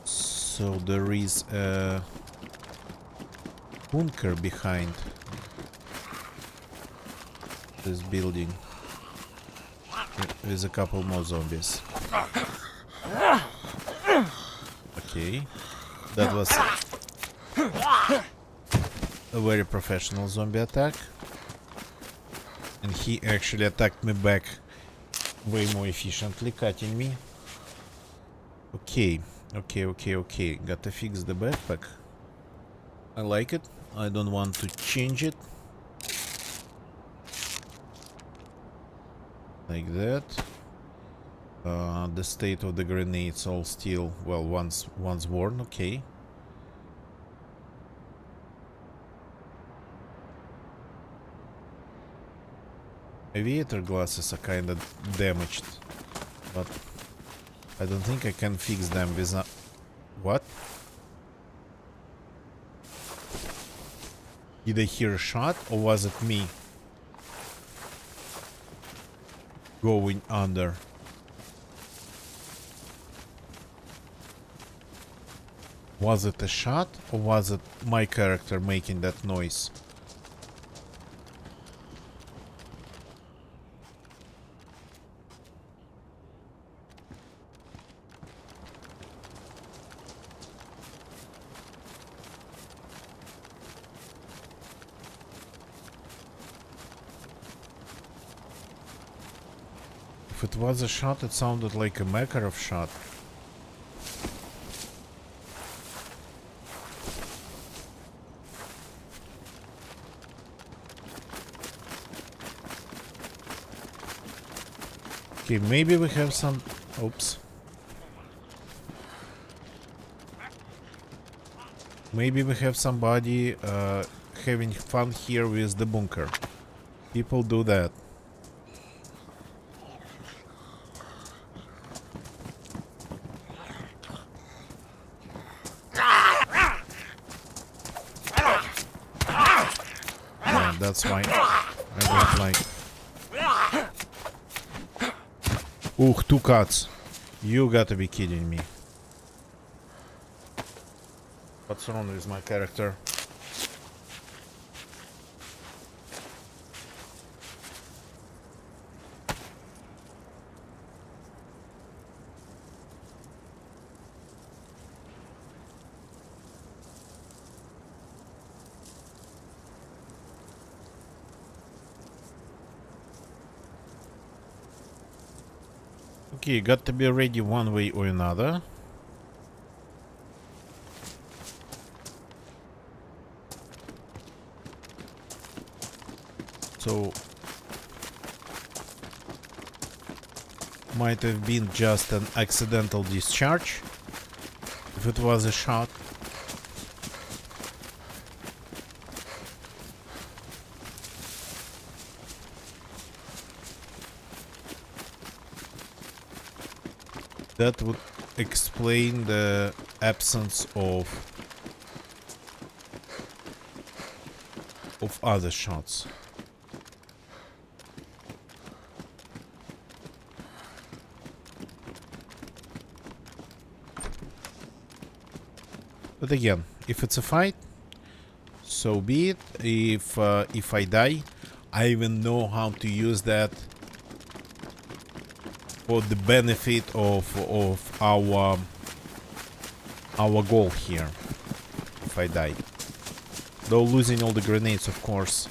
So there is a bunker behind this building with a couple more zombies. Okay, that was a very professional zombie attack, and he actually attacked me back way more efficiently, cutting me. Okay. Gotta fix the backpack. I like it. I don't want to change it. Like that. The state of the grenades all still, well, once worn. Okay. Aviator glasses are kind of damaged, but I don't think I can fix them without... What? Did I hear a shot, or was it me going under? Was it a shot, or was it my character making that noise? If it was a shot, it sounded like a Makarov shot. Okay, maybe we have some... Oops. Maybe we have somebody having fun here with the bunker. People do that. Yeah, that's why I don't like... Ooh, 2 cuts. You gotta be kidding me. What's wrong with my character? Okay, got to be ready one way or another. So might have been just an accidental discharge if it was a shot. That would explain the absence of other shots. But again, if it's a fight, so be it. If I die, I even know how to use that for the benefit of our goal here. If I die, though losing all the grenades, of course,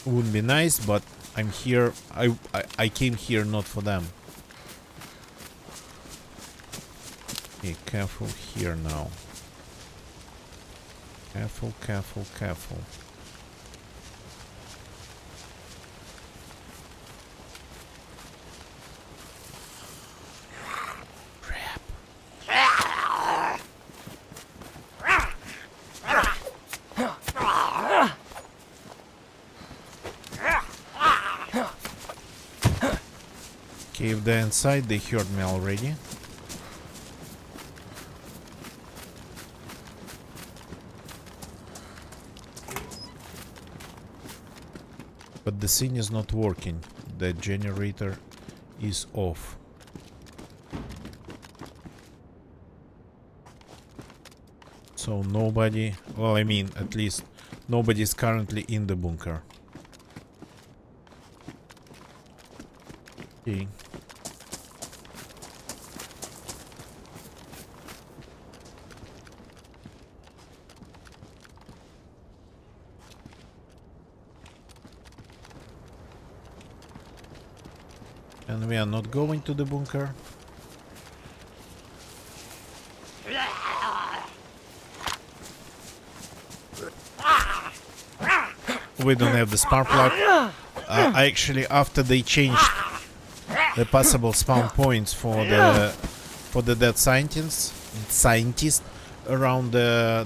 wouldn't be nice. But I'm here. I came here not for them. Okay, careful here now. Careful, careful, careful. Okay, if they're inside, they heard me already. But the scene is not working. The generator is off. So nobody, well, I mean, at least nobody is currently in the bunker. Okay. And we are not going to the bunker. We don't have the spark plug. Actually, after they changed the possible spawn points for the dead scientist around the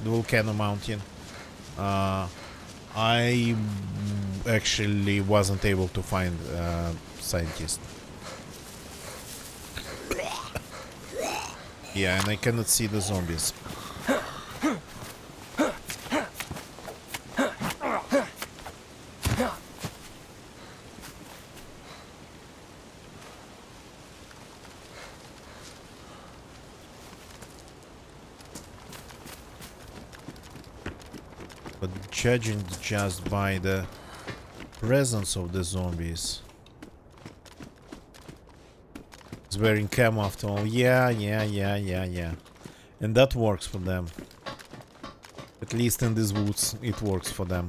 volcano mountain, I actually wasn't able to find scientist. Yeah, and I cannot see the zombies. But judging just by the presence of the zombies, it's wearing camo after all. Yeah. And that works for them. At least in these woods, it works for them.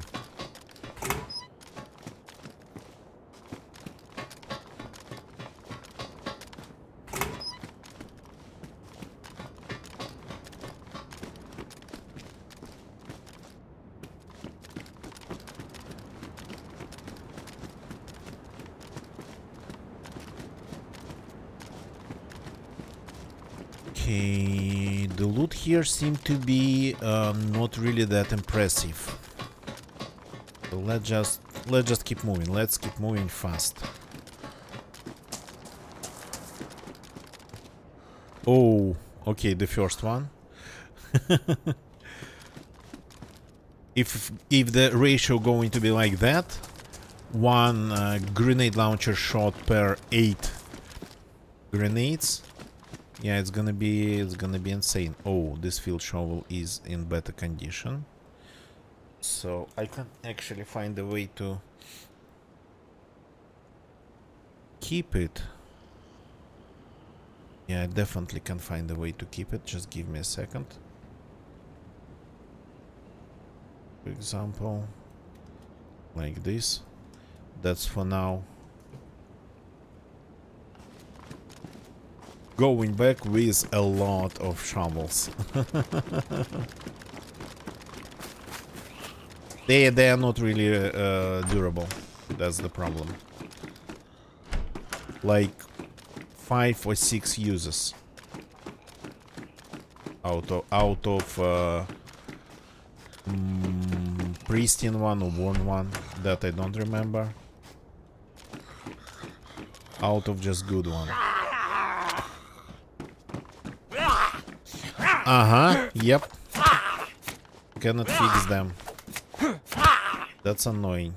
Okay, the loot here seemed to be not really that impressive. So let's just keep moving. Let's keep moving fast. Oh, okay, the first one. If the ratio going to be like that, one grenade launcher shot per 8 grenades. Yeah, it's gonna be insane. Oh, this field shovel is in better condition, so I can actually find a way to keep it. Yeah, I definitely can find a way to keep it. Just give me a second. For example, like this. That's for now. going back with a lot of shovels. They are not really durable. That's the problem. Like 5 or 6 uses out of pristine one or worn one that I don't remember. Out of just good one. Yep. Cannot fix them. That's annoying.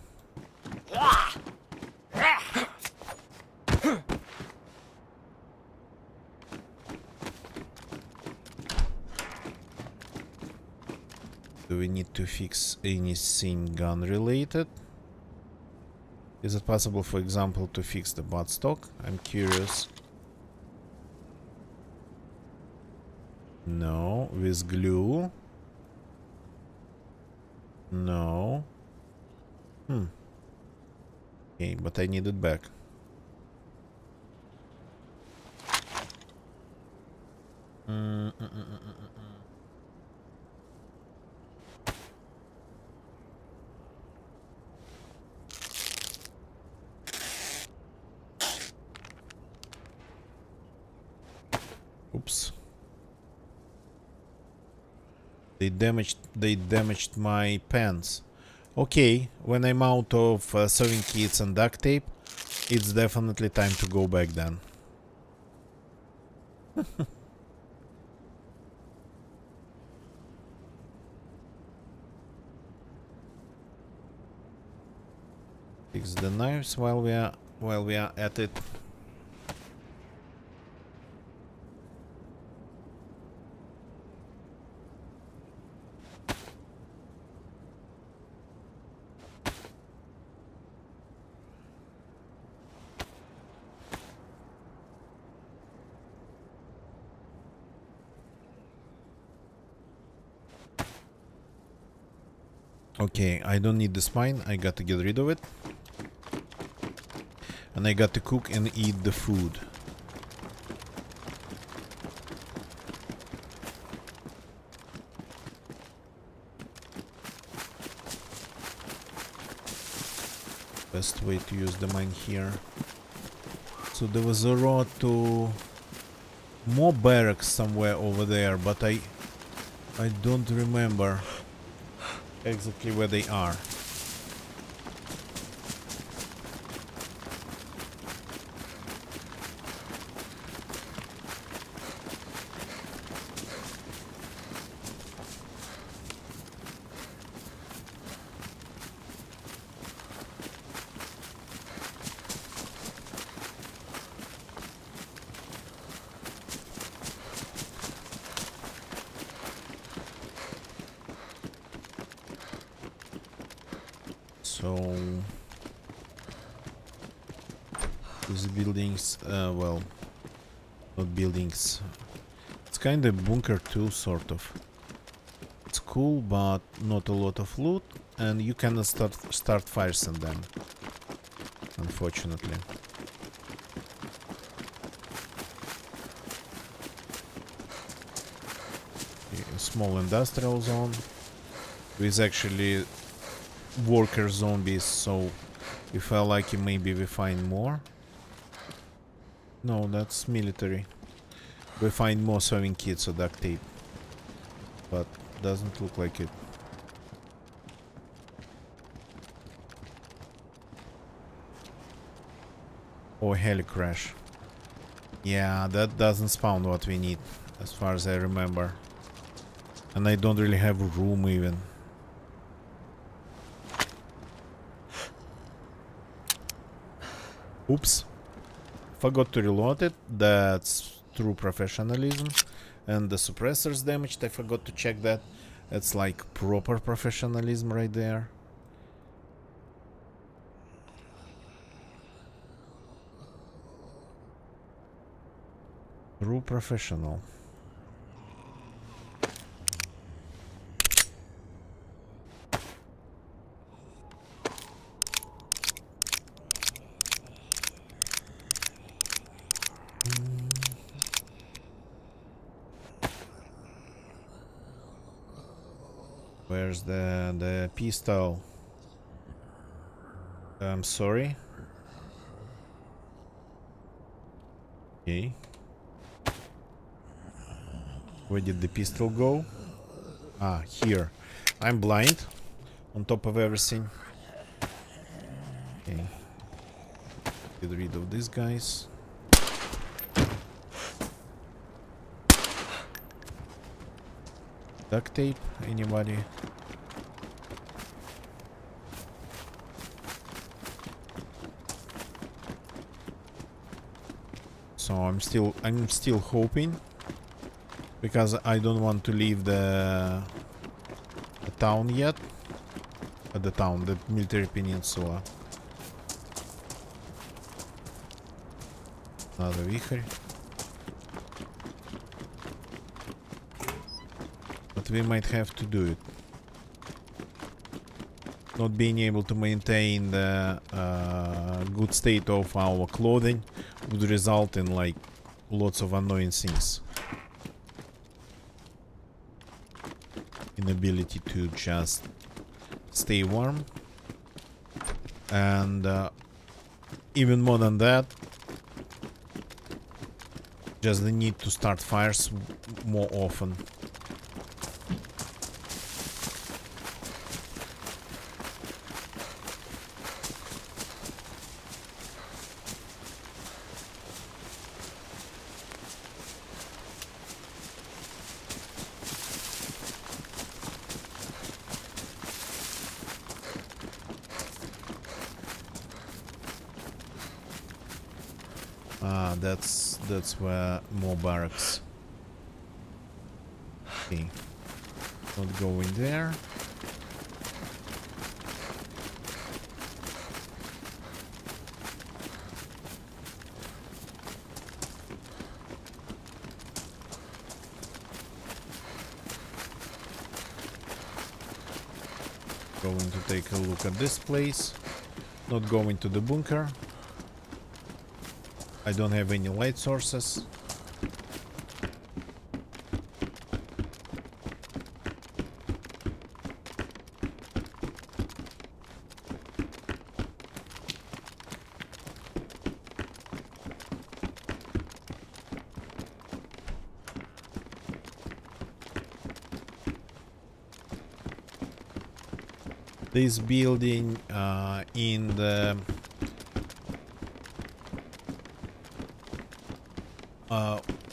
Do we need to fix anything gun related? Is it possible, for example, to fix the buttstock? I'm curious. No. With glue? No. Okay, but I need it back. Oops. They damaged my pants. Okay, when I'm out of sewing kits and duct tape, it's definitely time to go back then. Fix the knives while we are at it. Okay, I don't need the spine, I got to get rid of it. And I got to cook and eat the food. Best way to use the mine here. So there was a road to more barracks somewhere over there, but I don't remember exactly where they are. So these buildings, well, not buildings. It's kind of bunker too, sort of. It's cool, but not a lot of loot, and you cannot start fires in them, unfortunately. A small industrial zone with actually worker zombies, so if I like it, maybe we find more. No, that's military. We find more sewing kits or duct tape, but doesn't look like it. Or heli crash. Yeah, that doesn't spawn what we need, as far as I remember. And I don't really have room even. Oops. Forgot to reload it. That's true professionalism. And the suppressor's damaged. I forgot to check that. It's like proper professionalism right there. True professional. Where's the pistol? I'm sorry. Okay. Where did the pistol go? Ah, here. I'm blind. On top of everything. Okay. Get rid of these guys. Duct tape, anybody? So I'm still hoping, because I don't want to leave the town yet. The military peninsula. Another вихрь. But we might have to do it. Not being able to maintain the good state of our clothing would result in like lots of annoying things. Inability to just stay warm, and even more than that, just the need to start fires more often. Ah, that's where more barracks. Okay, not going there. Going to take a look at this place. Not going to the bunker. I don't have any light sources. This building in the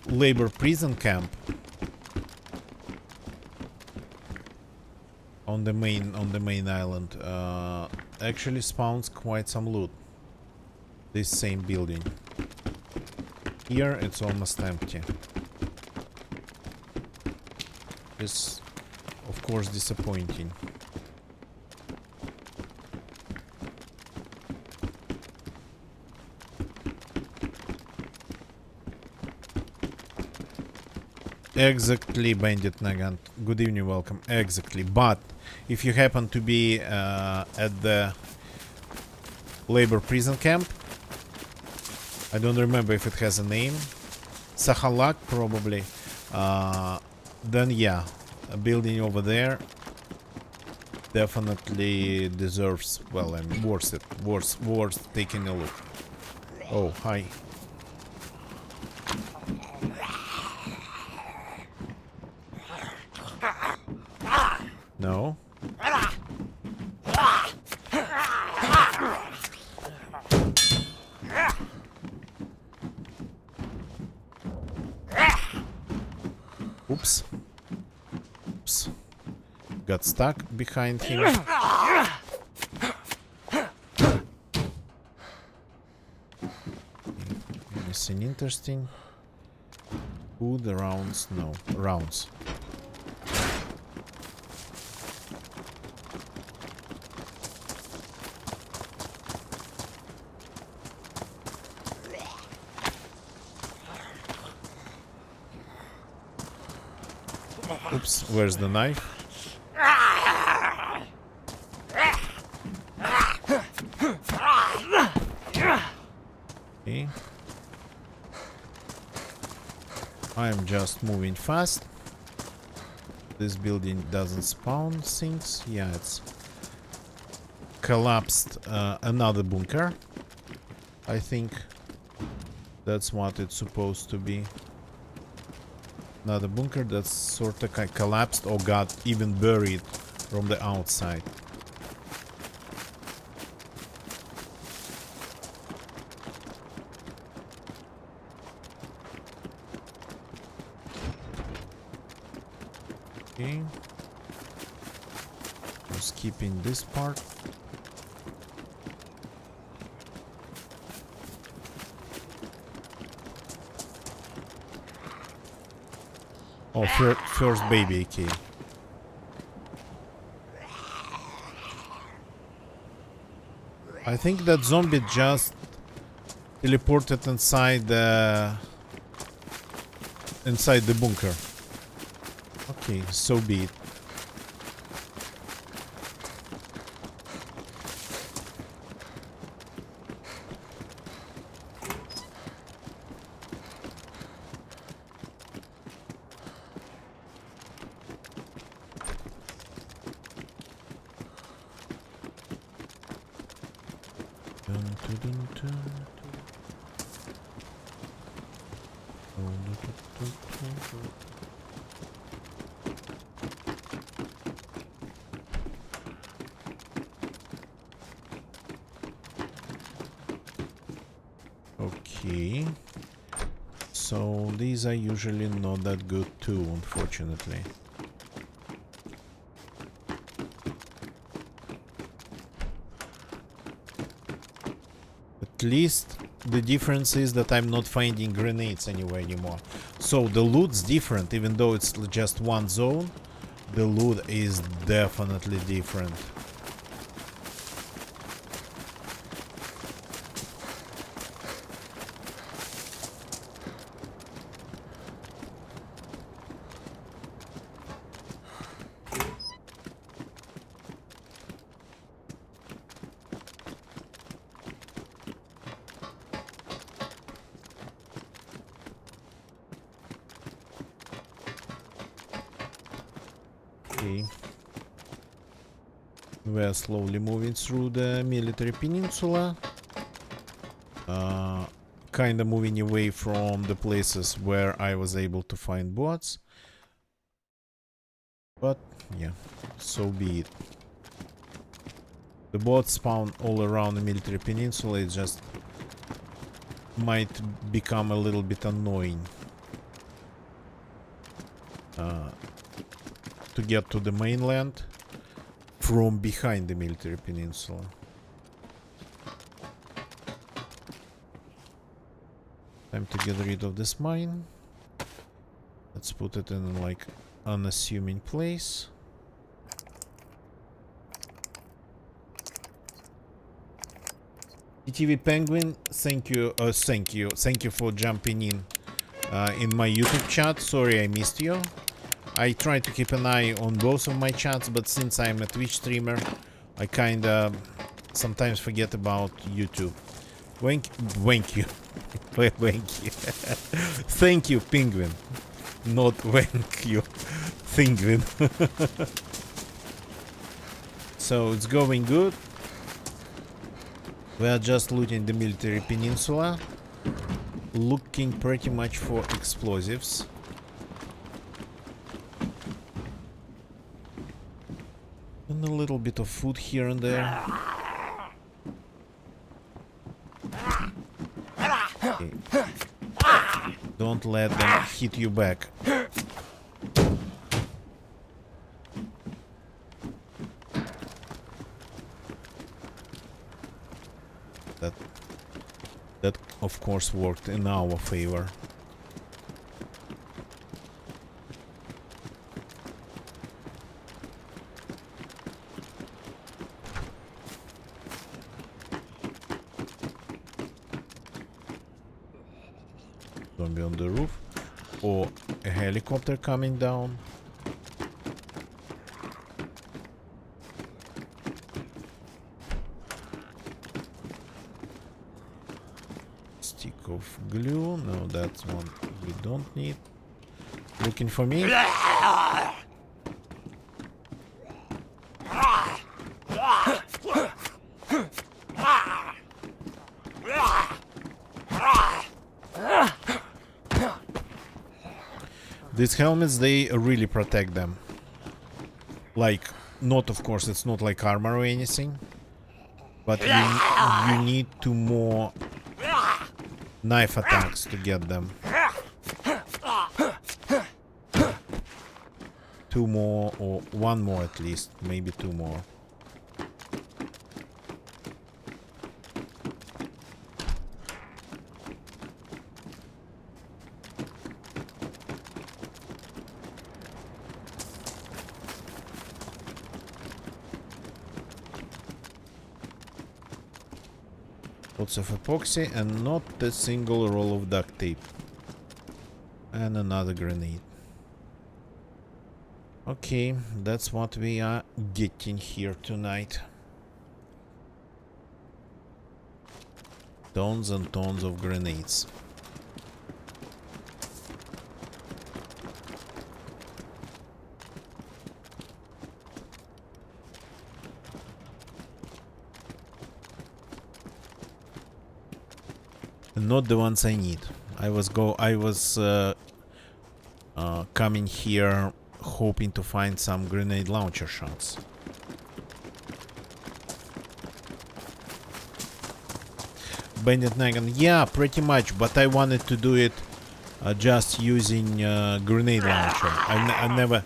labor prison camp on the main island actually spawns quite some loot. This same building. Here it's almost empty. It's of course disappointing. Exactly, Bandit Nagant. Good evening, welcome. Exactly. But if you happen to be at the labor prison camp, I don't remember if it has a name, Sakhal probably, then yeah, a building over there definitely deserves, well, I mean, worth taking a look. Oh, hi. No. Oops. Oops. Got stuck behind him. Anything interesting? Food, rounds? No. Rounds. Oops, where's the knife? Okay. I am just moving fast. This building doesn't spawn things. Yeah, it's collapsed another bunker. I think that's what it's supposed to be. Another bunker that's sort of collapsed or got even buried from the outside. Okay. I'm skipping this part. Oh, first baby AK. I think that zombie just teleported inside the bunker. Okay, so be it. Dun, dun, dun, dun, dun. Oh, dun, dun, dun, dun, dun. Okay, so these are usually not that good too, unfortunately. At least the difference is that I'm not finding grenades anywhere anymore. So the loot's different, even though it's just one zone, the loot is definitely different. Okay. We are slowly moving through the military peninsula. Kinda moving away from the places where I was able to find bots. But, yeah, so be it. The bots spawn all around the military peninsula. It just might become a little bit annoying. To get to the mainland from behind the military peninsula. Time to get rid of this mine. Let's put it in like unassuming place. TTV Penguin, thank you for jumping in my YouTube chat. Sorry I missed you. I try to keep an eye on both of my chats, but since I'm a Twitch streamer, I kinda sometimes forget about YouTube. Thank you. Thank you. Thank you, Penguin. Not thank you, Penguin. So it's going good. We are just looting the military peninsula, looking pretty much for explosives. And a little bit of food here and there. Okay. Don't let them hit you back. That of course worked in our favor. Zombie on the roof, or a helicopter coming down. Stick of glue, no, that's one we don't need. Looking for me? These helmets, they really protect them. Like, not, of course, it's not like armor or anything. But you need 2 more knife attacks to get them. 2 more, or 1 more at least. Maybe 2 more. Lots of epoxy and not a single roll of duct tape. And another grenade. Okay, that's what we are getting here tonight. Tons and tons of grenades. Not the ones I need. I was coming here hoping to find some grenade launcher shots. Bandit Nagan, yeah, pretty much, but I wanted to do it just using grenade launcher. I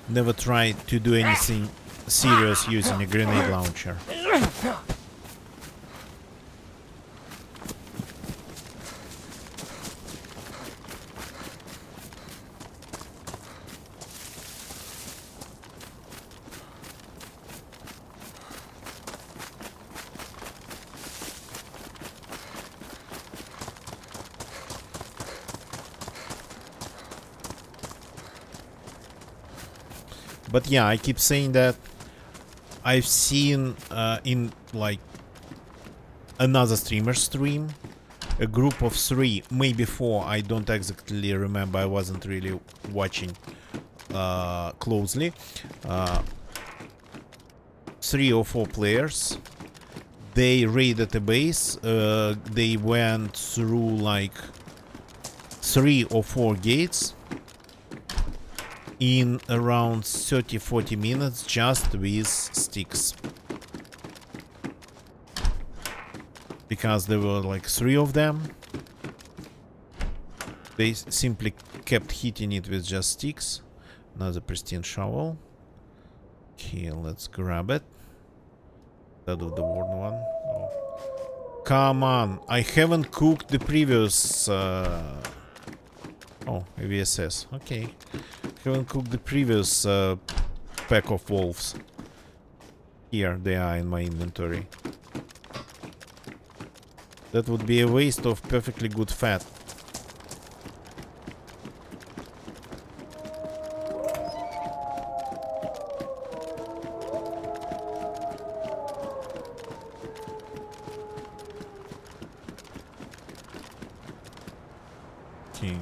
never tried to do anything serious using a grenade launcher. But yeah, I keep saying that I've seen in like another streamer's stream a group of 3, maybe 4, I don't exactly remember, I wasn't really watching closely. 3 or 4 players. They raided a base, they went through like 3 or 4 gates in around 30-40 minutes just with sticks. Because there were like 3 of them. They simply kept hitting it with just sticks. Another pristine shovel. Okay, let's grab it. That of the worn one. Oh. Come on, I haven't cooked the previous oh, AVSS. Okay. Haven't cooked the previous pack of wolves. Here they are in my inventory. That would be a waste of perfectly good fat. Okay.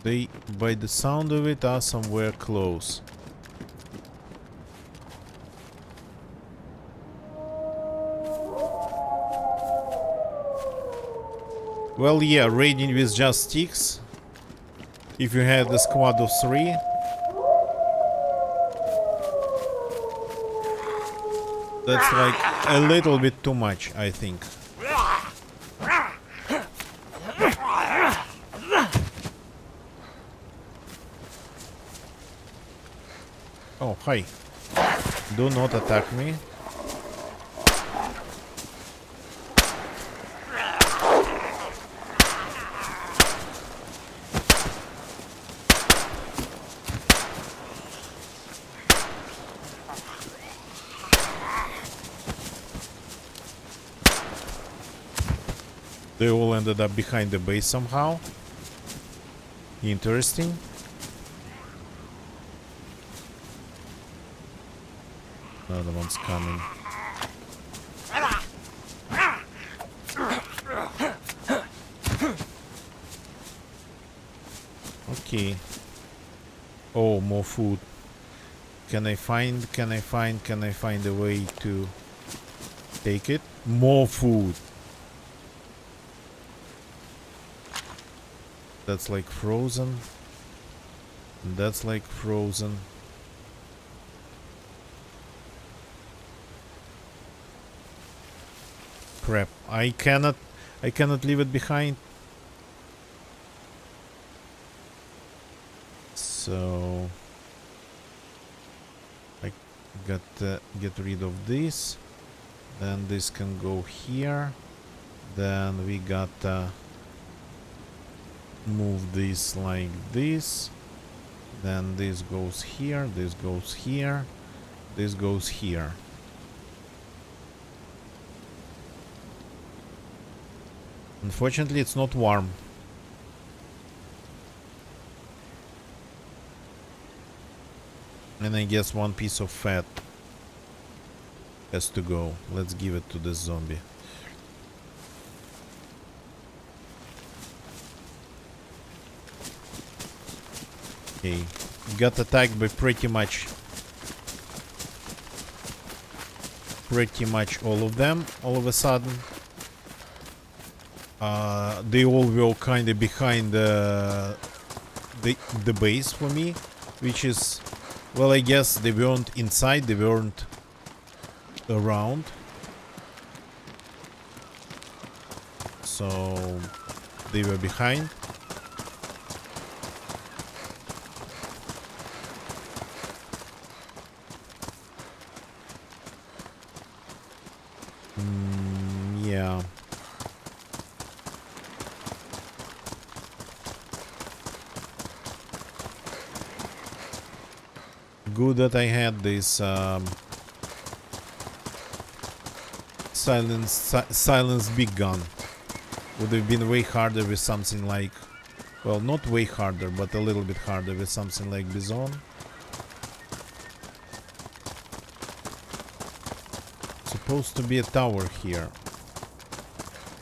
They, by the sound of it, are somewhere close. Well, yeah, raiding with just sticks. If you had a squad of 3. That's like a little bit too much, I think. Oh, hi. Do not attack me. They all ended up behind the base somehow. Interesting. Another one's coming. Okay. Oh, more food. Can I find a way to Take it. More food. That's like frozen. That's like frozen. Crap. I cannot leave it behind. So I got to get rid of this. Then this can go here. Then we got to move this like this. Then this goes here, this goes here, this goes here. Unfortunately, it's not warm. And I guess one piece of fat has to go. Let's give it to this zombie. Okay, got attacked by pretty much all of them all of a sudden. They all were kind of behind the base for me, which is, well, I guess they weren't inside, they weren't around, so they were behind. Yeah. Good that I had this silence big gun. Would have been way harder with something like, well, not way harder, but a little bit harder with something like Bison. Supposed to be a tower here.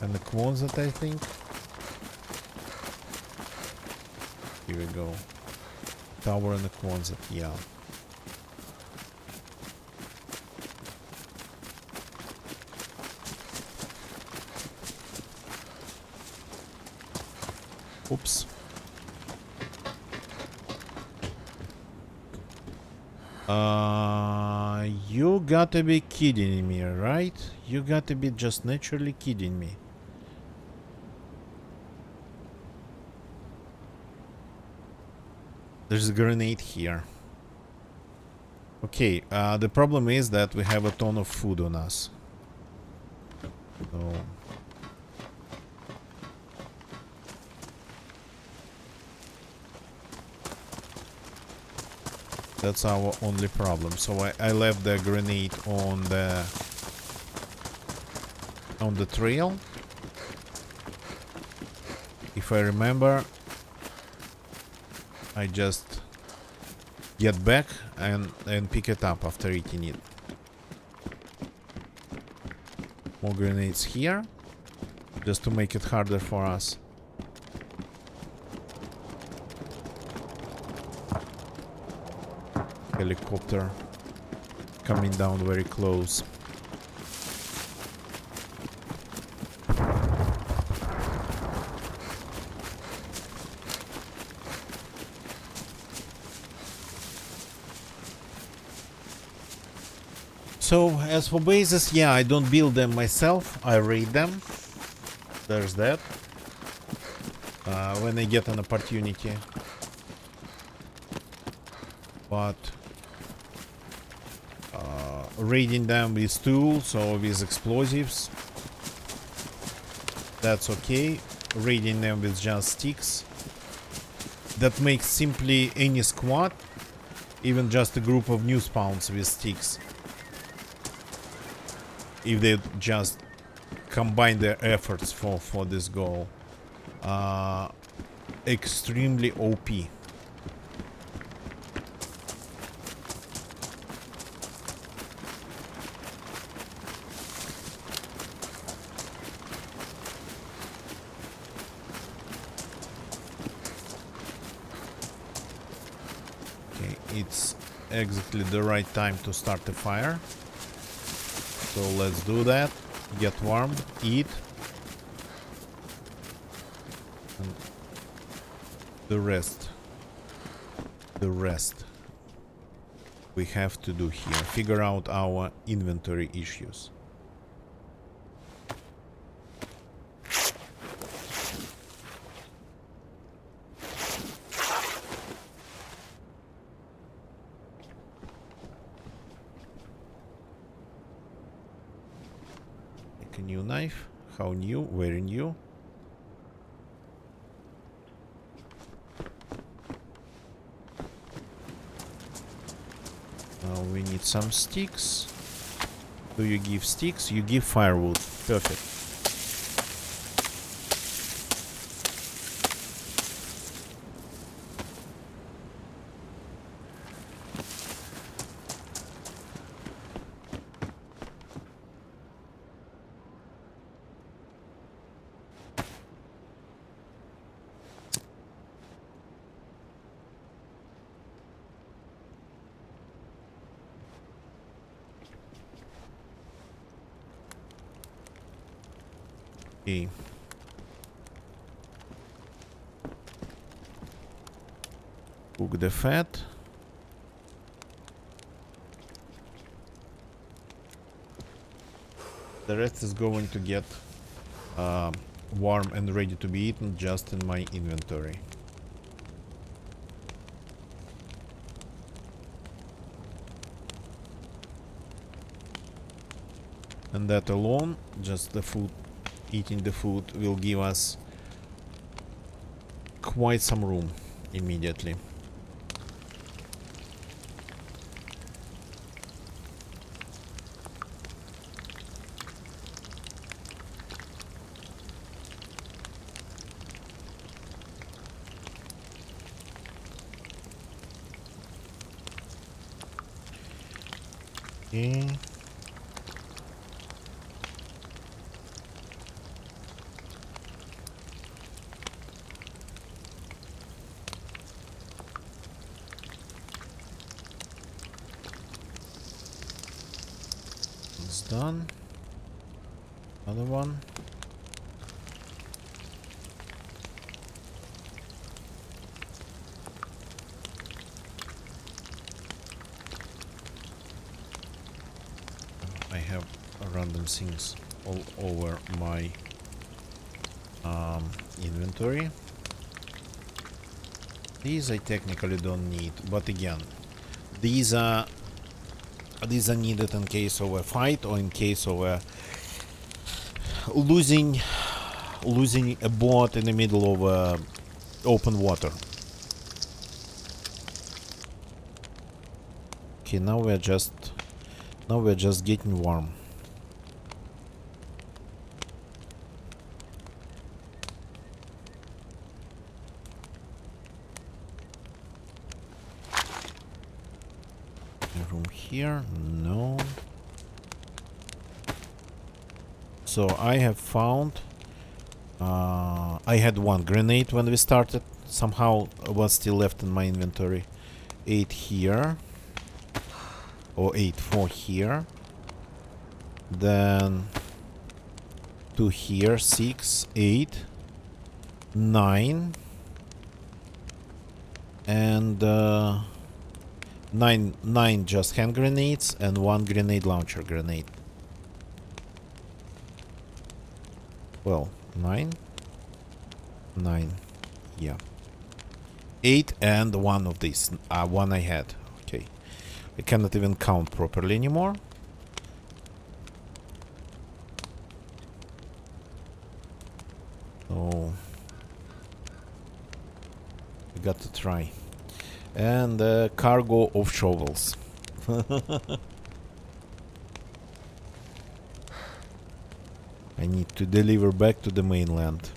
And a closet, I think. Here we go. Tower and a closet, yeah. Oops. You gotta be kidding me, right? You gotta be just naturally kidding me. There's a grenade here. Okay, the problem is that we have a ton of food on us. So that's our only problem. So I left the grenade on the trail. If I remember, I just get back and pick it up after eating it. More grenades here, just to make it harder for us. Helicopter coming down very close. So as for bases, yeah, I don't build them myself, I raid them. There's that. When I get an opportunity. But raiding them with tools or with explosives, that's okay. Raiding them with just sticks, that makes simply any squad, even just a group of new spawns with sticks, if they just combine their efforts for this goal, extremely OP. It's exactly the right time to start the fire. So let's do that. Get warm, eat. And the rest we have to do here. Figure out our inventory issues. Make a new knife. How new? Very new. We need some sticks. Do you give sticks? You give firewood. Perfect. Okay. Cook the fat. The rest is going to get warm and ready to be eaten just in my inventory. And that alone, just the food, eating the food, will give us quite some room immediately. Okay. It's done. Another one. I have random things all over my inventory. These I technically don't need, but again, these are needed in case of a fight or in case of a losing a boat in the middle of open water. Okay, now we're just getting warm. Room here? No. So I have found I had one grenade when we started. Somehow was still left in my inventory. 8 here. Or 4 here. Then 2 here, 6, 8, 9. And 9 just hand grenades and 1 grenade launcher grenade. Well, 9, yeah. 8 and 1 of these. One I had. Okay. I cannot even count properly anymore. So I got to try. And a cargo of shovels. I need to deliver back to the mainland.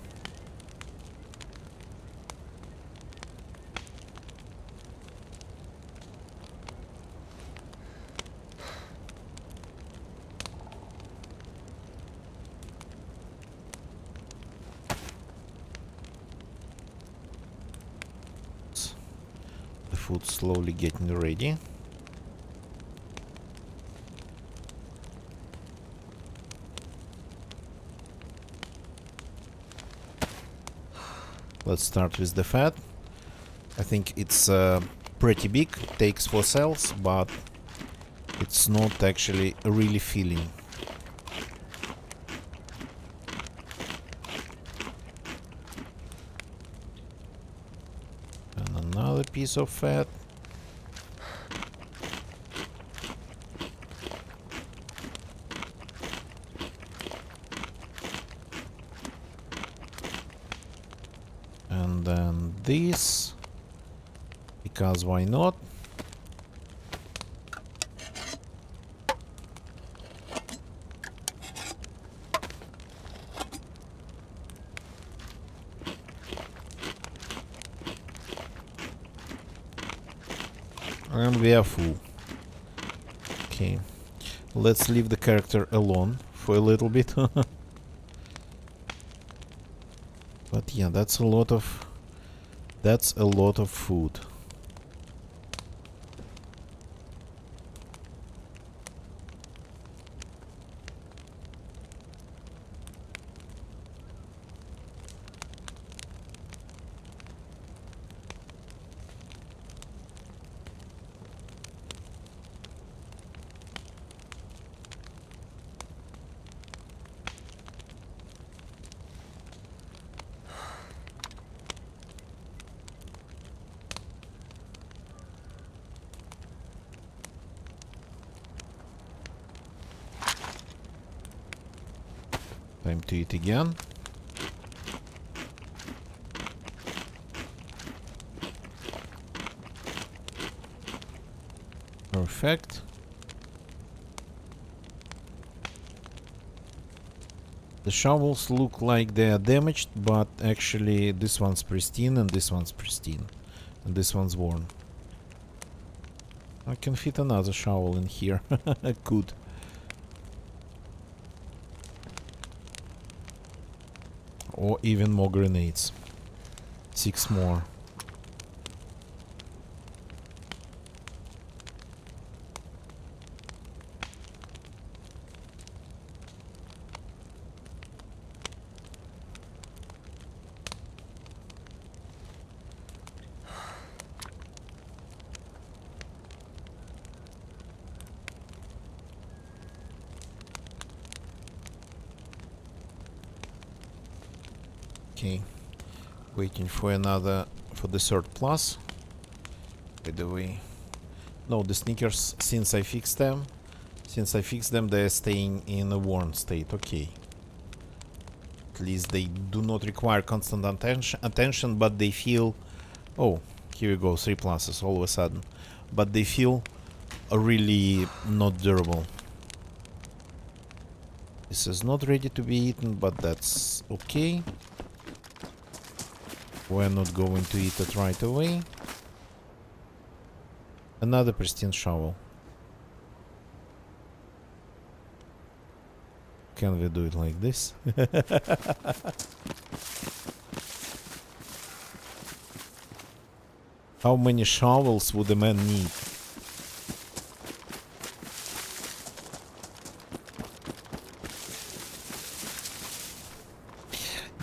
The food slowly getting ready. Let's start with the fat. I think it's pretty big, takes 4 cells, but it's not actually really filling. And another piece of fat. And then this, because why not? And we are full. Okay, let's leave the character alone for a little bit. But yeah, that's a lot of food. Time to eat again. Perfect. The shovels look like they are damaged, but actually this one's pristine and this one's pristine. And this one's worn. I can fit another shovel in here. Good. Or even more grenades. 6 more. Okay, waiting for the third plus. By the way, no, the sneakers, since I fixed them, they're staying in a worn state. Okay, at least they do not require constant attention, but they feel, oh, here we go, 3 pluses all of a sudden, but they feel really not durable. This is not ready to be eaten, but that's okay. We're not going to eat it right away. Another pristine shovel. Can we do it like this? How many shovels would a man need?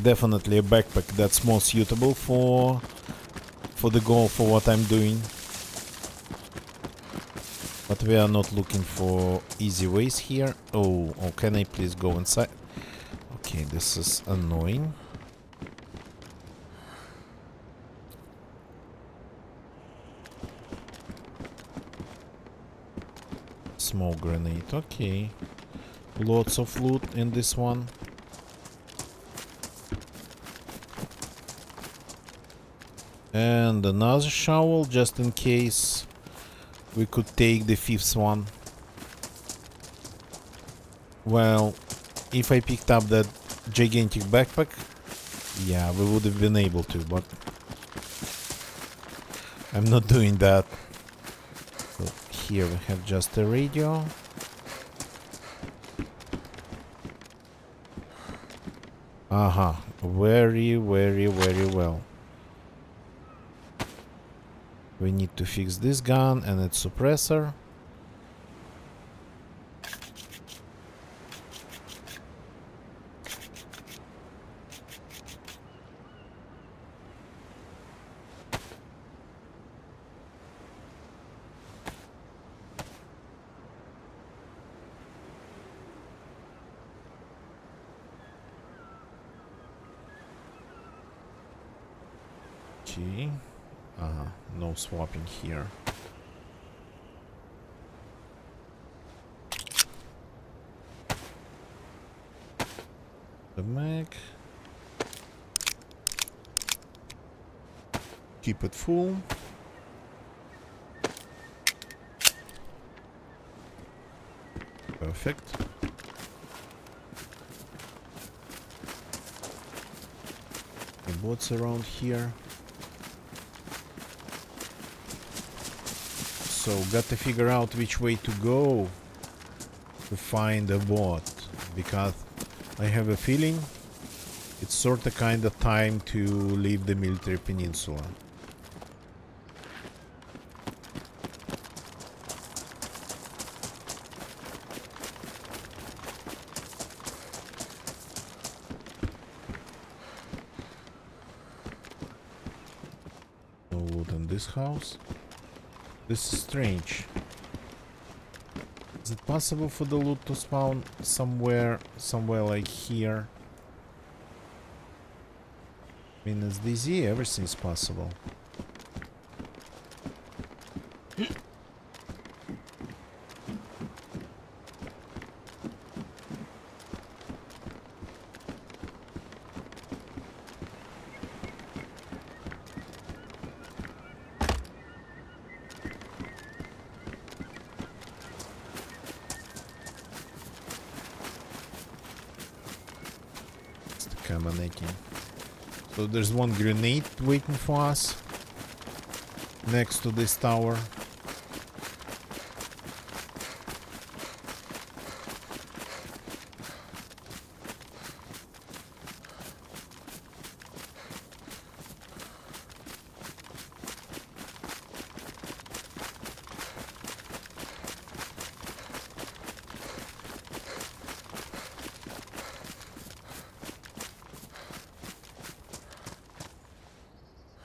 Definitely a backpack that's more suitable for the goal, for what I'm doing. But we are not looking for easy ways here. Oh, can I please go inside? Okay, this is annoying. Smoke grenade, okay. Lots of loot in this one. And another shovel, just in case we could take the 5th one. Well, if I picked up that gigantic backpack, yeah, we would have been able to, but I'm not doing that. So here we have just a radio. Aha, very well. We need to fix this gun and its suppressor. see. No swapping here. The mag. Keep it full. Perfect. The bots around here. So got to figure out which way to go to find a bot, because I have a feeling it's sort of kind of time to leave the military peninsula. No loot in this house. This is strange. Is it possible for the loot to spawn somewhere like here? I mean, it's DZ, everything's possible. So there's one grenade waiting for us next to this tower.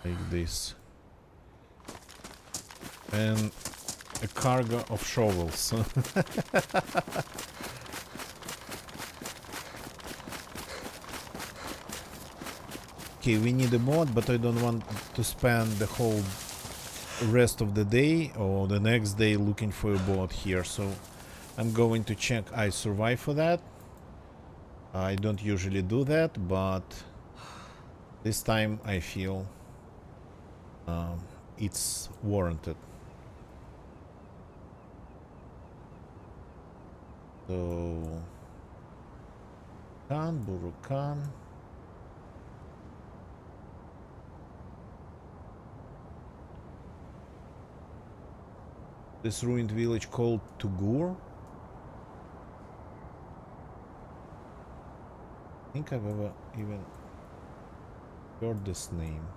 Like this. And a cargo of shovels. Okay, we need a mod, but I don't want to spend the whole rest of the day or the next day looking for a bot here, so I'm going to check I survive for that. I don't usually do that, but this time I feel it's warranted. So Burukan. This ruined village called Tugur. I think I've ever even heard this name.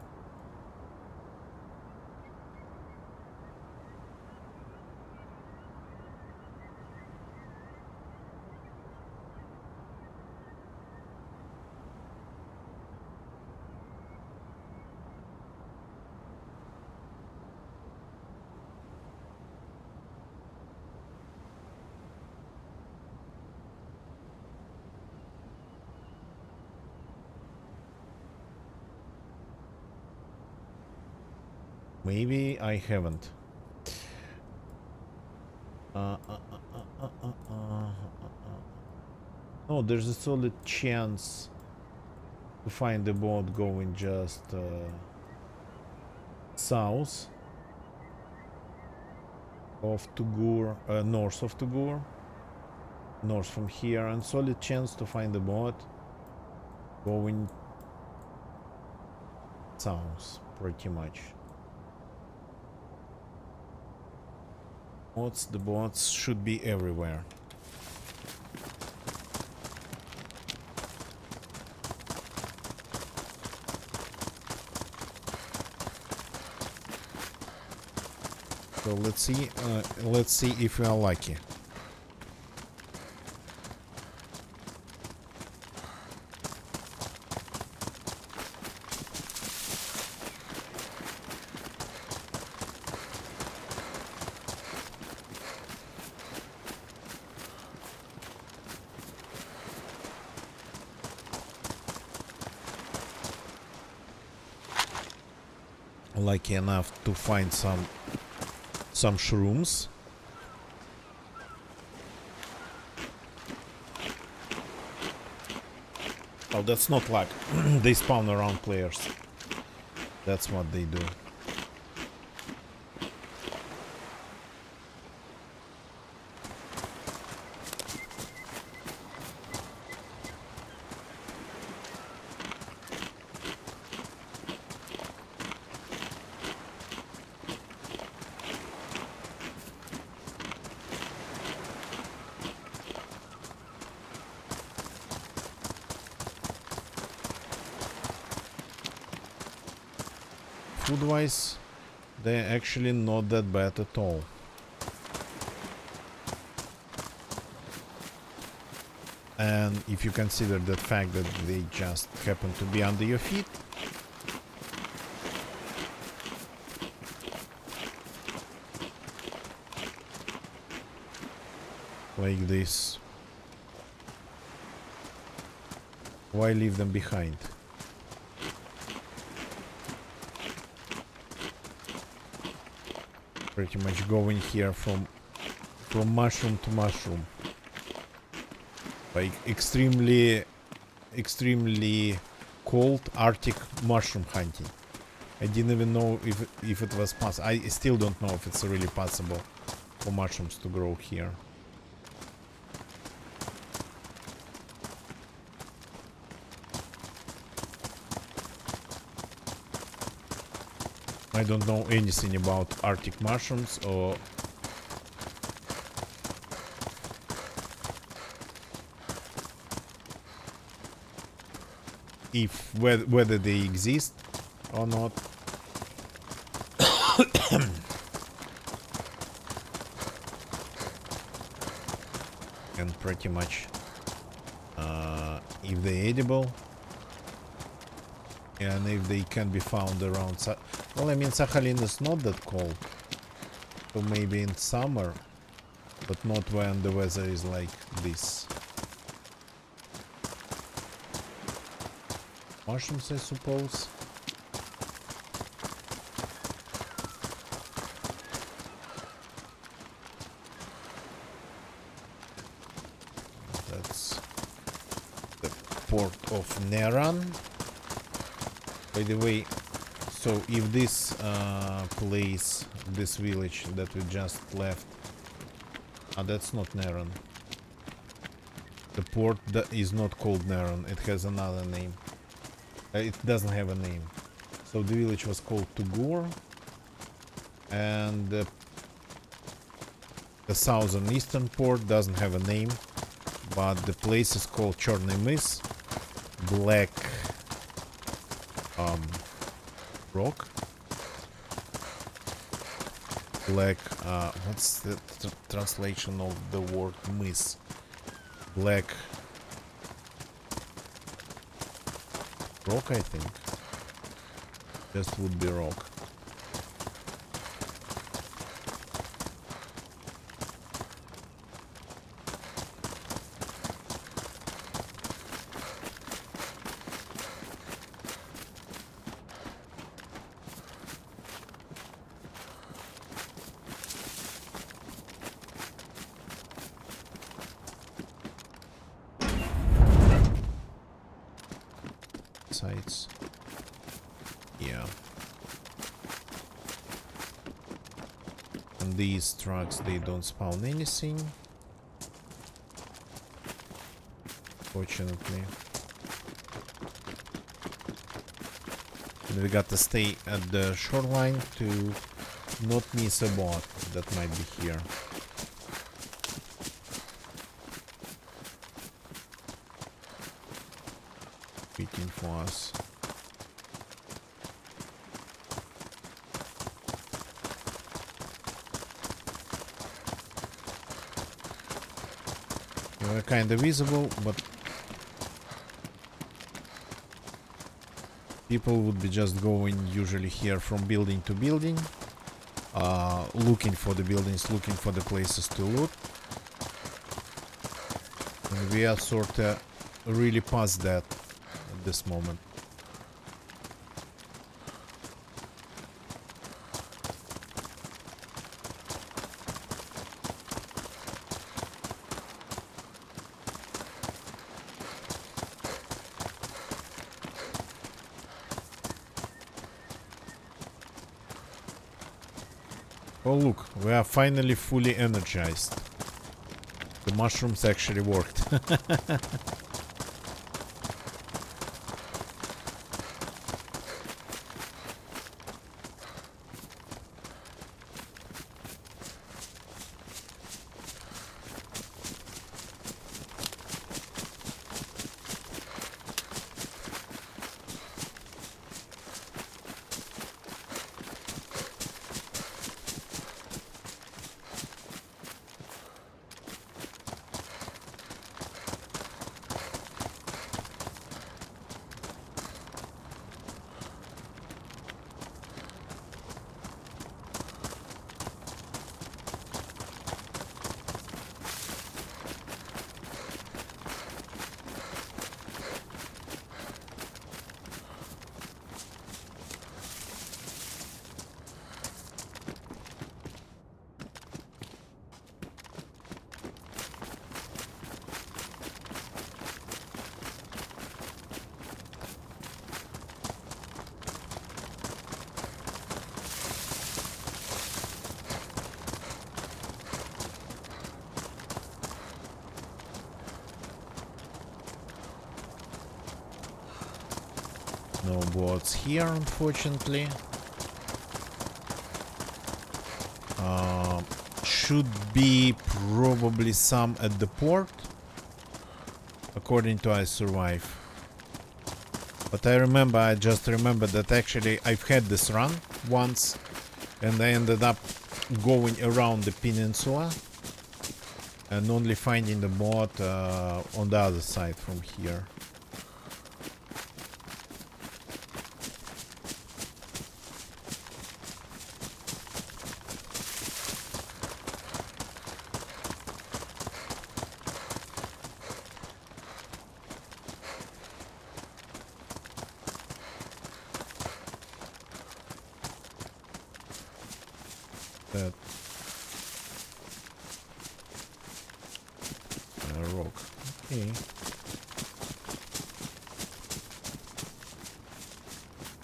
Maybe I haven't. Oh, there's a solid chance to find the boat going just south of Tugur, north of Tugur, north from here, and solid chance to find the boat going south, pretty much. The bots should be everywhere. So let's see if we are lucky. lucky enough to find some shrooms. Oh, that's not luck. They spawn around players. That's what they do. Food-wise, they're actually not that bad at all. And if you consider the fact that they just happen to be under your feet, like this, why leave them behind? Pretty much going here from mushroom to mushroom, like extremely cold Arctic mushroom hunting. I didn't even know if it was possible. I still don't know if it's really possible for mushrooms to grow here. I don't know anything about Arctic mushrooms or whether they exist or not. And pretty much if they're edible and if they can be found around. Well, I mean, Sakhalin is not that cold, so maybe in summer, but not when the weather is like this. Mushrooms, I suppose. That's the port of Neran. By the way, so if this place, this village that we just left, that's not Neran. The port that is not called Neran, it has another name. It doesn't have a name. So the village was called Tugur, and the southern eastern port doesn't have a name, but the place is called Chorny Mys, Black rock, black, what's the translation of the word mys? Black rock, I think. Just would be rock. Sites. Yeah. And these trucks, they don't spawn anything. Fortunately. And we got to stay at the shoreline to not miss a bot that might be here. Waiting for us. You are kind of visible, but people would be just going usually here from building to building, looking for the buildings, looking for the places to loot. And we are sort of really past that at this moment. Oh look, we are finally fully energized. The mushrooms actually worked. No bots here, unfortunately. Should be probably some at the port, according to I Survive. But I just remember that actually I've had this run once, and I ended up going around the peninsula and only finding the bot on the other side from here. That rock. Okay.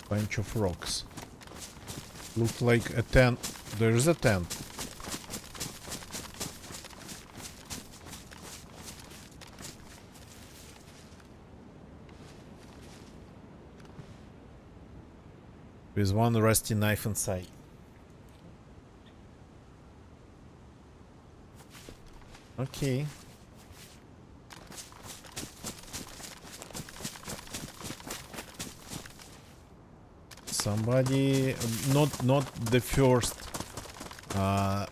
Bunch of rocks. Look like a tent. There's a tent. With one rusty knife inside. Okay. Somebody, not the first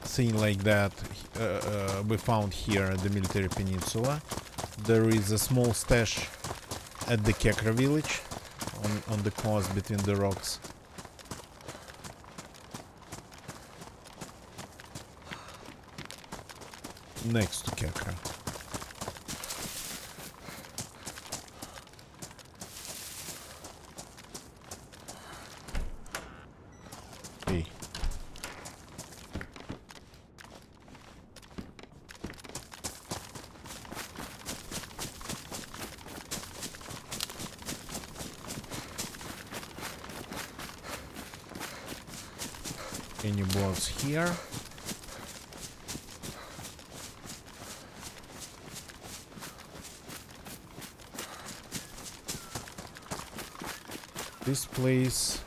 thing like that we found here at the military peninsula. There is a small stash at the Kekra village on the coast between the rocks. Next to Kekra. Okay. Any bots here? This place,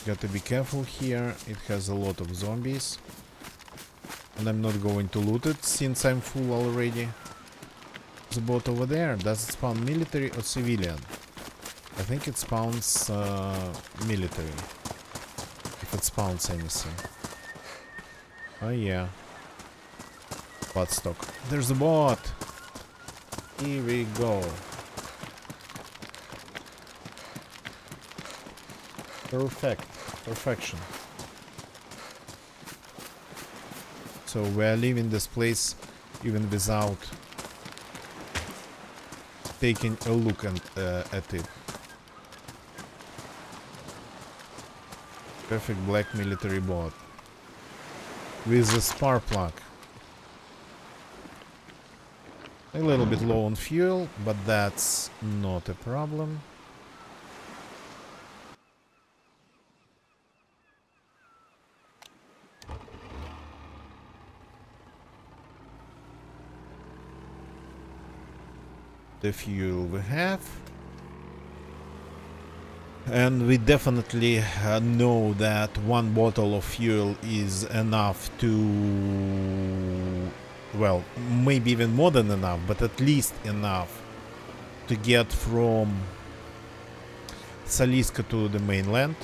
gotta be careful here, it has a lot of zombies. And I'm not going to loot it since I'm full already. The bot over there, does it spawn military or civilian? I think it spawns military. If it spawns anything. Oh yeah. Bot stock. There's a bot! Here we go. Perfection. So we are leaving this place even without taking a look at it. Perfect black military bot with a spark plug. A little bit low on fuel, but that's not a problem. the fuel we have. And we definitely know that one bottle of fuel is enough to, well, maybe even more than enough, but at least enough to get from Saliska to the mainland.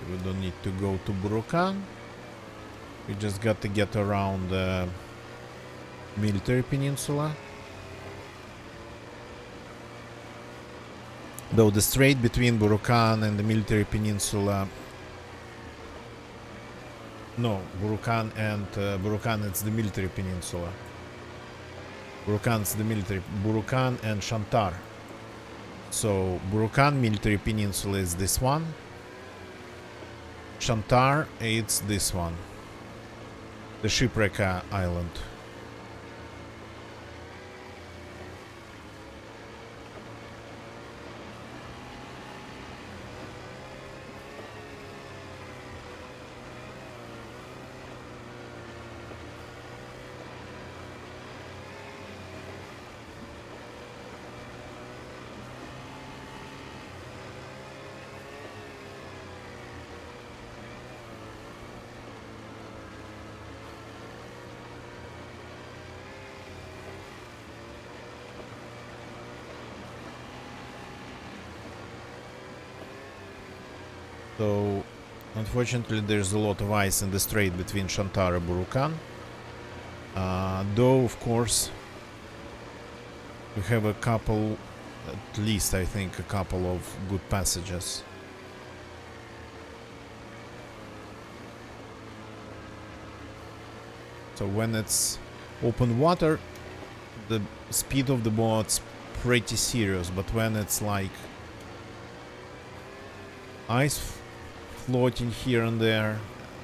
We don't need to go to Burukan. We just got to get around the military peninsula. Though the strait between Burukan and the military peninsula... No, Burukan and Burukan, it's the military peninsula. Burukan's the military... Burukan and Shantar. So, Burukan military peninsula is this one. Shantar, it's this one. The Shipwreck Island. So, unfortunately, there's a lot of ice in the strait between Shantar and Burukan. Though, of course, we have a couple, at least I think, a couple of good passages. So when it's open water, the speed of the boat's pretty serious, but when it's like ice floating here and there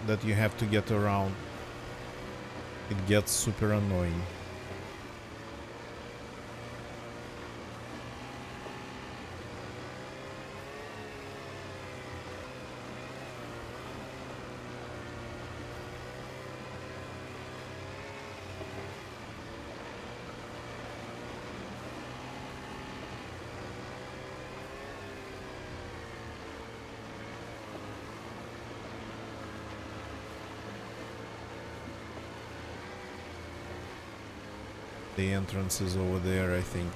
that you have to get around, it gets super annoying. The entrance is over there, I think.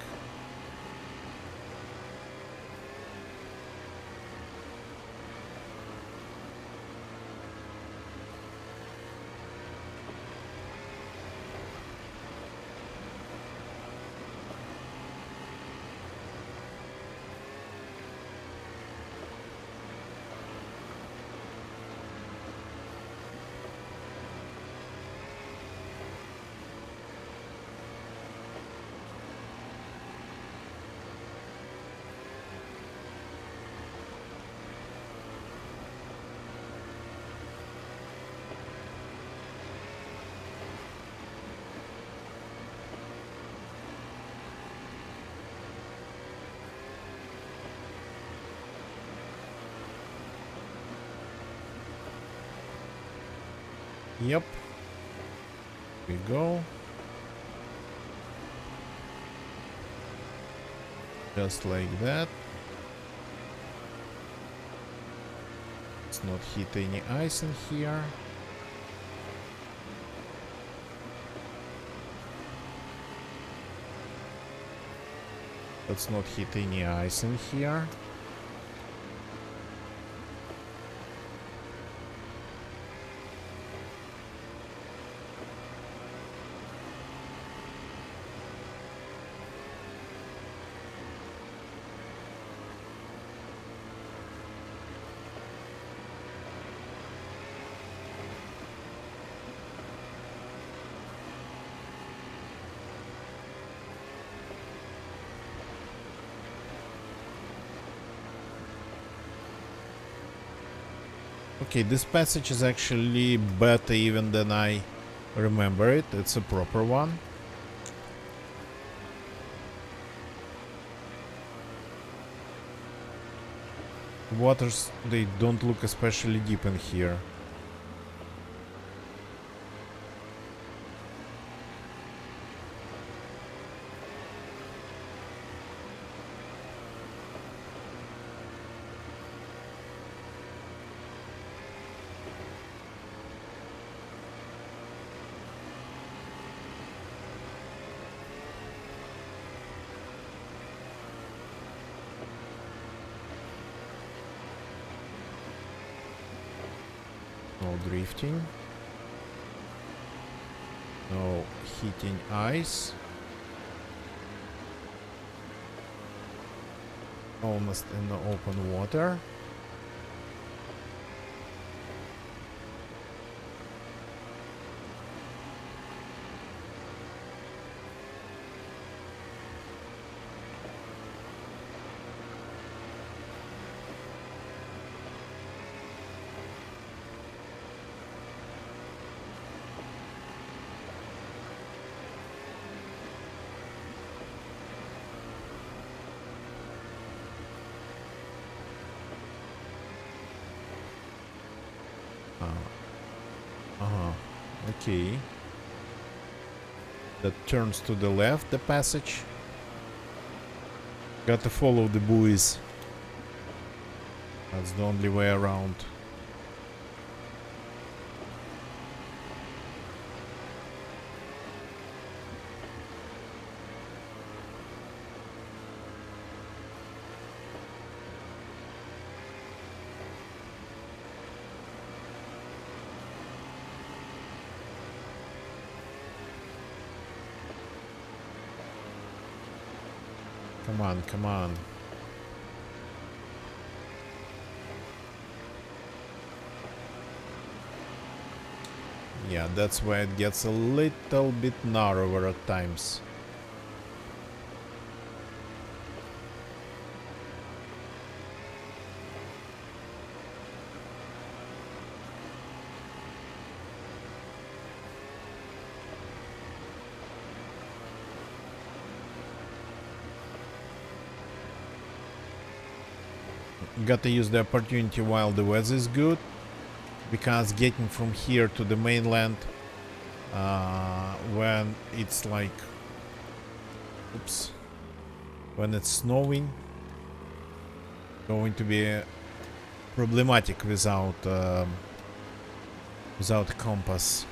Yep. Here we go. Just like that. Let's not hit any ice in here. Let's not hit any ice in here. Okay, this passage is actually better even than I remember it. It's a proper one. Waters, they don't look especially deep in here. No drifting. No hitting ice. Almost in the open water. Okay. That turns to the left, the passage. Got to follow the buoys. That's the only way around. Come on, come on. Yeah, that's why it gets a little bit narrower at times. Got to use the opportunity while the weather is good, because getting from here to the mainland when it's like, oops, when it's snowing, going to be problematic without without a compass.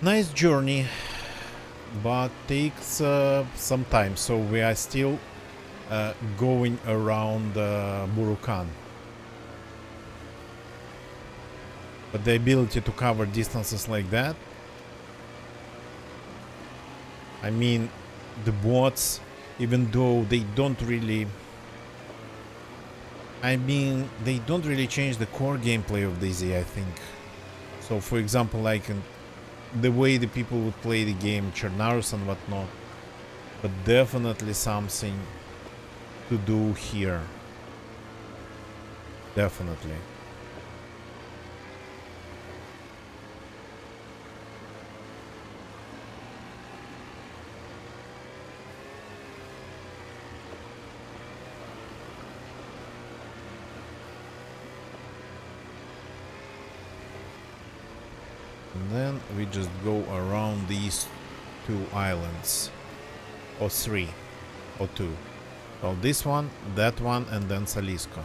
Nice journey, but takes some time, so we are still going around Burukan. But the ability to cover distances like that, I mean, the boats even though they don't really, I mean, they don't really change the core gameplay of DayZ, I think. So for example, like the way the people would play the game, Chernarus and whatnot, but definitely something to do here. Definitely. And then we just go around these two islands. Or three. Or two. Well, this one, that one, and then Salisco.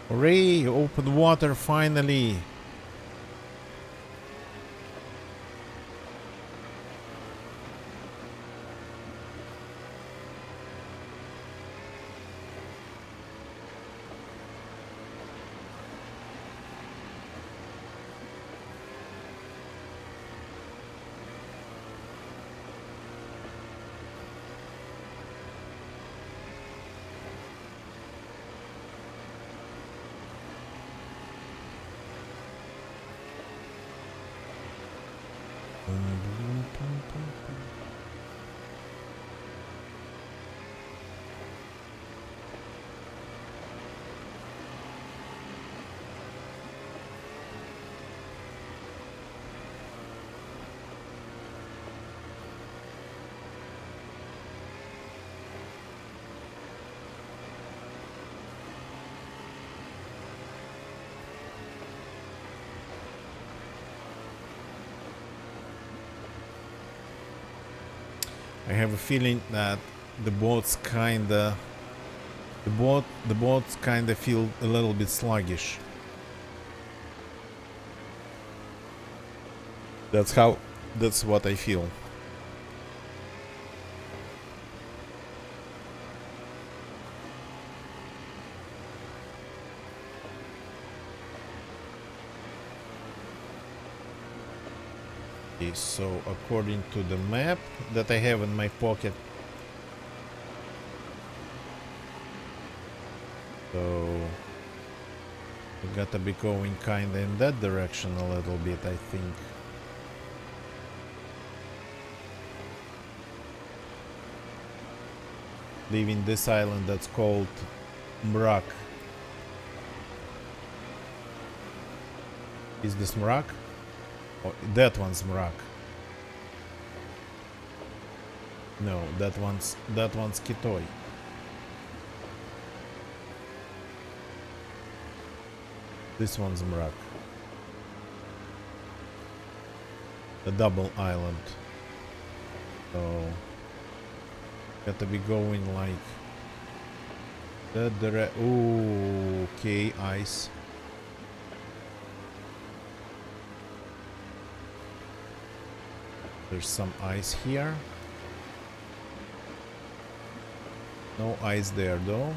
Hooray! Open water finally! I have a feeling that the boats kinda feel a little bit sluggish. That's what I feel. Okay, so according to the map that I have in my pocket, so we gotta be going kinda in that direction a little bit, I think. Leaving this island that's called Mrak. Is this Mrak? Oh, that one's Mrak. No, that one's Kitoi. This one's Mrak. The double island. So gotta be going like that. Ooh, okay, ice. There's some ice here. No ice there though.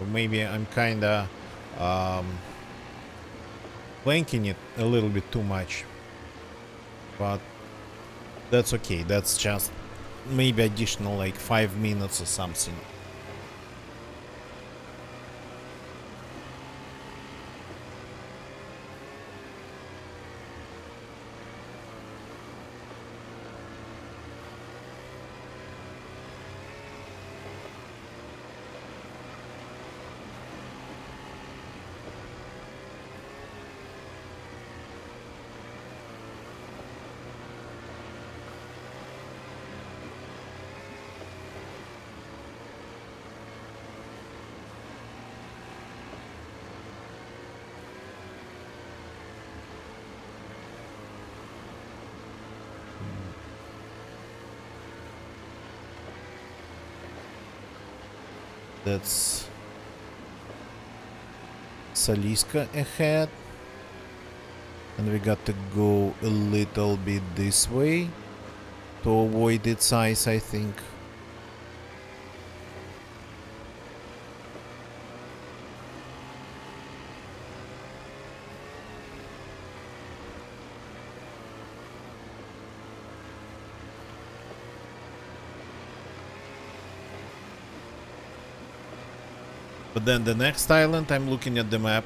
So maybe I'm kinda blanking it a little bit too much, but that's okay. That's just maybe additional like 5 minutes or something. That's Saliska ahead. And we got to go a little bit this way to avoid its eyes, I think. But then the next island, I'm looking at the map,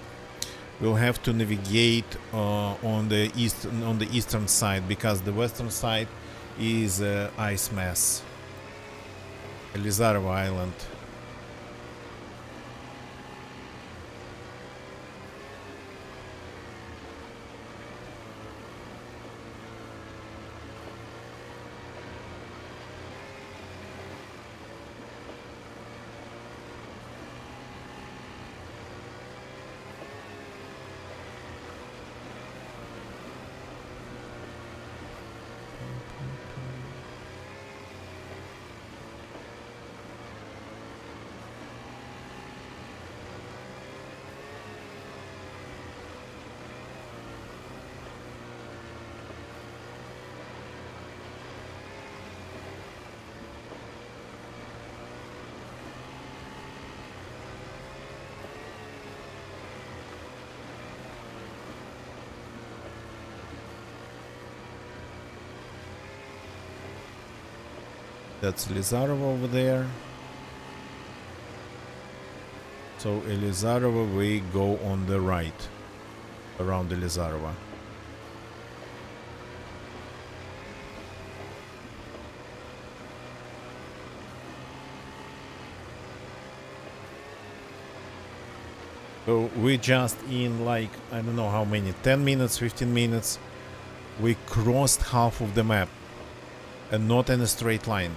we'll have to navigate on the eastern side, because the western side is ice mass. Elizarova Island. That's Elizarova over there. So Elizarova, we go on the right, around Elizarova. So we just in like, I don't know how many, 10 minutes, 15 minutes, we crossed half of the map, and not in a straight line.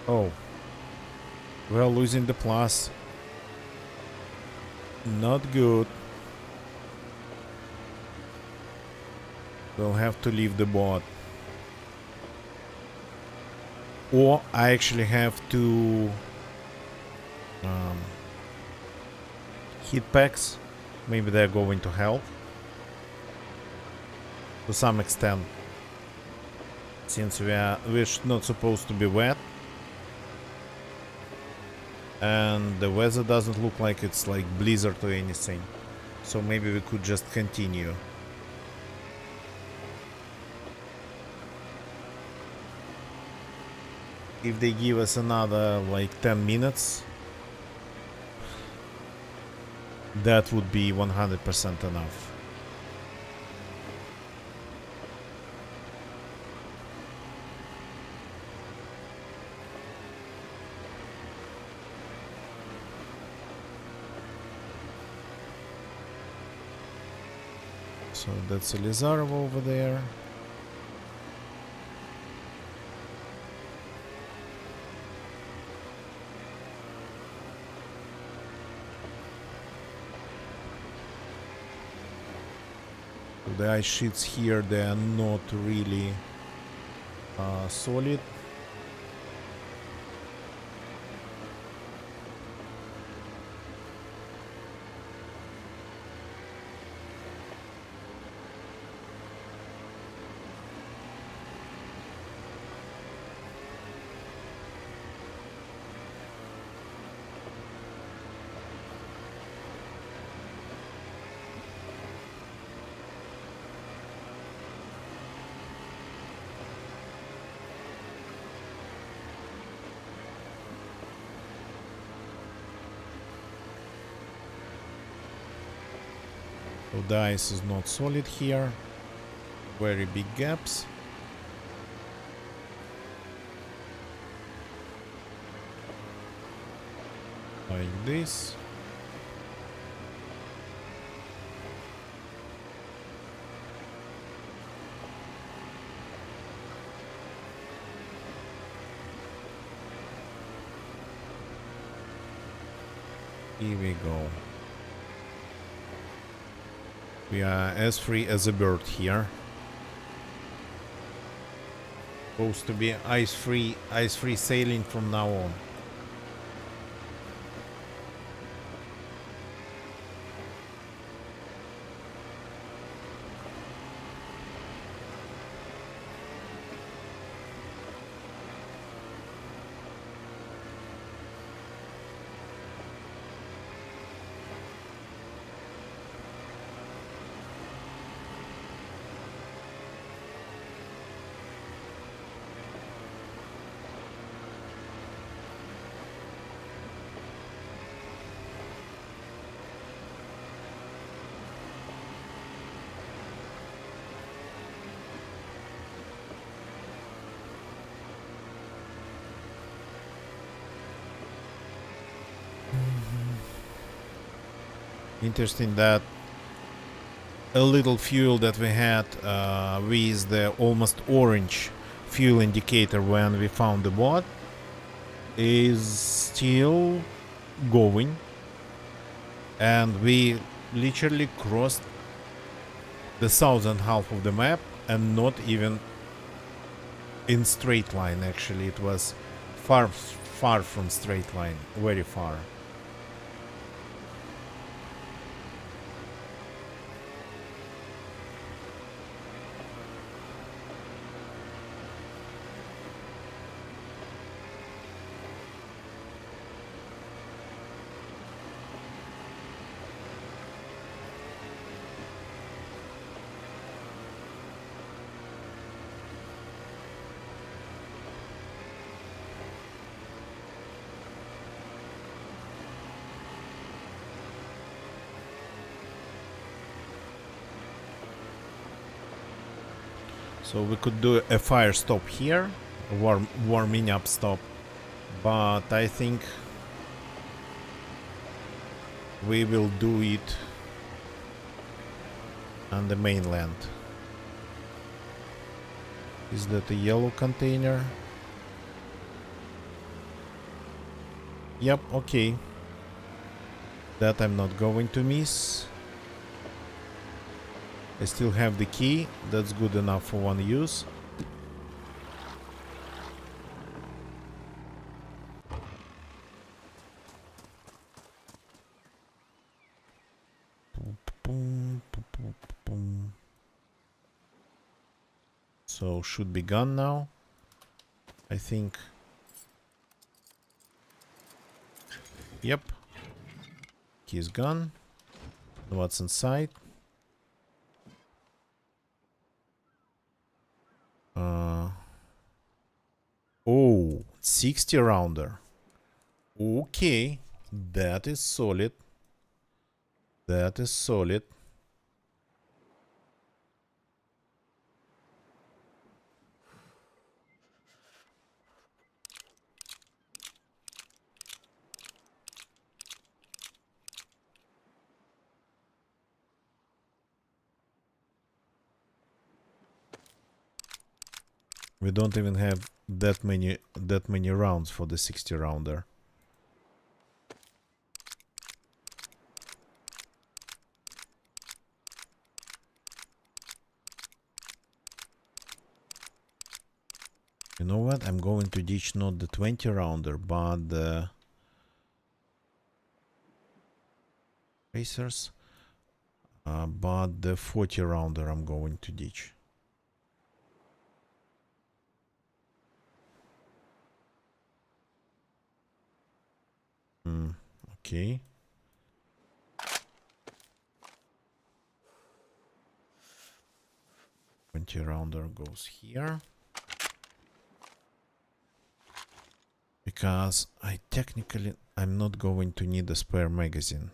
Oh, we're losing the plus. Not good. We'll have to leave the bot. Or I actually have to hit packs. Maybe they're going to help to some extent, since we're not supposed to be wet, and the weather doesn't look like it's like blizzard or anything, so maybe we could just continue. If they give us another like 10 minutes, that would be 100% enough. So that's Elizarova over there. The ice sheets here, they are not really solid. So the ice is not solid here. Very big gaps. Like this. Here we go. We are as free as a bird here. Supposed to be ice-free sailing from now on. Interesting that a little fuel that we had with the almost orange fuel indicator when we found the bot is still going, and we literally crossed the southern half of the map and not even in straight line. Actually, it was far from straight line, very far. So we could do a fire stop here, a warming up stop, but I think we will do it on the mainland. Is that a yellow container? Yep, okay. That I'm not going to miss. I still have the key. That's good enough for one use. So should be gone now, I think. Yep. Key is gone. What's inside? Oh, 60 rounder. Okay, that is solid. That is solid. We don't even have that many rounds for the 60 rounder. You know what? I'm going to ditch not the 20 rounder, but the racers. But the 40 rounder I'm going to ditch. Okay. Rounder goes here because I'm not going to need a spare magazine.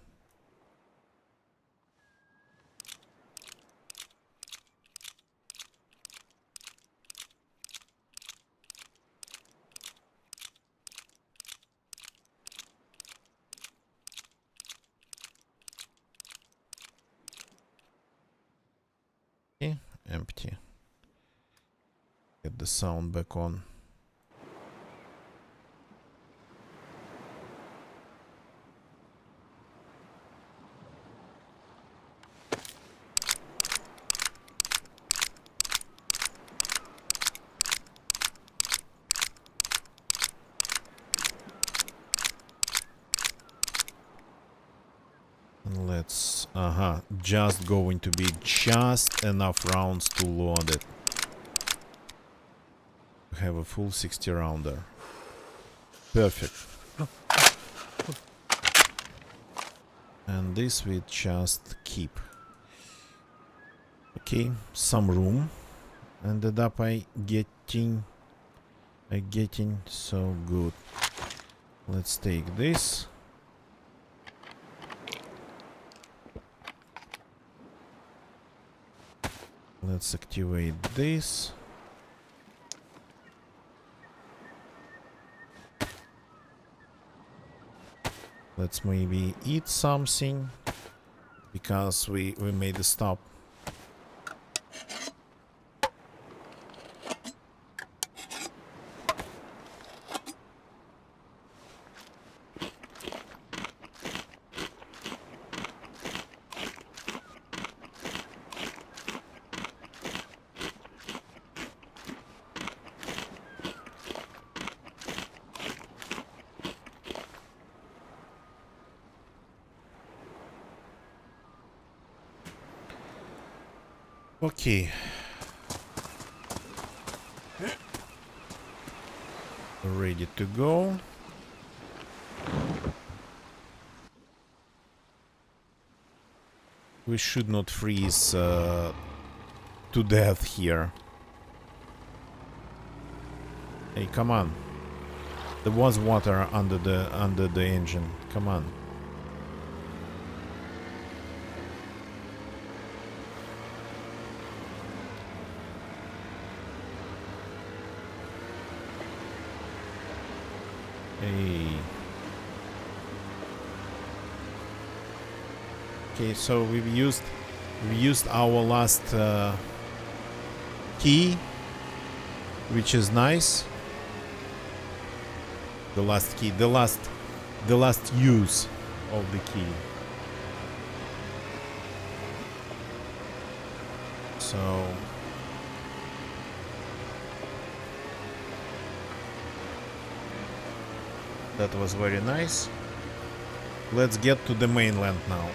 Okay, empty. Get the sound back on. Let's just going to be just enough rounds to load it. We have a full 60 rounder. Perfect. And this we just keep. Okay, some room ended up getting so good. Let's take this. Let's activate this. Let's maybe eat something because we made a stop. Okay. Ready to go. We should not freeze to death here. Hey, come on. There was water under the engine. Come on. Hey. Okay, so we've used our last key, which is nice. The last key, the last use of the key. So that was very nice. Let's get to the mainland now.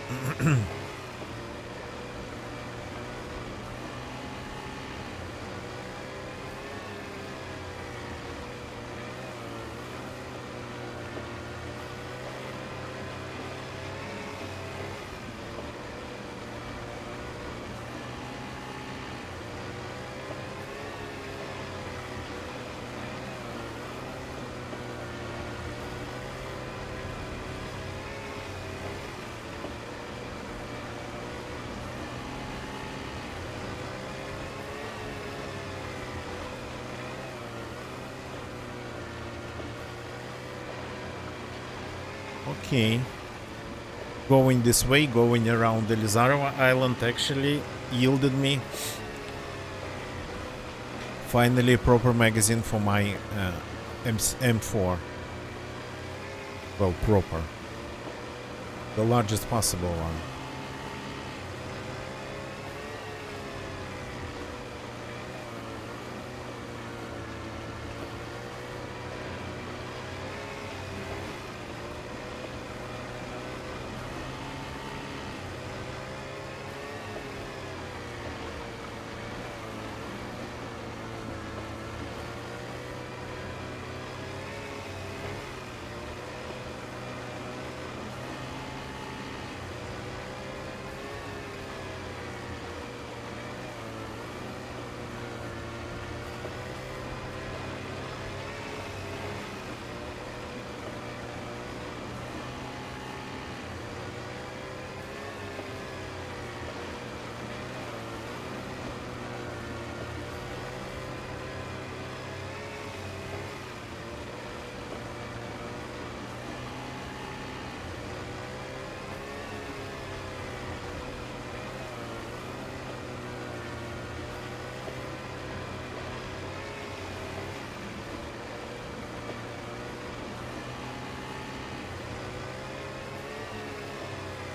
Okay. Going this way, going around the Elizarova Island actually yielded me finally a proper magazine for my M4. Well, proper. The largest possible one.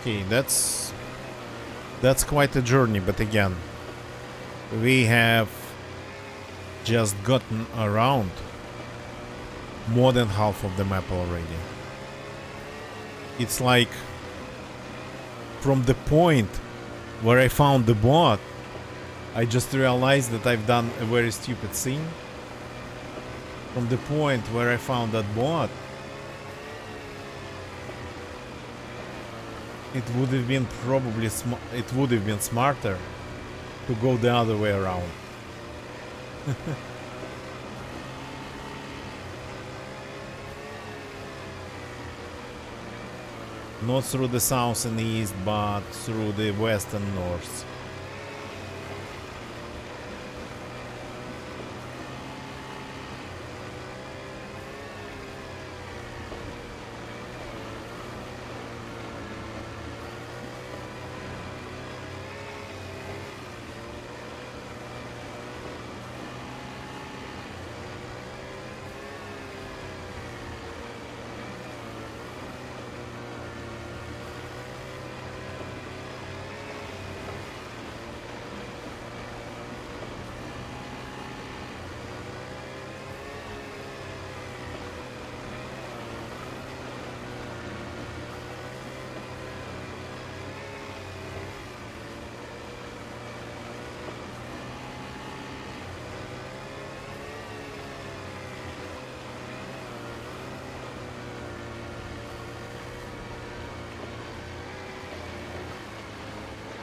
Okay, that's quite a journey, but again, we have just gotten around more than half of the map already. It's like from the point where I found the bot, I just realized that I've done a very stupid thing. From the point where I found that bot, it would have been probably it would have been smarter to go the other way around. Not through the south and east, but through the west and north.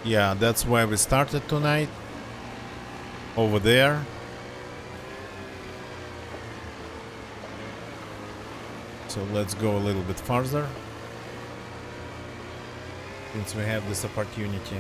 Yeah, that's where we started tonight. Over there. So let's go a little bit farther, since we have this opportunity.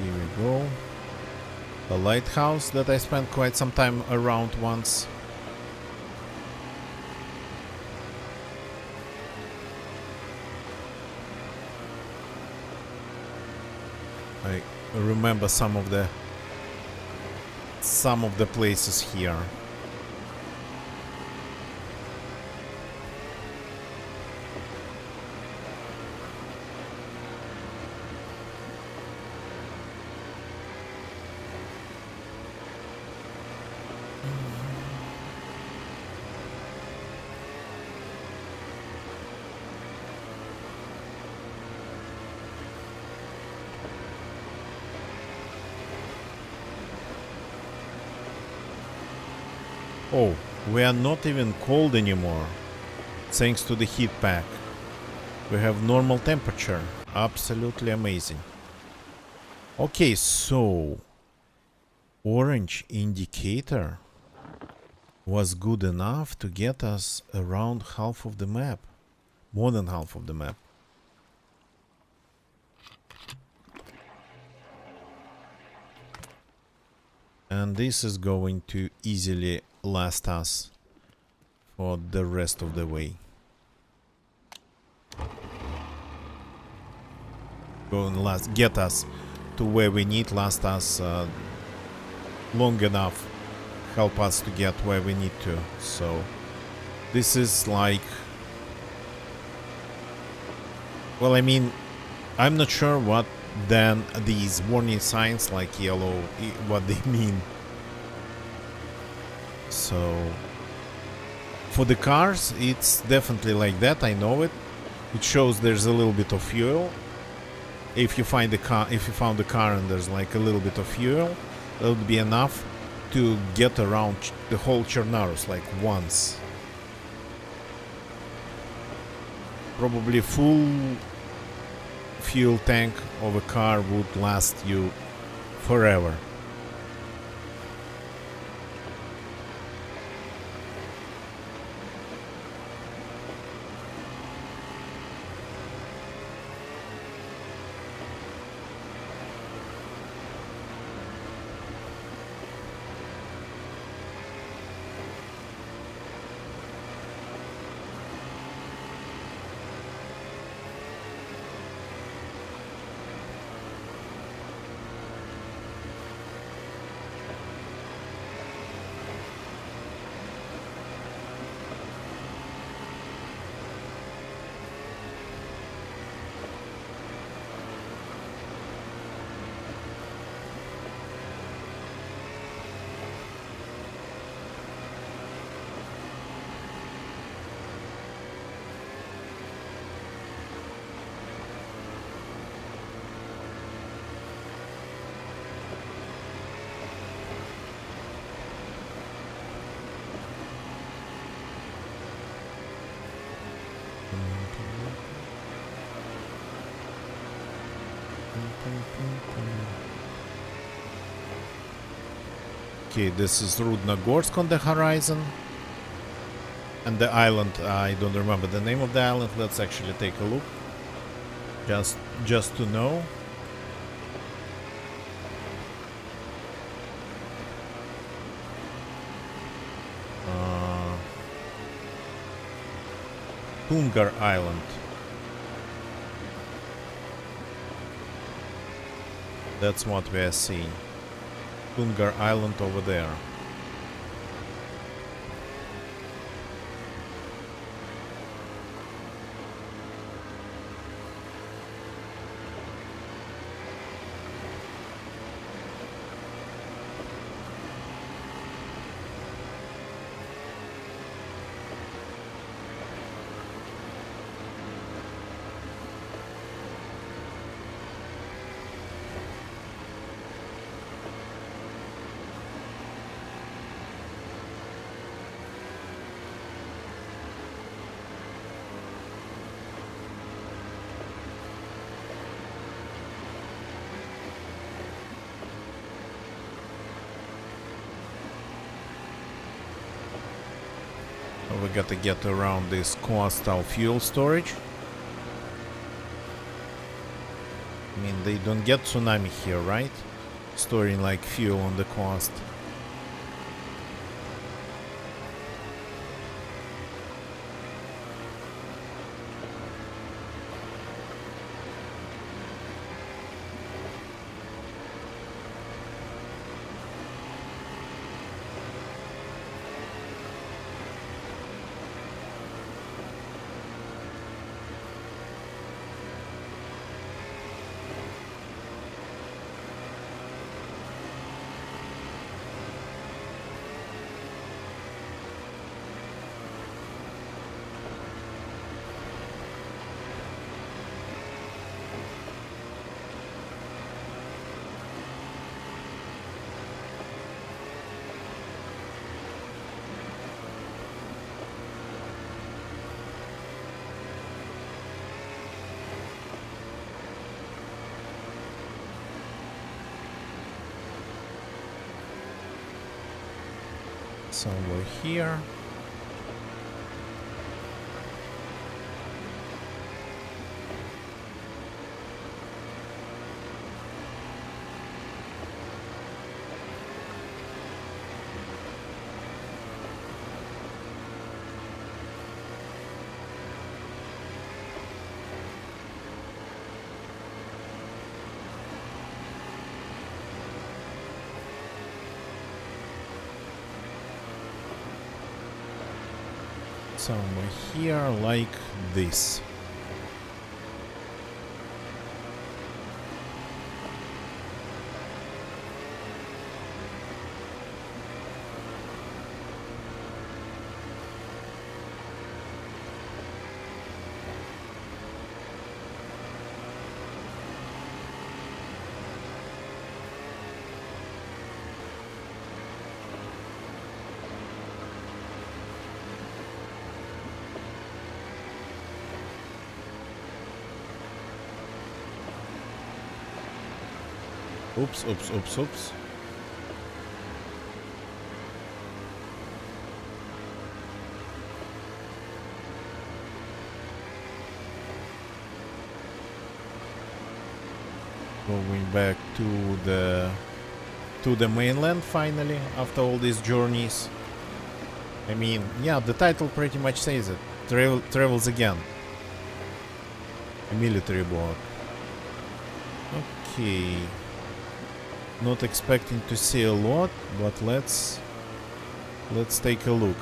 Here we go. The lighthouse that I spent quite some time around once. I remember some of the places here. Oh, we are not even cold anymore, thanks to the heat pack. We have normal temperature. Absolutely amazing. Okay, so orange indicator was good enough to get us around half of the map. More than half of the map. And this is going to easily last us for the rest of the way. Go and get us to where we need, last us long enough, help us to get where we need to. So this is like, well, I mean, I'm not sure what then these warning signs like yellow, what they mean. So for the cars, it's definitely like that. I know it. It shows there's a little bit of fuel. If you find the car, if you found the car and there's like a little bit of fuel, that would be enough to get around the whole Chernarus like once. Probably full fuel tank of a car would last you forever. Okay, this is Rudnogorsk on the horizon. And the island, I don't remember the name of the island. Let's actually take a look. Just to know. Tungar Island. That's what we are seeing. Tungar Island over there. We gotta get around this coastal fuel storage. I mean, they don't get tsunami here, right? Storing like fuel on the coast. Somewhere here. Somewhere here, like this. Oops, oops, oops, oops. Going back to the mainland finally after all these journeys. I mean, yeah, the title pretty much says it. Travels again. A military boat. Okay. Not expecting to see a lot, but let's take a look.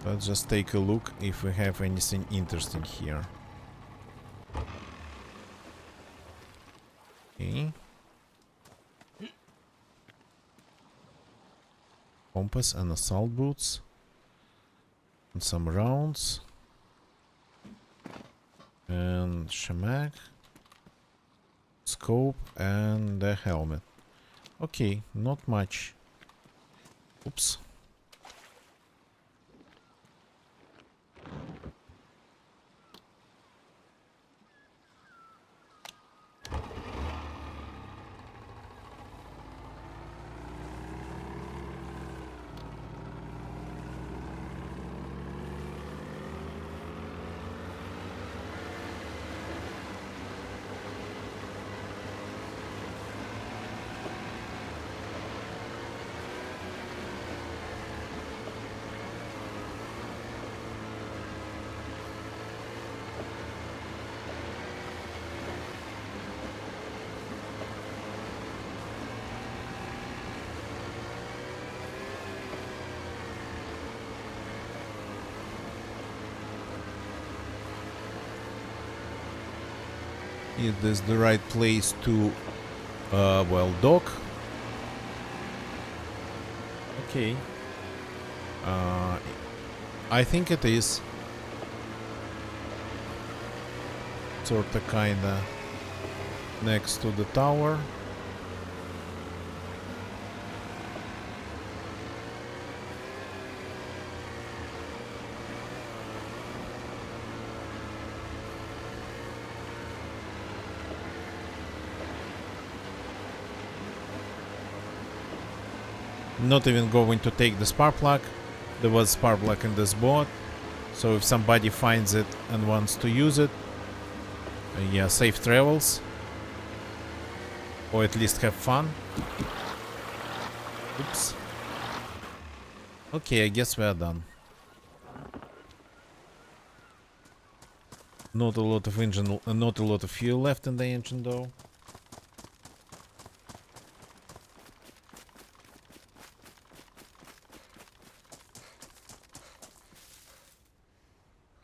Let's just take a look if we have anything interesting here. Okay. Compass and assault boots. And some rounds. And shamak. Scope and a helmet. Okay, not much. Oops. Is this the right place to, well, dock? Okay. I think it is. Sorta kinda next to the tower. Not even going to take the spark plug. There was spark plug in this boat, so if somebody finds it and wants to use it, yeah, safe travels, or at least have fun. Oops. Okay, I guess we are done. Not a lot of engine, not a lot of fuel left in the engine though.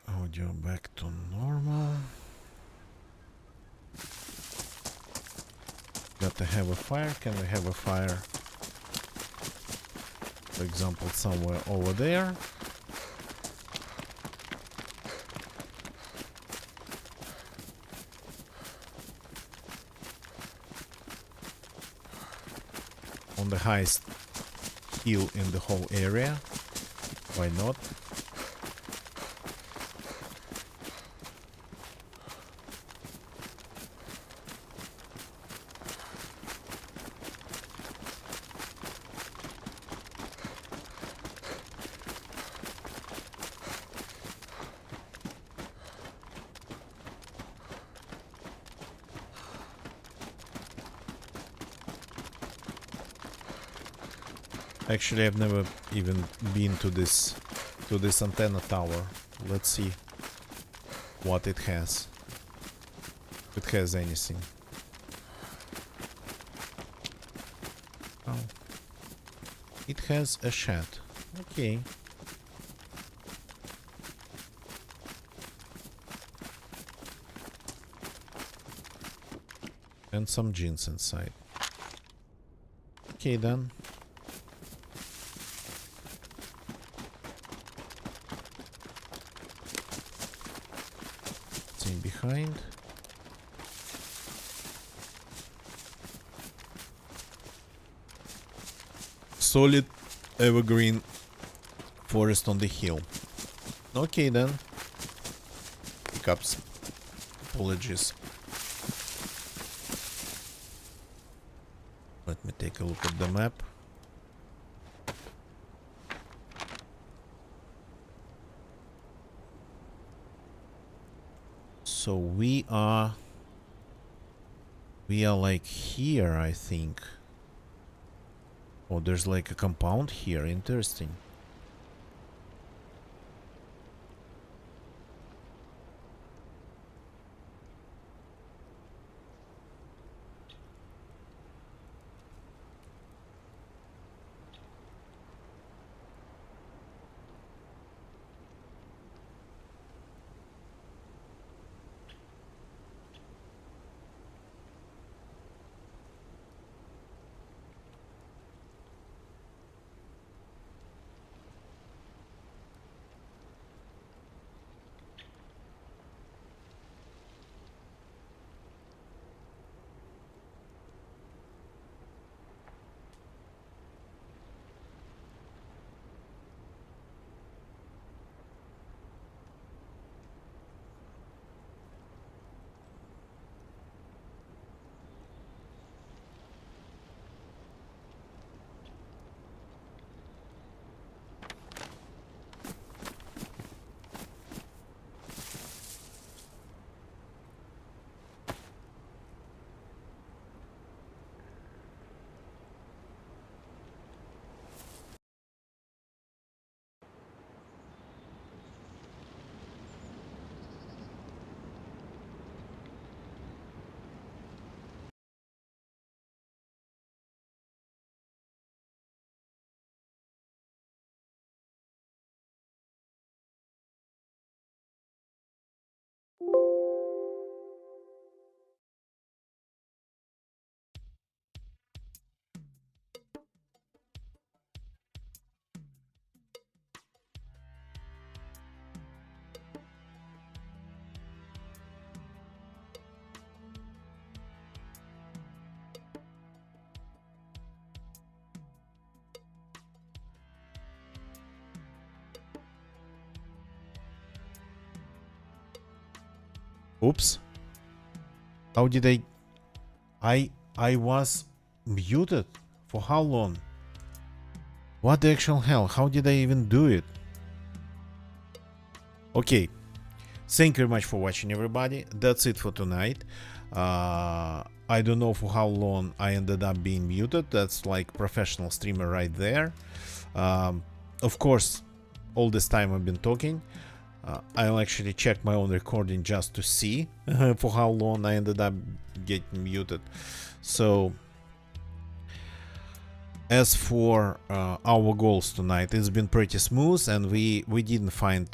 Audio back to normal. Got to have a fire. Can we have a fire? For example, somewhere over there. On the highest hill in the whole area. Why not? Actually, I've never even been to this antenna tower. Let's see what it has. If it has anything. Oh. It has a shed. Okay. And some jeans inside. Okay then. It's in behind. Solid evergreen forest on the hill. Okay then. Pickups. Apologies. Let me take a look at the map. So we are like here, I think. Oh, there's like a compound here. Interesting. Oops. How did I was muted? For how long? What the actual hell? How did I even do it? Okay. Thank you very much for watching, everybody. That's it for tonight. I don't know for how long I ended up being muted. That's like professional streamer right there. Of course, all this time I've been talking. I'll actually check my own recording just to see for how long I ended up getting muted. So, as for our goals tonight, it's been pretty smooth, and we didn't find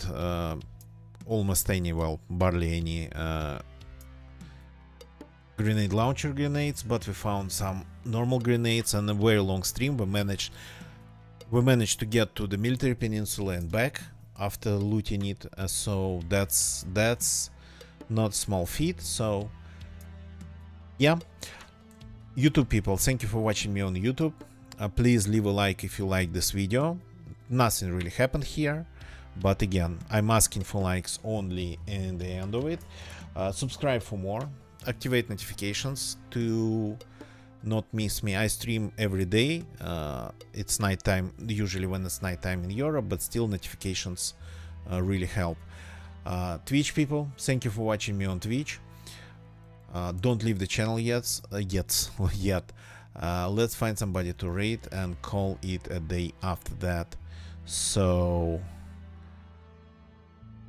almost any, well, barely any grenade launcher grenades, but we found some normal grenades and a very long stream. We managed to get to the military peninsula and back after looting it, so that's not small feat. So yeah, YouTube people, thank you for watching me on YouTube. Please leave a like if you like this video. Nothing really happened here, but again, I'm asking for likes only in the end of it. Subscribe for more, activate notifications to not miss me. I stream every day. It's nighttime, usually when it's nighttime in Europe, but still notifications really help. Twitch people, thank you for watching me on Twitch. Don't leave the channel yet. Let's find somebody to raid and call it a day after that. So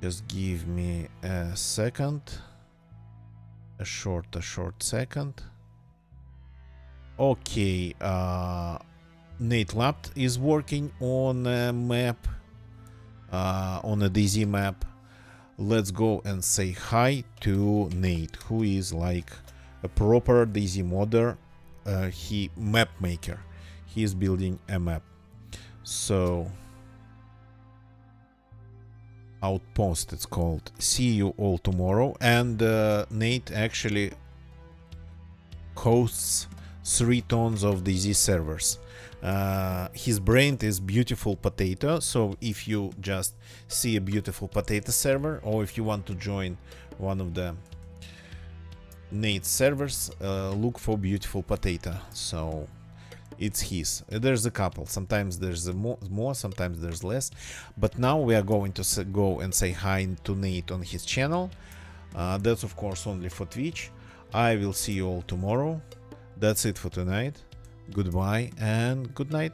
just give me a second, a short second. Okay, Nate Lapt is working on a map, on a DZ map. Let's go and say hi to Nate, who is like a proper DayZ modder. He map maker. He is building a map. So Outpost it's called. See you all tomorrow. And Nate actually hosts 3 tons of DayZ servers. His brand is Beautiful Potato, so if you just see a Beautiful Potato server, or if you want to join one of the Nate's servers, look for Beautiful Potato. So it's his. There's a couple. Sometimes there's more, sometimes there's less. But now we are going to go and say hi to Nate on his channel. That's of course only for Twitch. I will see you all tomorrow. That's it for tonight. Goodbye and good night.